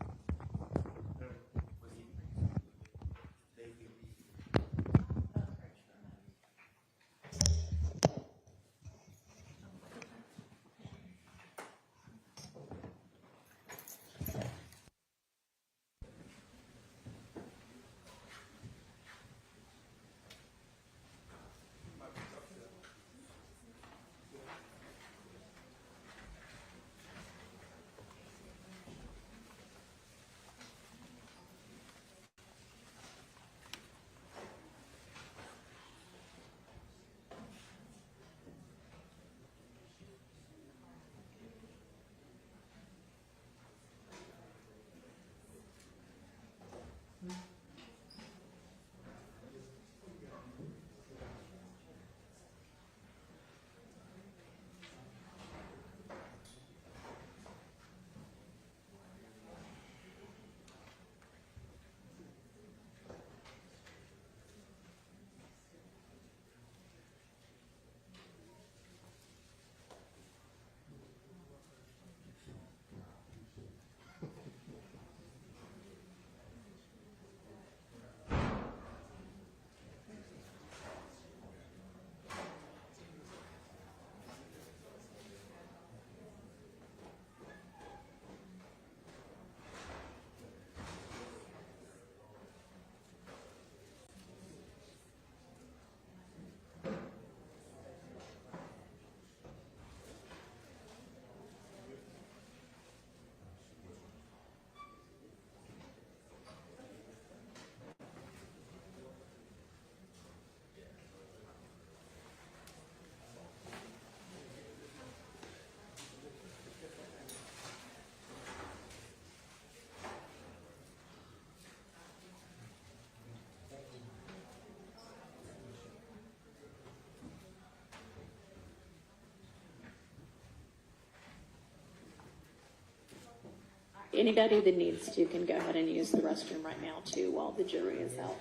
Speaker 2: Anybody that needs to can go ahead and use the restroom right now too while the jury is out.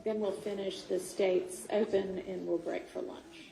Speaker 2: Then we'll finish the states open and we'll break for lunch.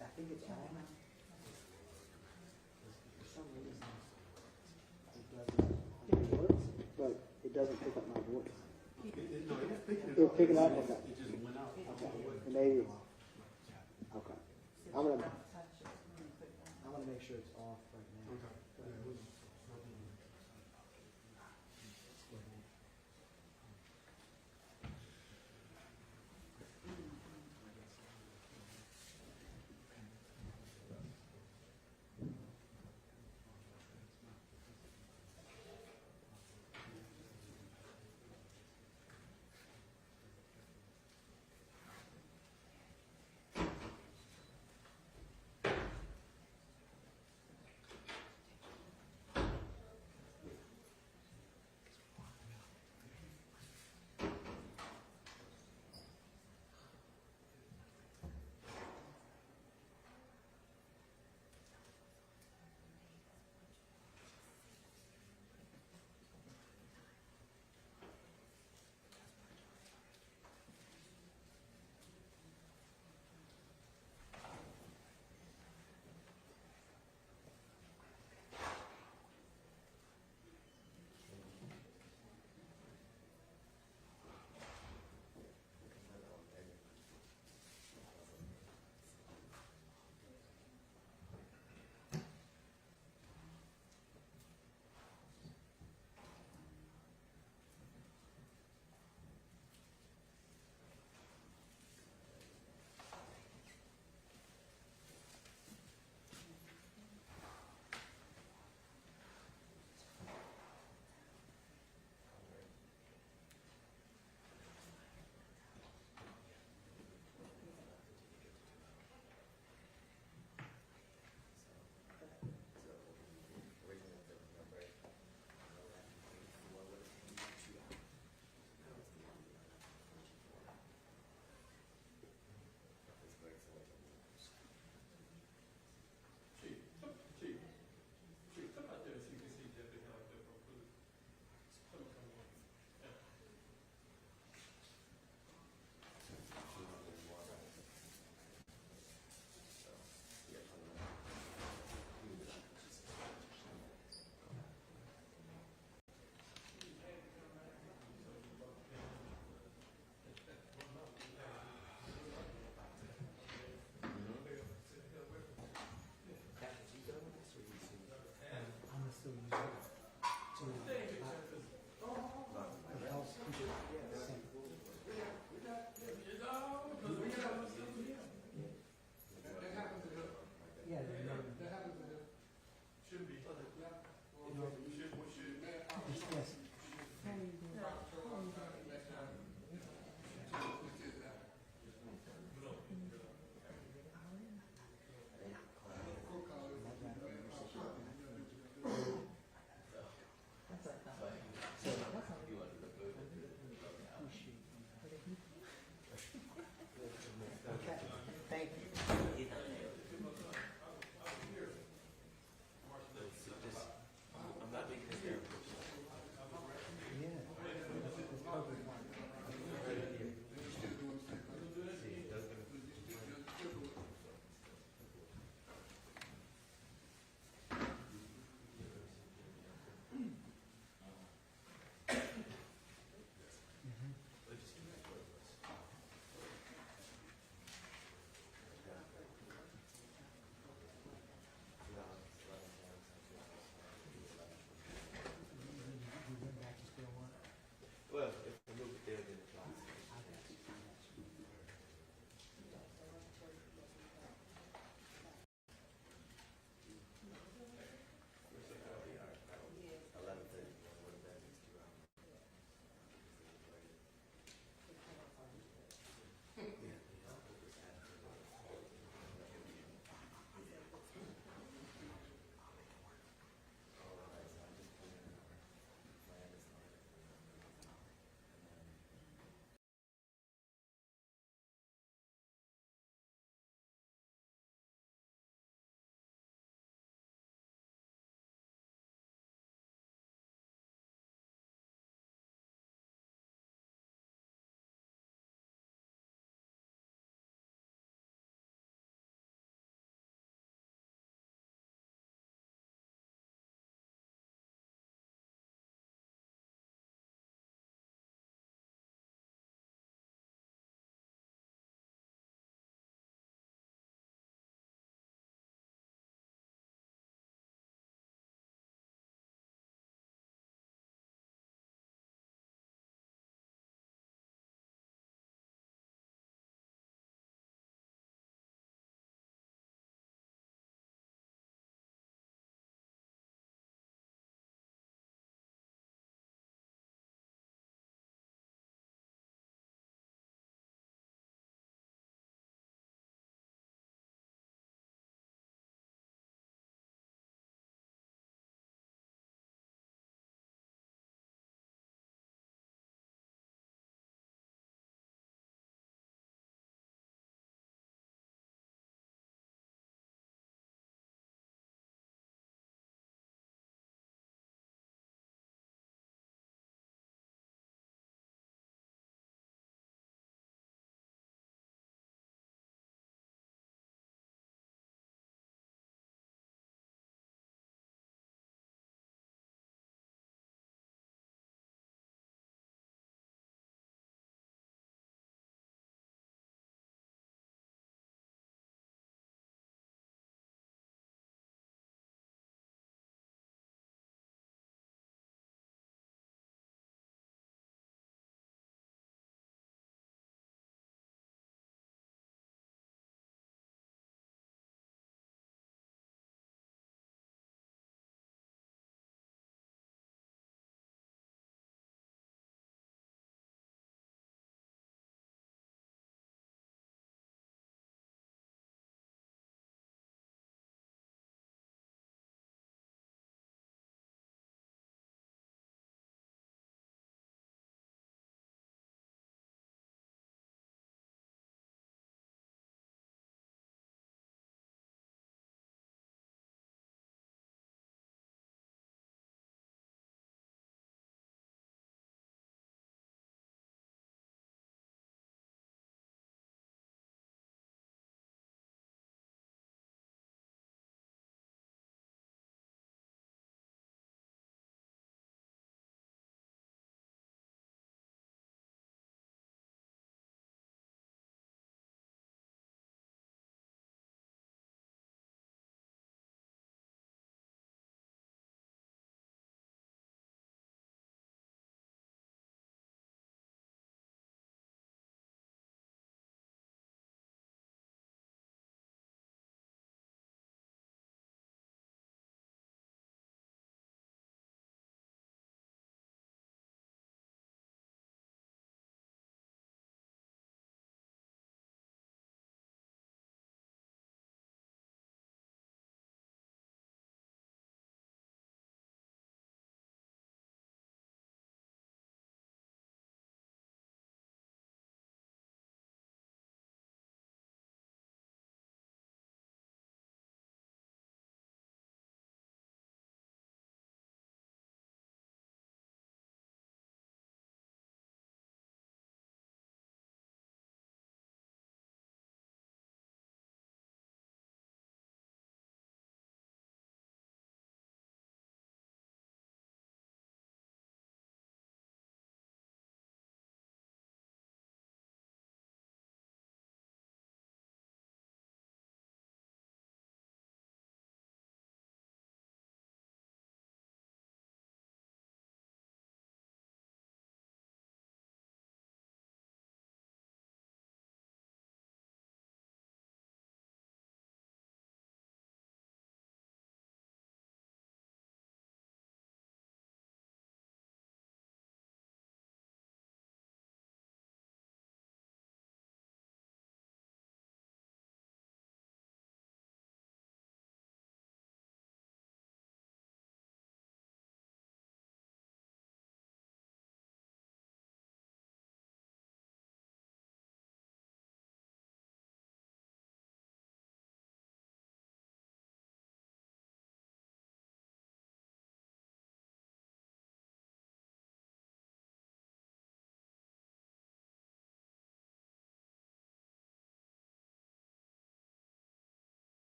Speaker 4: I think it's on now. For some reason, it works, but it doesn't pick up my voice. It'll pick it up. Okay. It just went out. Okay. Maybe. Okay. I'm gonna make sure it's off right now.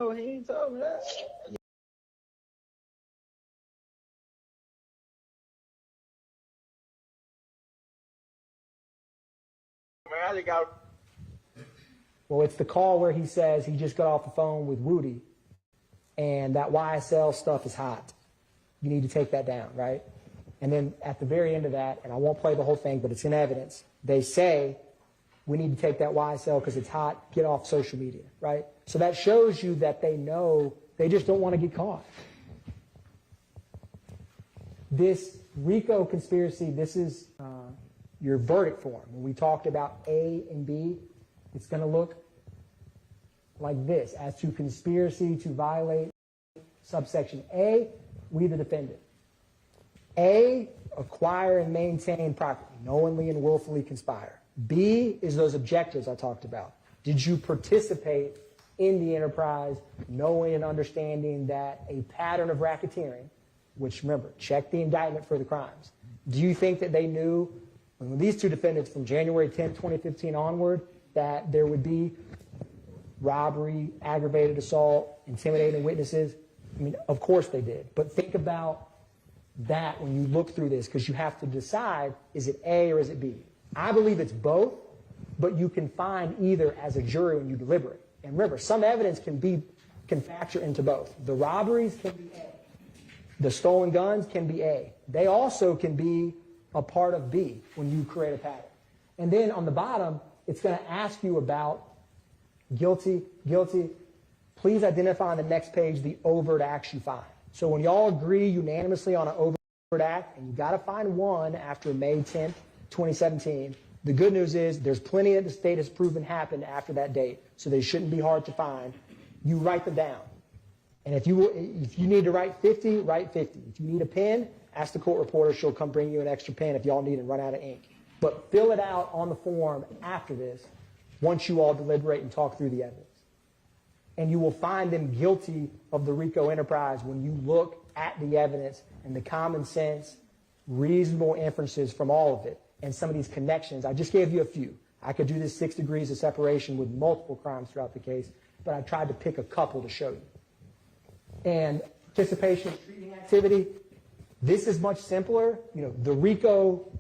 Speaker 16: No, he ain't told me that. Man, I just got.
Speaker 17: Well, it's the call where he says he just got off the phone with Woody, and that YSL stuff is hot. You need to take that down, right? And then at the very end of that, and I won't play the whole thing, but it's in evidence, they say, we need to take that YSL because it's hot, get off social media, right? So that shows you that they know, they just don't want to get caught. This Rico conspiracy, this is your verdict form. When we talked about A and B, it's going to look like this. As to conspiracy to violate subsection A, we the defendant. A, acquire and maintain property, knowingly and willfully conspire. B is those objectives I talked about. Did you participate in the enterprise, knowing and understanding that a pattern of racketeering, which remember, check the indictment for the crimes. Do you think that they knew, when these two defendants from January 10, 2015 onward, that there would be robbery, aggravated assault, intimidating witnesses? I mean, of course they did. But think about that when you look through this, because you have to decide, is it A or is it B? I believe it's both, but you can find either as a jury when you deliberate. And remember, some evidence can factor into both. The robberies can be A. The stolen guns can be A. They also can be a part of B when you create a pattern. And then on the bottom, it's going to ask you about guilty, guilty. Please identify on the next page the overt acts you find. So when y'all agree unanimously on an overt act, and you got to find one after May 10th, 2017, the good news is there's plenty that the state has proven happened after that date, so they shouldn't be hard to find. You write them down. And if you need to write 50, write 50. If you need a pen, ask the court reporter. She'll come bring you an extra pen if y'all need and run out of ink. But fill it out on the form after this, once you all deliberate and talk through the evidence. And you will find them guilty of the Rico enterprise when you look at the evidence and the common sense, reasonable inferences from all of it and some of these connections. I just gave you a few. I could do this 6 degrees of separation with multiple crimes throughout the case, but I tried to pick a couple to show you. And participation in treating activity, this is much simpler. You know, the Rico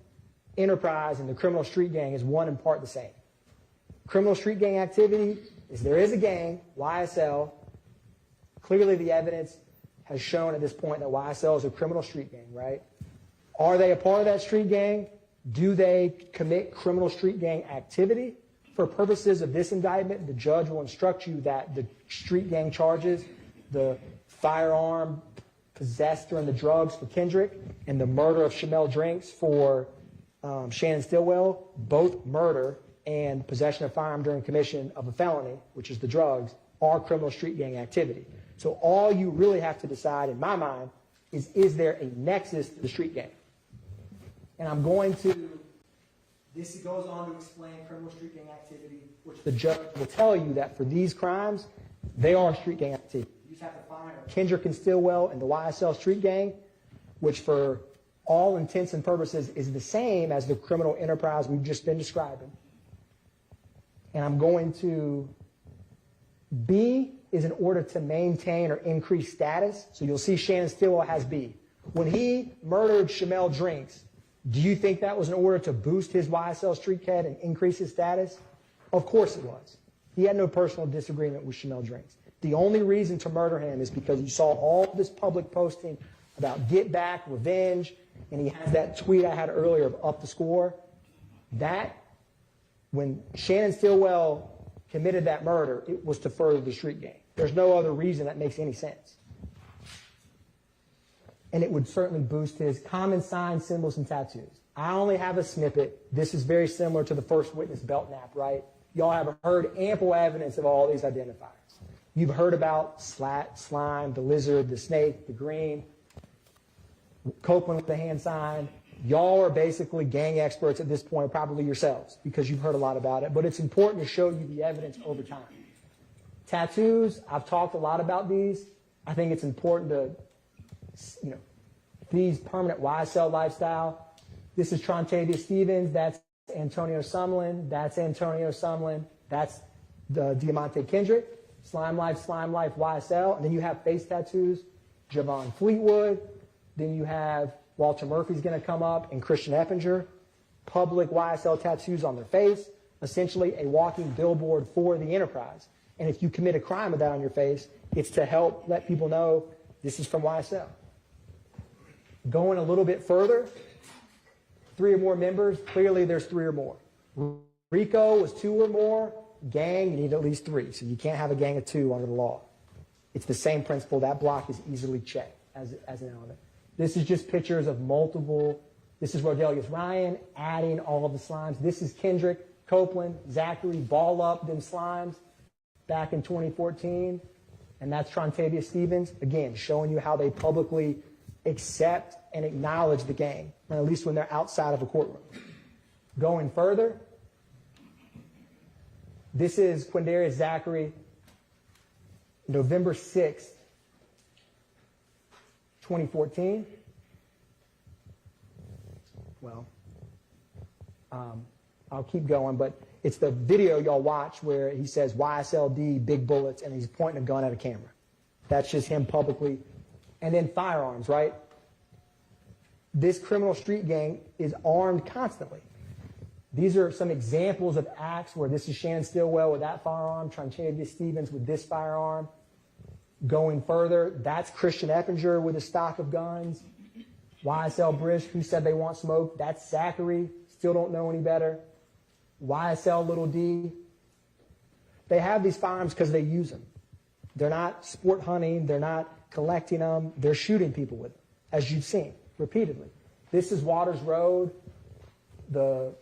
Speaker 17: enterprise and the criminal street gang is one in part the same. Criminal street gang activity is there is a gang, YSL. Clearly the evidence has shown at this point that YSL is a criminal street gang, right? Are they a part of that street gang? Do they commit criminal street gang activity? For purposes of this indictment, the judge will instruct you that the street gang charges, the firearm possessed during the drugs for Kendrick and the murder of Shamel Drinks for Shannon Stillwell, both murder and possession of firearm during commission of a felony, which is the drugs, are criminal street gang activity. So all you really have to decide, in my mind, is there a nexus to the street gang? And I'm going to, this goes on to explain criminal street gang activity, which the judge will tell you that for these crimes, they are street gang activity. You just have to find Kendrick and Stillwell and the YSL street gang, which for all intents and purposes is the same as the criminal enterprise we've just been describing. And I'm going to, B is in order to maintain or increase status. So you'll see Shannon Stillwell has B. When he murdered Shamel Drinks, do you think that was in order to boost his YSL street cred and increase his status? Of course it was. He had no personal disagreement with Shamel Drinks. The only reason to murder him is because you saw all this public posting about get back, revenge, and he has that tweet I had earlier of up the score. That, when Shannon Stillwell committed that murder, it was to further the street gang. There's no other reason that makes any sense. And it would certainly boost his common signs, symbols, and tattoos. I only have a snippet. This is very similar to the first witness belt nap, right? Y'all have heard ample evidence of all these identifiers. You've heard about Slat, Slime, the lizard, the snake, the green, Copeland with the hand sign. Y'all are basically gang experts at this point, probably yourselves, because you've heard a lot about it. But it's important to show you the evidence over time. Tattoos, I've talked a lot about these. I think it's important to, these permanent YSL lifestyle. This is Trontavia Stevens. That's Antonio Sumlin. That's Antonio Sumlin. That's the Diamante Kendrick. Slime Life, YSL. And then you have face tattoos, Javon Fleetwood. Then you have Walter Murphy's going to come up and Christian Eppinger. Public YSL tattoos on their face. Essentially a walking billboard for the enterprise. And if you commit a crime with that on your face, it's to help let people know this is from YSL. Going a little bit further, 3 or more members, clearly there's 3 or more. Rico was 2 or more. Gang, you need at least 3. So you can't have a gang of 2 under the law. It's the same principle. That block is easily checked as an element. This is just pictures of multiple. This is Rodelius Ryan adding all of the slimes. This is Kendrick, Copeland, Zachary, ball up them slimes back in 2014. And that's Trontavia Stevens, again, showing you how they publicly accept and acknowledge the gang, or at least when they're outside of a courtroom. Going further, this is Quindarius Zachary, November 6th, 2014. Well, I'll keep going, but it's the video y'all watch where he says YSLD, big bullets, and he's pointing a gun at a camera. That's just him publicly. And then firearms, right? This criminal street gang is armed constantly. These are some examples of acts where this is Shannon Stillwell with that firearm, Trontavia Stevens with this firearm. Going further, that's Christian Eppinger with a stock of guns. YSL Brish, who said they want smoke, that's Zachary, still don't know any better. YSL Little D. They have these firearms because they use them. They're not sport hunting, they're not collecting them, they're shooting people with them, as you've seen repeatedly. This is Waters Road, the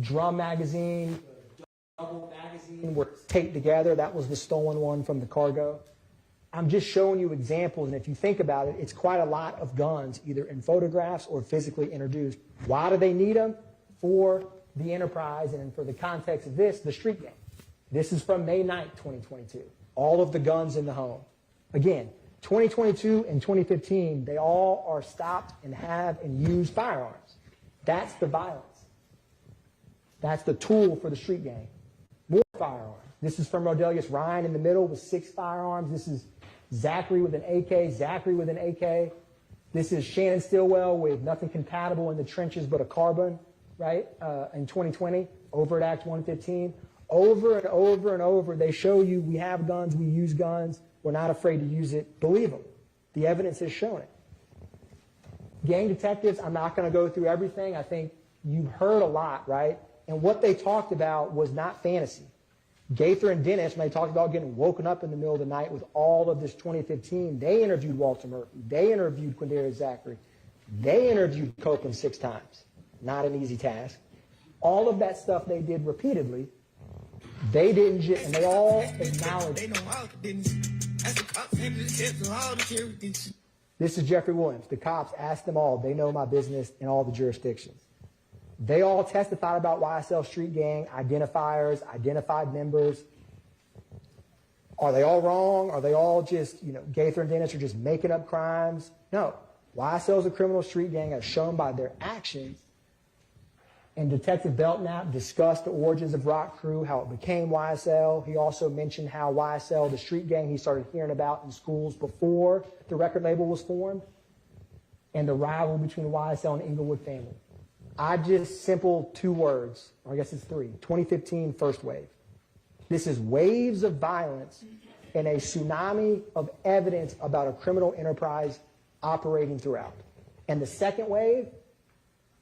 Speaker 17: drum magazine, the double magazine where it's taped together. That was the stolen one from the cargo. I'm just showing you examples, and if you think about it, it's quite a lot of guns, either in photographs or physically introduced. Why do they need them? For the enterprise, and for the context of this, the street gang. This is from May 9th, 2022. All of the guns in the home. Again, 2022 and 2015, they all are stopped and have and use firearms. That's the violence. That's the tool for the street gang. More firearms. This is from Rodelius Ryan in the middle with 6 firearms. This is Zachary with an AK, Zachary with an AK. This is Shannon Stillwell with nothing compatible in the trenches but a carbine, right, in 2020, over at Act 115. Over and over and over, they show you we have guns, we use guns, we're not afraid to use it. Believe them. The evidence has shown it. Gang detectives, I'm not going to go through everything. I think you've heard a lot, right? And what they talked about was not fantasy. Gaither and Dennis, when they talked about getting woken up in the middle of the night with all of this 2015, they interviewed Walter Murphy. They interviewed Quindarius Zachary. They interviewed Copeland 6 times. Not an easy task. All of that stuff they did repeatedly. They didn't just, and they all acknowledged. This is Jeffrey Williams. The cops asked them all. They know my business in all the jurisdictions. They all testified about YSL Street Gang, identifiers, identified members. Are they all wrong? Are they all just, Gaither and Dennis are just making up crimes? No. YSL is a criminal street gang as shown by their actions. And Detective Belknap discussed the origins of Rock Crew, how it became YSL. He also mentioned how YSL, the street gang he started hearing about in schools before the record label was formed, and the rivalry between the YSL and Inglewood family. I just simple 2 words, or I guess it's 3. 2015 first wave. This is waves of violence and a tsunami of evidence about a criminal enterprise operating throughout. And the second wave,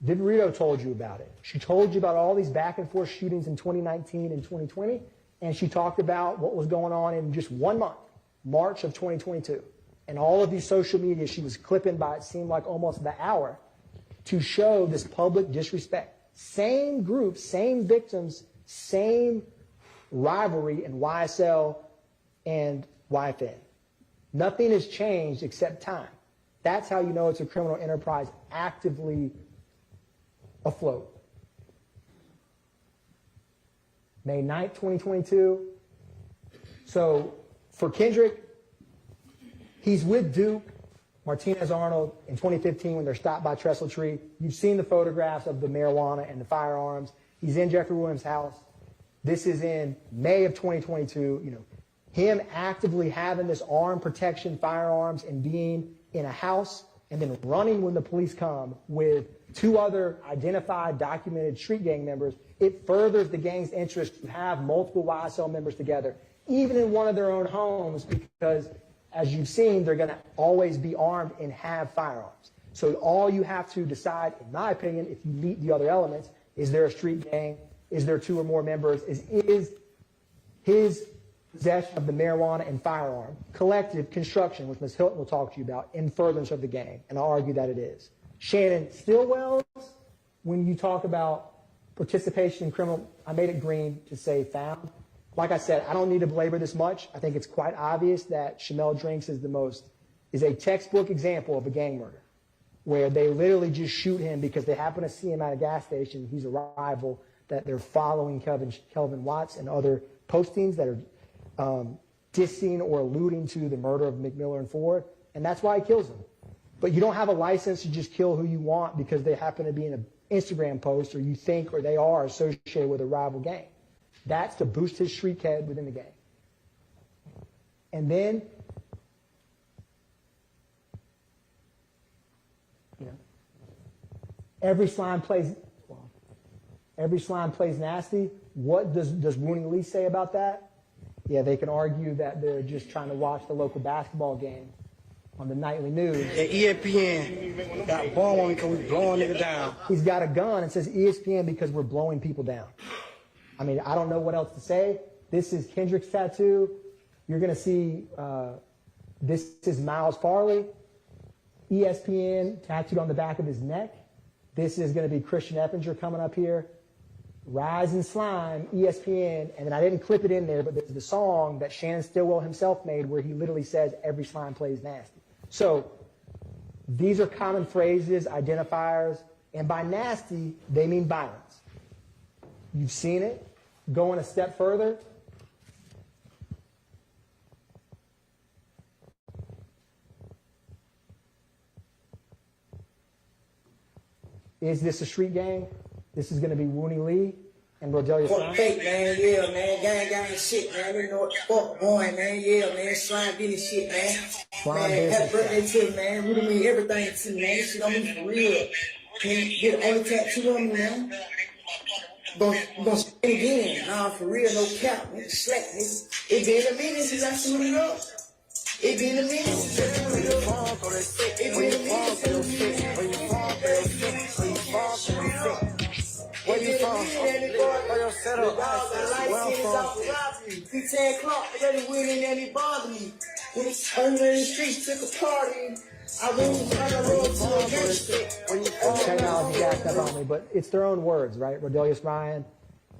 Speaker 17: Rito told you about it. She told you about all these back and forth shootings in 2019 and 2020, and she talked about what was going on in just 1 month, March of 2022. And all of these social media she was clipping by, it seemed like almost the hour, to show this public disrespect. Same group, same victims, same rivalry in YSL and YFN. Nothing has changed except time. That's how you know it's a criminal enterprise actively afloat. May 9th, 2022. So for Kendrick, he's with Duke, Martinez Arnold in 2015 when they're stopped by Trestle Tree. You've seen the photographs of the marijuana and the firearms. He's in Jeffrey Williams' house. This is in May of 2022. him actively having this arm protection, firearms, and being in a house and then running when the police come with 2 other identified, documented street gang members, it furthers the gang's interest to have multiple YSL members together, even in one of their own homes, because as you've seen, they're going to always be armed and have firearms. So all you have to decide, in my opinion, if you meet the other elements, is there a street gang? Is there 2 or more members? Is his possession of the marijuana and firearm, collective construction, which Ms. Hilton will talk to you about, in furtherance of the gang, and I'll argue that it is. Shannon Stillwell's, when you talk about participation in criminal, I made it green to say found. Like I said, I don't need to belabor this much. I think it's quite obvious that Shamel Drinks is a textbook example of a gang murder, where they literally just shoot him because they happen to see him at a gas station. He's a rival, that they're following Kelvin Watts and other postings that are dissing or alluding to the murder of McMiller and Ford, and that's why he kills them. But you don't have a license to just kill who you want because they happen to be in an Instagram post or you think or they are associated with a rival gang. That's to boost his street cred within the gang. And then, every slime plays nasty. What does Rooney Lee say about that? Yeah, they can argue that they're just trying to watch the local basketball game on the nightly news.
Speaker 10: And ESPN got a bomb on me because we blowing niggas down.
Speaker 17: He's got a gun and says ESPN because we're blowing people down. I mean, I don't know what else to say. This is Kendrick's tattoo. You're going to see this is Miles Farley. ESPN tattooed on the back of his neck. This is going to be Christian Eppinger coming up here. Rise and Slime, ESPN, and then I didn't clip it in there, but there's the song that Shannon Stillwell himself made where he literally says, every slime plays nasty. So these are common phrases, identifiers, and by nasty, they mean violence. You've seen it. Going a step further, is this a street gang? This is going to be Rooney Lee and Rodelia Slime.
Speaker 6: Fake, man, yeah, man, gang shit, man. You know what the fuck going, man, yeah, man, slime business shit, man.
Speaker 17: Slime
Speaker 6: man, happy
Speaker 17: business.
Speaker 6: birthday to me, man. Rooney mean everything to me, man. This shit on me for real. Can you get the only tattoo on me, man? Gonna spin again. Nah, for real, no cap, nigga. Slack, nigga. It been a minute since I seen it up. It been a minute since I seen it up. It been a minute since I seen it up. Where you from? Where your setup? Where I'm from? 10 o'clock, already winning and he bothered me. When it's under the streets, took a party. I wouldn't turn the road to a gangster.
Speaker 17: Technology jacked up on me, but it's their own words, right? Rodelius Ryan,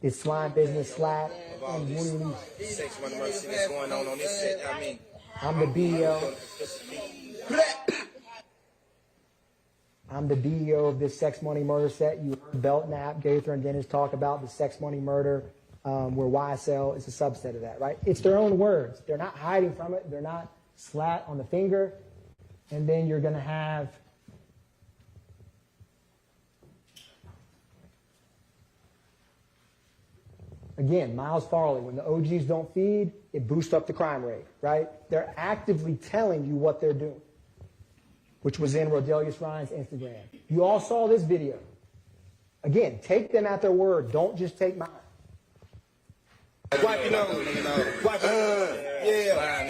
Speaker 17: it's Slime Business, Slack, and Rooney Lee.
Speaker 7: Sex money mercy that's going on this set. I mean,
Speaker 17: I'm the BEO. I'm the BEO of this sex money murder set. You heard Belknap, Gaither, and Dennis talk about the sex money murder, where YSL is a subset of that, right? It's their own words. They're not hiding from it. They're not slat on the finger. And then you're going to have again, Miles Farley, when the OGs don't feed, it boosts up the crime rate, right? They're actively telling you what they're doing, which was in Rodelius Ryan's Instagram. You all saw this video. Again, take them at their word. Don't just take mine.
Speaker 7: Wipe your nose. Wipe your nose. Yeah.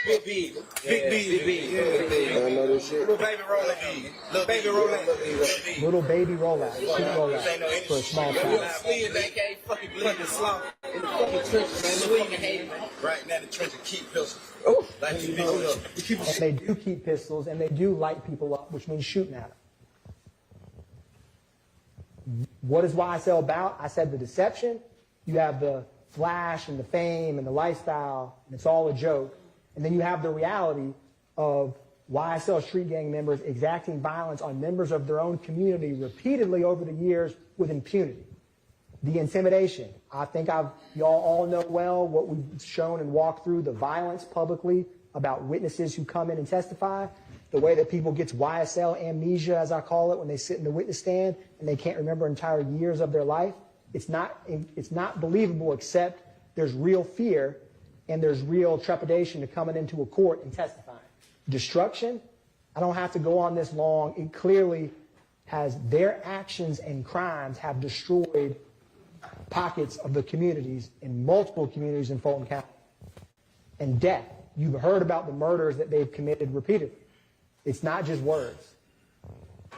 Speaker 7: Big B. I know this shit. Little baby roll that. Little baby roll that.
Speaker 17: Little baby rollout. Keep rollout for a small price.
Speaker 7: Right now the trench of keep pistols. Light you people up.
Speaker 17: And they do keep pistols, and they do light people up, which means shooting at them. What is YSL about? I said the deception. You have the flash and the fame and the lifestyle, and it's all a joke. And then you have the reality of YSL street gang members exacting violence on members of their own community repeatedly over the years with impunity. The intimidation. I think y'all all know well what we've shown and walked through, the violence publicly about witnesses who come in and testify, the way that people get YSL amnesia, as I call it, when they sit in the witness stand and they can't remember entire years of their life. It's not believable, except there's real fear. and there's real trepidation to coming into a court and testifying. Destruction, I don't have to go on this long. It clearly has their actions and crimes have destroyed pockets of the communities in multiple communities in Fulton County. And death. You've heard about the murders that they've committed repeatedly. It's not just words.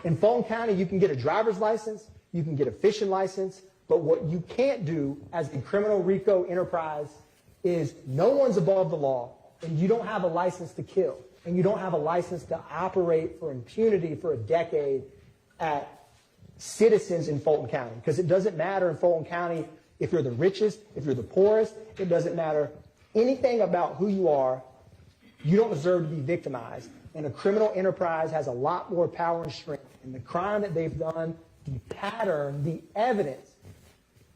Speaker 17: In Fulton County, you can get a driver's license, you can get a fishing license, but what you can't do as a criminal RICO enterprise is no one's above the law, and you don't have a license to kill, and you don't have a license to operate for impunity for a decade at citizens in Fulton County. Because it doesn't matter in Fulton County if you're the richest, if you're the poorest, it doesn't matter anything about who you are. You don't deserve to be victimized. And a criminal enterprise has a lot more power and strength. And the crime that they've done, the pattern, the evidence,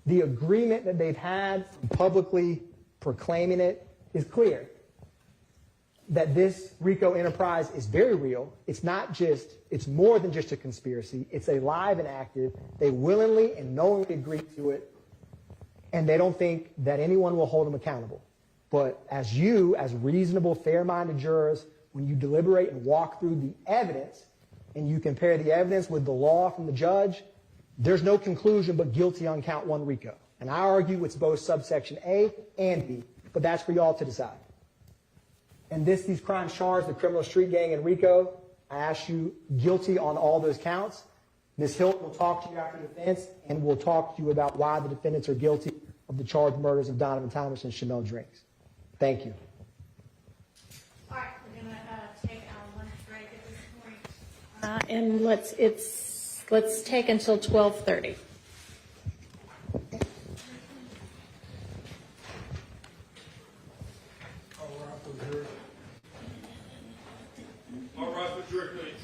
Speaker 17: the agreement that they've had publicly proclaiming it is clear. That this RICO enterprise is very real. It's not just, it's more than just a conspiracy. It's alive and active. They willingly and knowingly agree to it. And they don't think that anyone will hold them accountable. But as you, as reasonable, fair-minded jurors, when you deliberate and walk through the evidence and you compare the evidence with the law from the judge, there's no conclusion but guilty on count 1 RICO. And I argue it's both subsection A and B, but that's for y'all to decide. And these crimes charged, the criminal street gang and RICO, I ask you guilty on all those counts. Ms. Hilton will talk to you after the defense, and we'll talk to you about why the defendants are guilty of the charged murders of Donovan Thomas and Chanel Drinks. Thank you.
Speaker 2: All right, we're going to take our lunch break at this point. And let's take until 12:30.
Speaker 8: All right, for jury, please.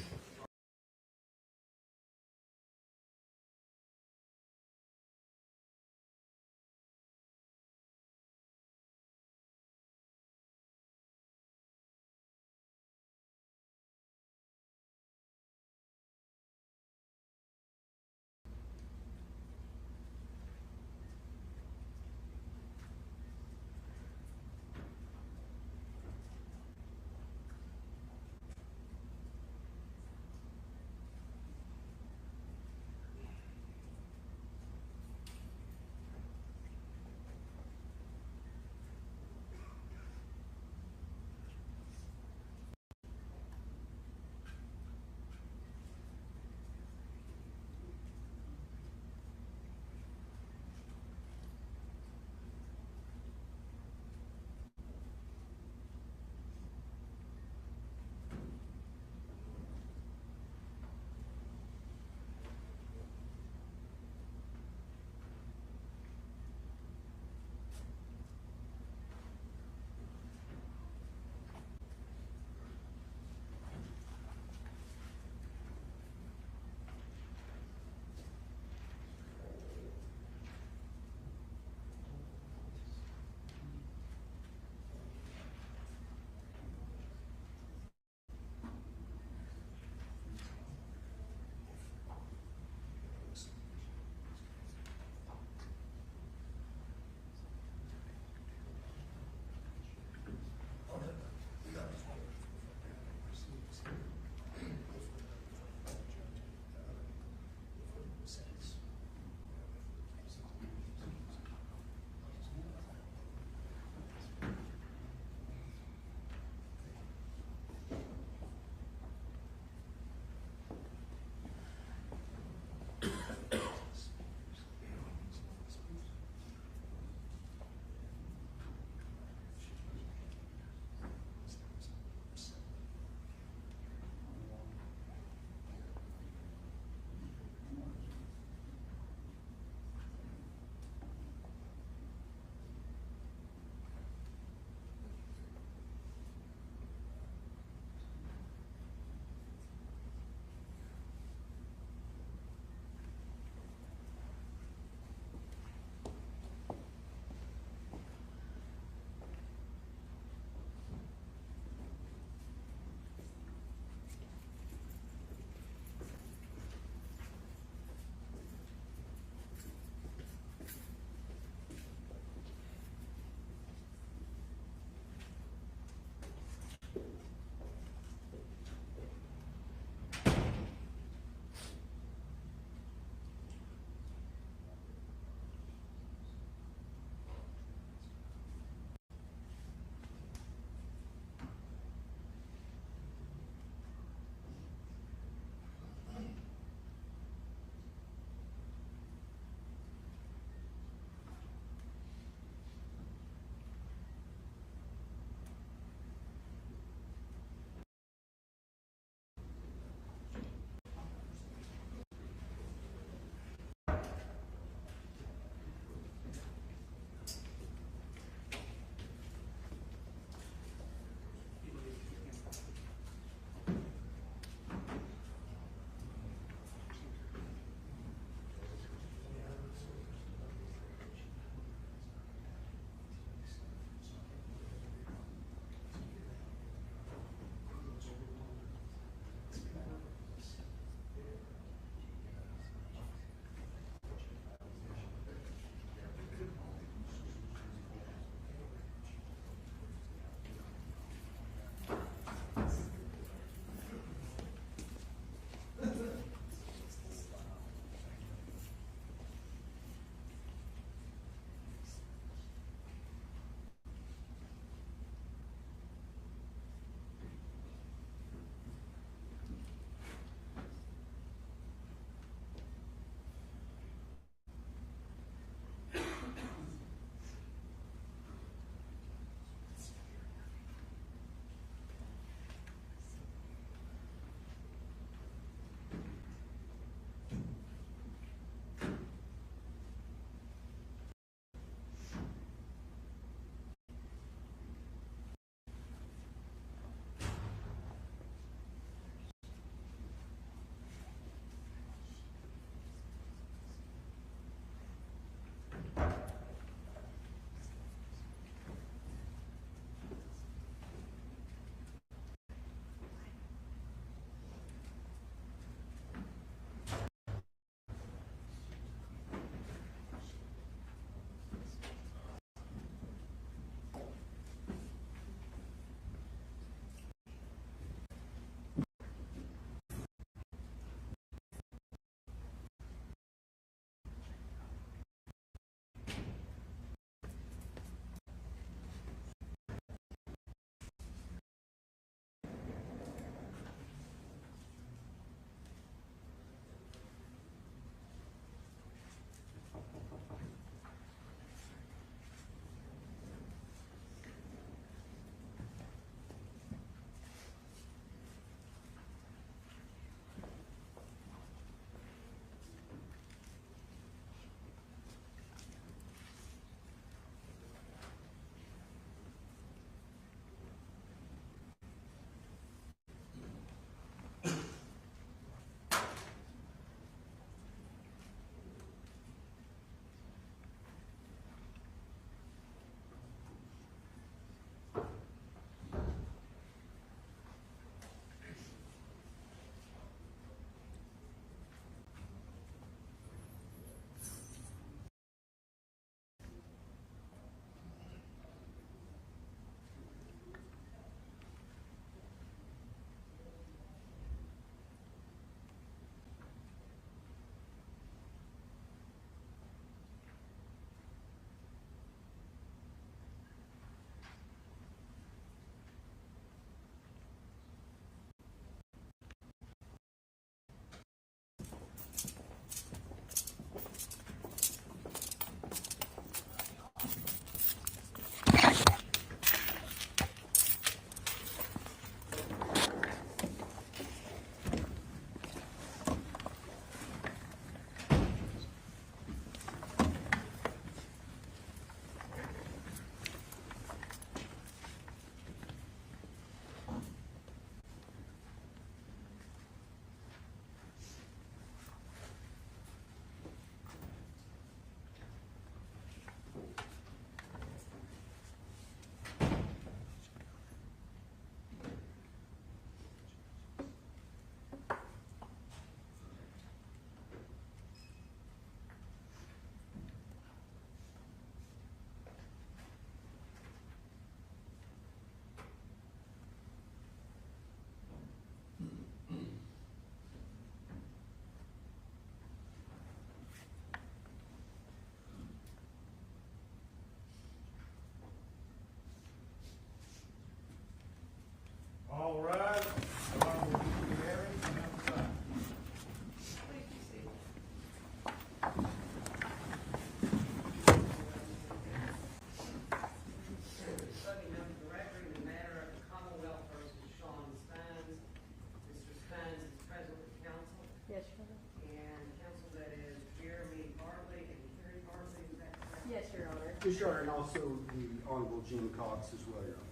Speaker 3: Yes, Your Honor.
Speaker 18: Yes, Your Honor, and also the Honorable Jim Cox as well, Your Honor.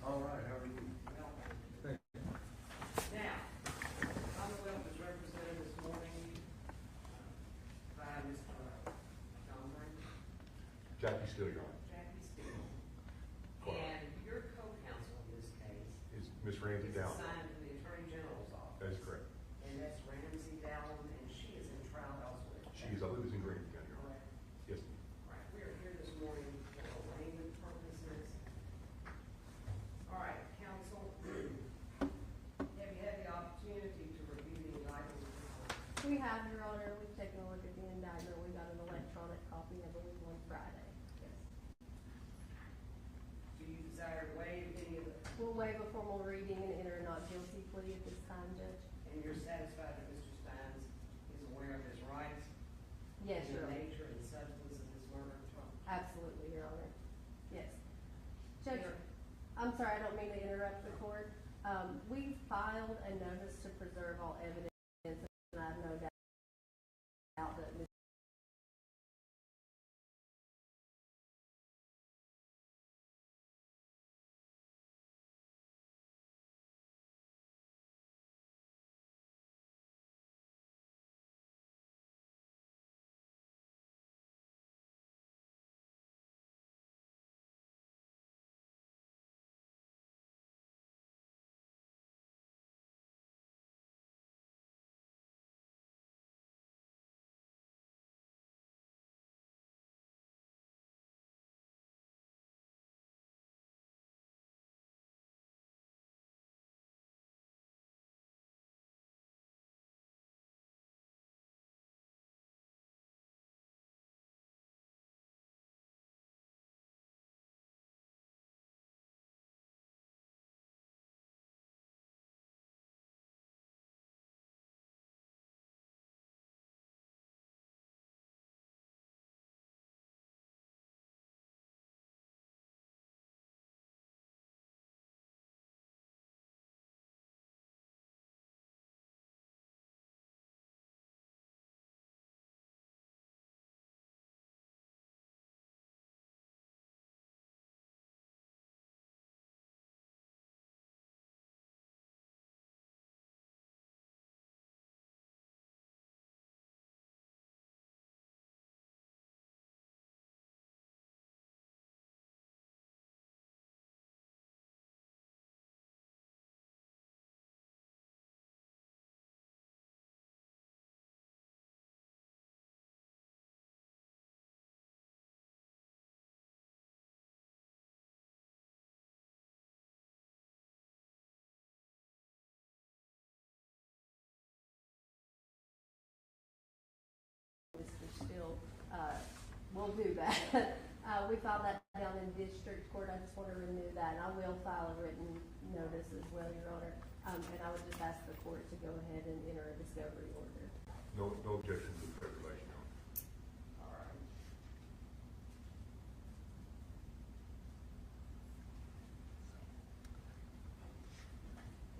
Speaker 18: All right, how are you? Thank you.
Speaker 19: Now, Commonwealth is represented this morning by Mr. John Brown.
Speaker 20: Jackie Steele, Your Honor.
Speaker 19: Jackie Steele. And your co-counsel in this case
Speaker 20: Is Miss Ramsey
Speaker 19: is
Speaker 20: Dowling?
Speaker 19: assigned to the Attorney General's office.
Speaker 20: That is correct.
Speaker 19: And that's Ramsey Dowling, and she is in trial elsewhere.
Speaker 20: She is, I believe, in Green County, Your Honor.
Speaker 19: Correct.
Speaker 20: Yes, ma'am.
Speaker 19: Right, we are here this morning for arraignment purposes. All right, counsel, have you had the opportunity to review the indictment?
Speaker 3: We have, Your Honor, we've taken a look at the indictment, we got an electronic copy, I believe, on Friday. Yes.
Speaker 19: Do you desire to waive any of the,
Speaker 3: We'll waive a formal reading and enter a not guilty plea at this time, Judge.
Speaker 19: and you're satisfied that Mr. Steins is aware of his rights?
Speaker 3: Yes,
Speaker 19: and
Speaker 3: Your
Speaker 19: the
Speaker 3: Honor.
Speaker 19: nature and substance of this murder trial?
Speaker 3: Absolutely, Your Honor. Yes. Judge, I'm sorry, I don't mean to interrupt the court. We filed a notice to preserve all evidence, and I have no doubt that Ms. Steele, will do that. We filed that down in district court. I just want to renew that, and I will file a written notice as well, Your Honor. And I would just ask the court to go ahead and enter a discovery order.
Speaker 20: No objection to the preservation, Your Honor.
Speaker 19: All right.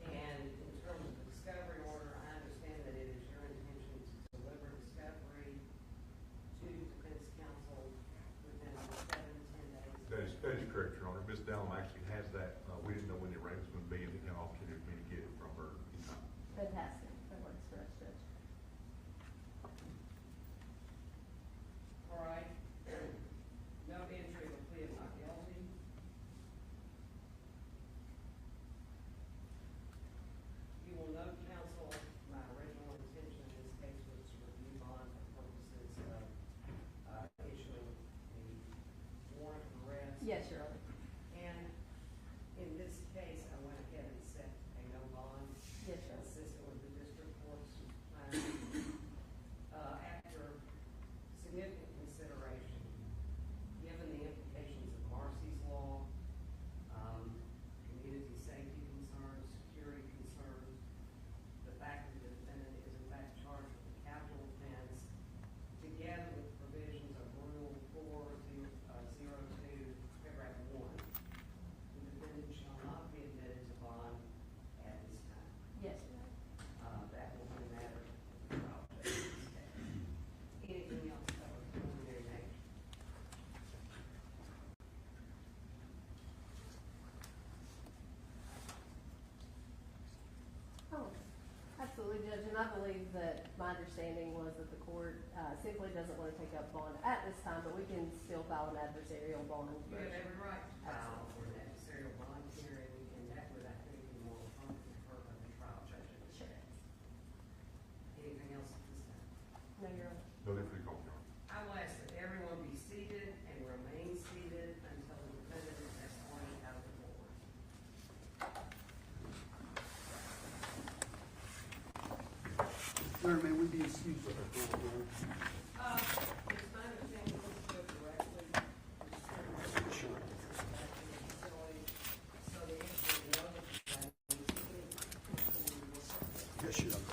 Speaker 19: And in terms of the discovery order, I understand that it is your intention to deliver discovery to defense counsel within 7 to 10 days.
Speaker 20: That is correct, Your Honor. Ms. Dallum actually has that. We didn't know when the arraignment was going to be, and didn't have an opportunity for me to get it from her in time.
Speaker 3: Fantastic. That works for us, Judge.
Speaker 19: All right. No entry of a plea of not guilty. You will note, counsel, my original intention in this case was to review bond for purposes of issuing the warrant of arrest.
Speaker 3: Yes, Your Honor.
Speaker 19: And in this case, I went ahead and set a no bond.
Speaker 3: Yes, Your Honor.
Speaker 19: Consistent with the
Speaker 3: and I believe that my understanding was that the court simply doesn't want to take up bond at this time, but we can still file an adversarial bond.
Speaker 19: You have every right to file for an adversarial bond hearing, and that would, I think, be more appropriate for the trial judge.
Speaker 3: Sure.
Speaker 19: Anything else at this time?
Speaker 3: No, Your Honor.
Speaker 20: No, if we don't, Your Honor.
Speaker 19: I will ask that everyone be seated and remain seated until the defendant is escorted out of the board.
Speaker 18: Sir, may we be excused for the court room?
Speaker 19: It's my understanding this go directly to the
Speaker 18: Sure.
Speaker 19: facility, so the answer is no, but
Speaker 18: Yes, Your Honor.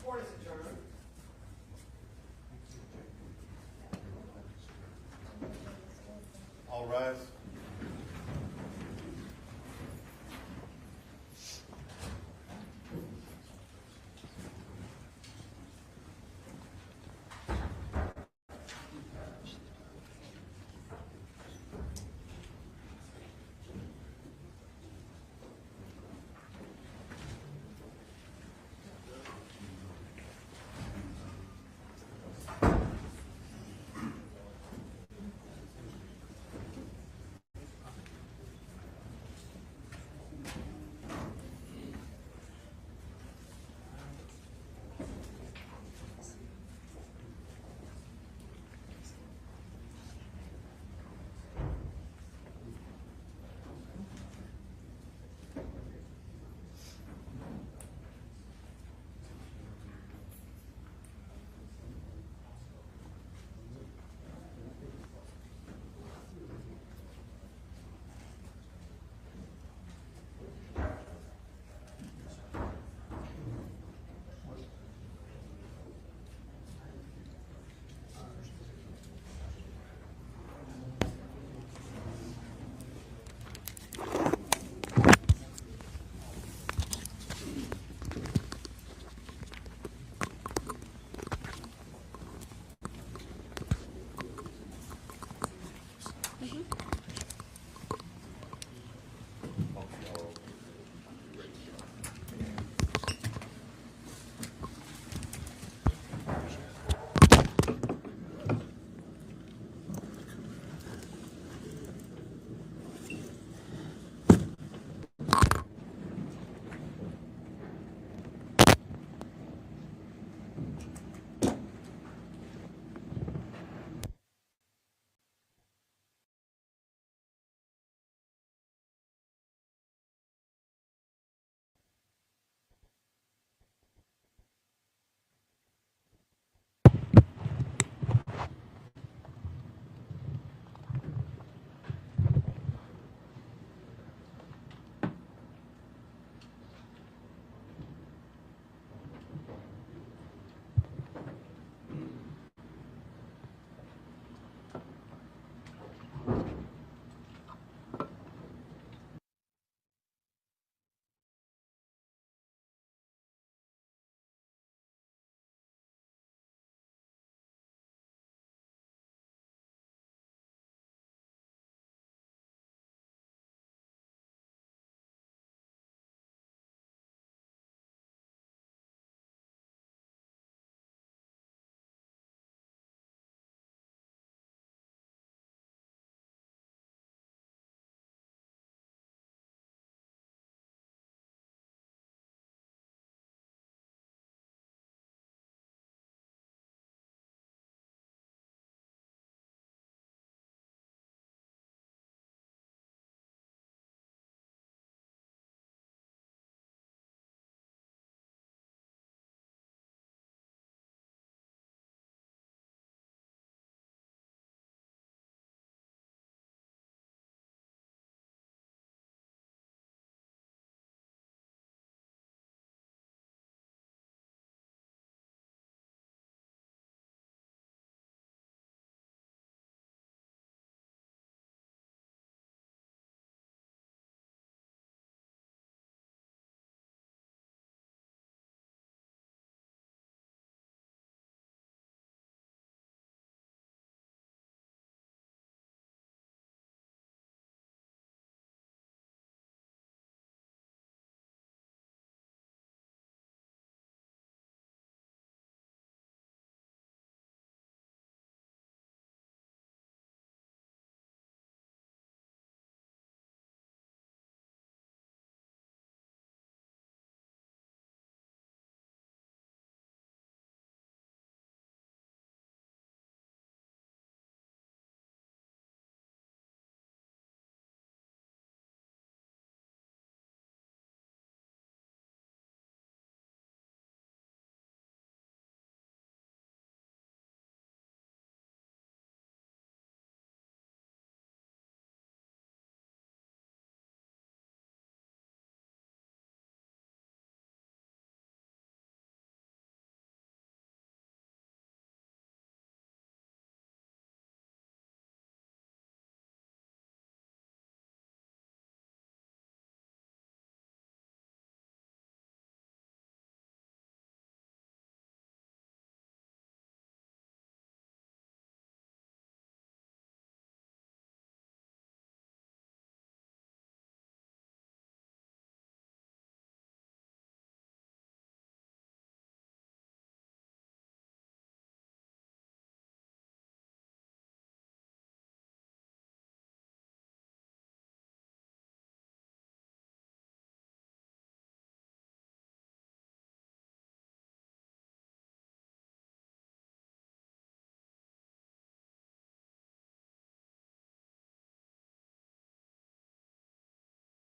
Speaker 19: Court is adjourned.
Speaker 20: All rise.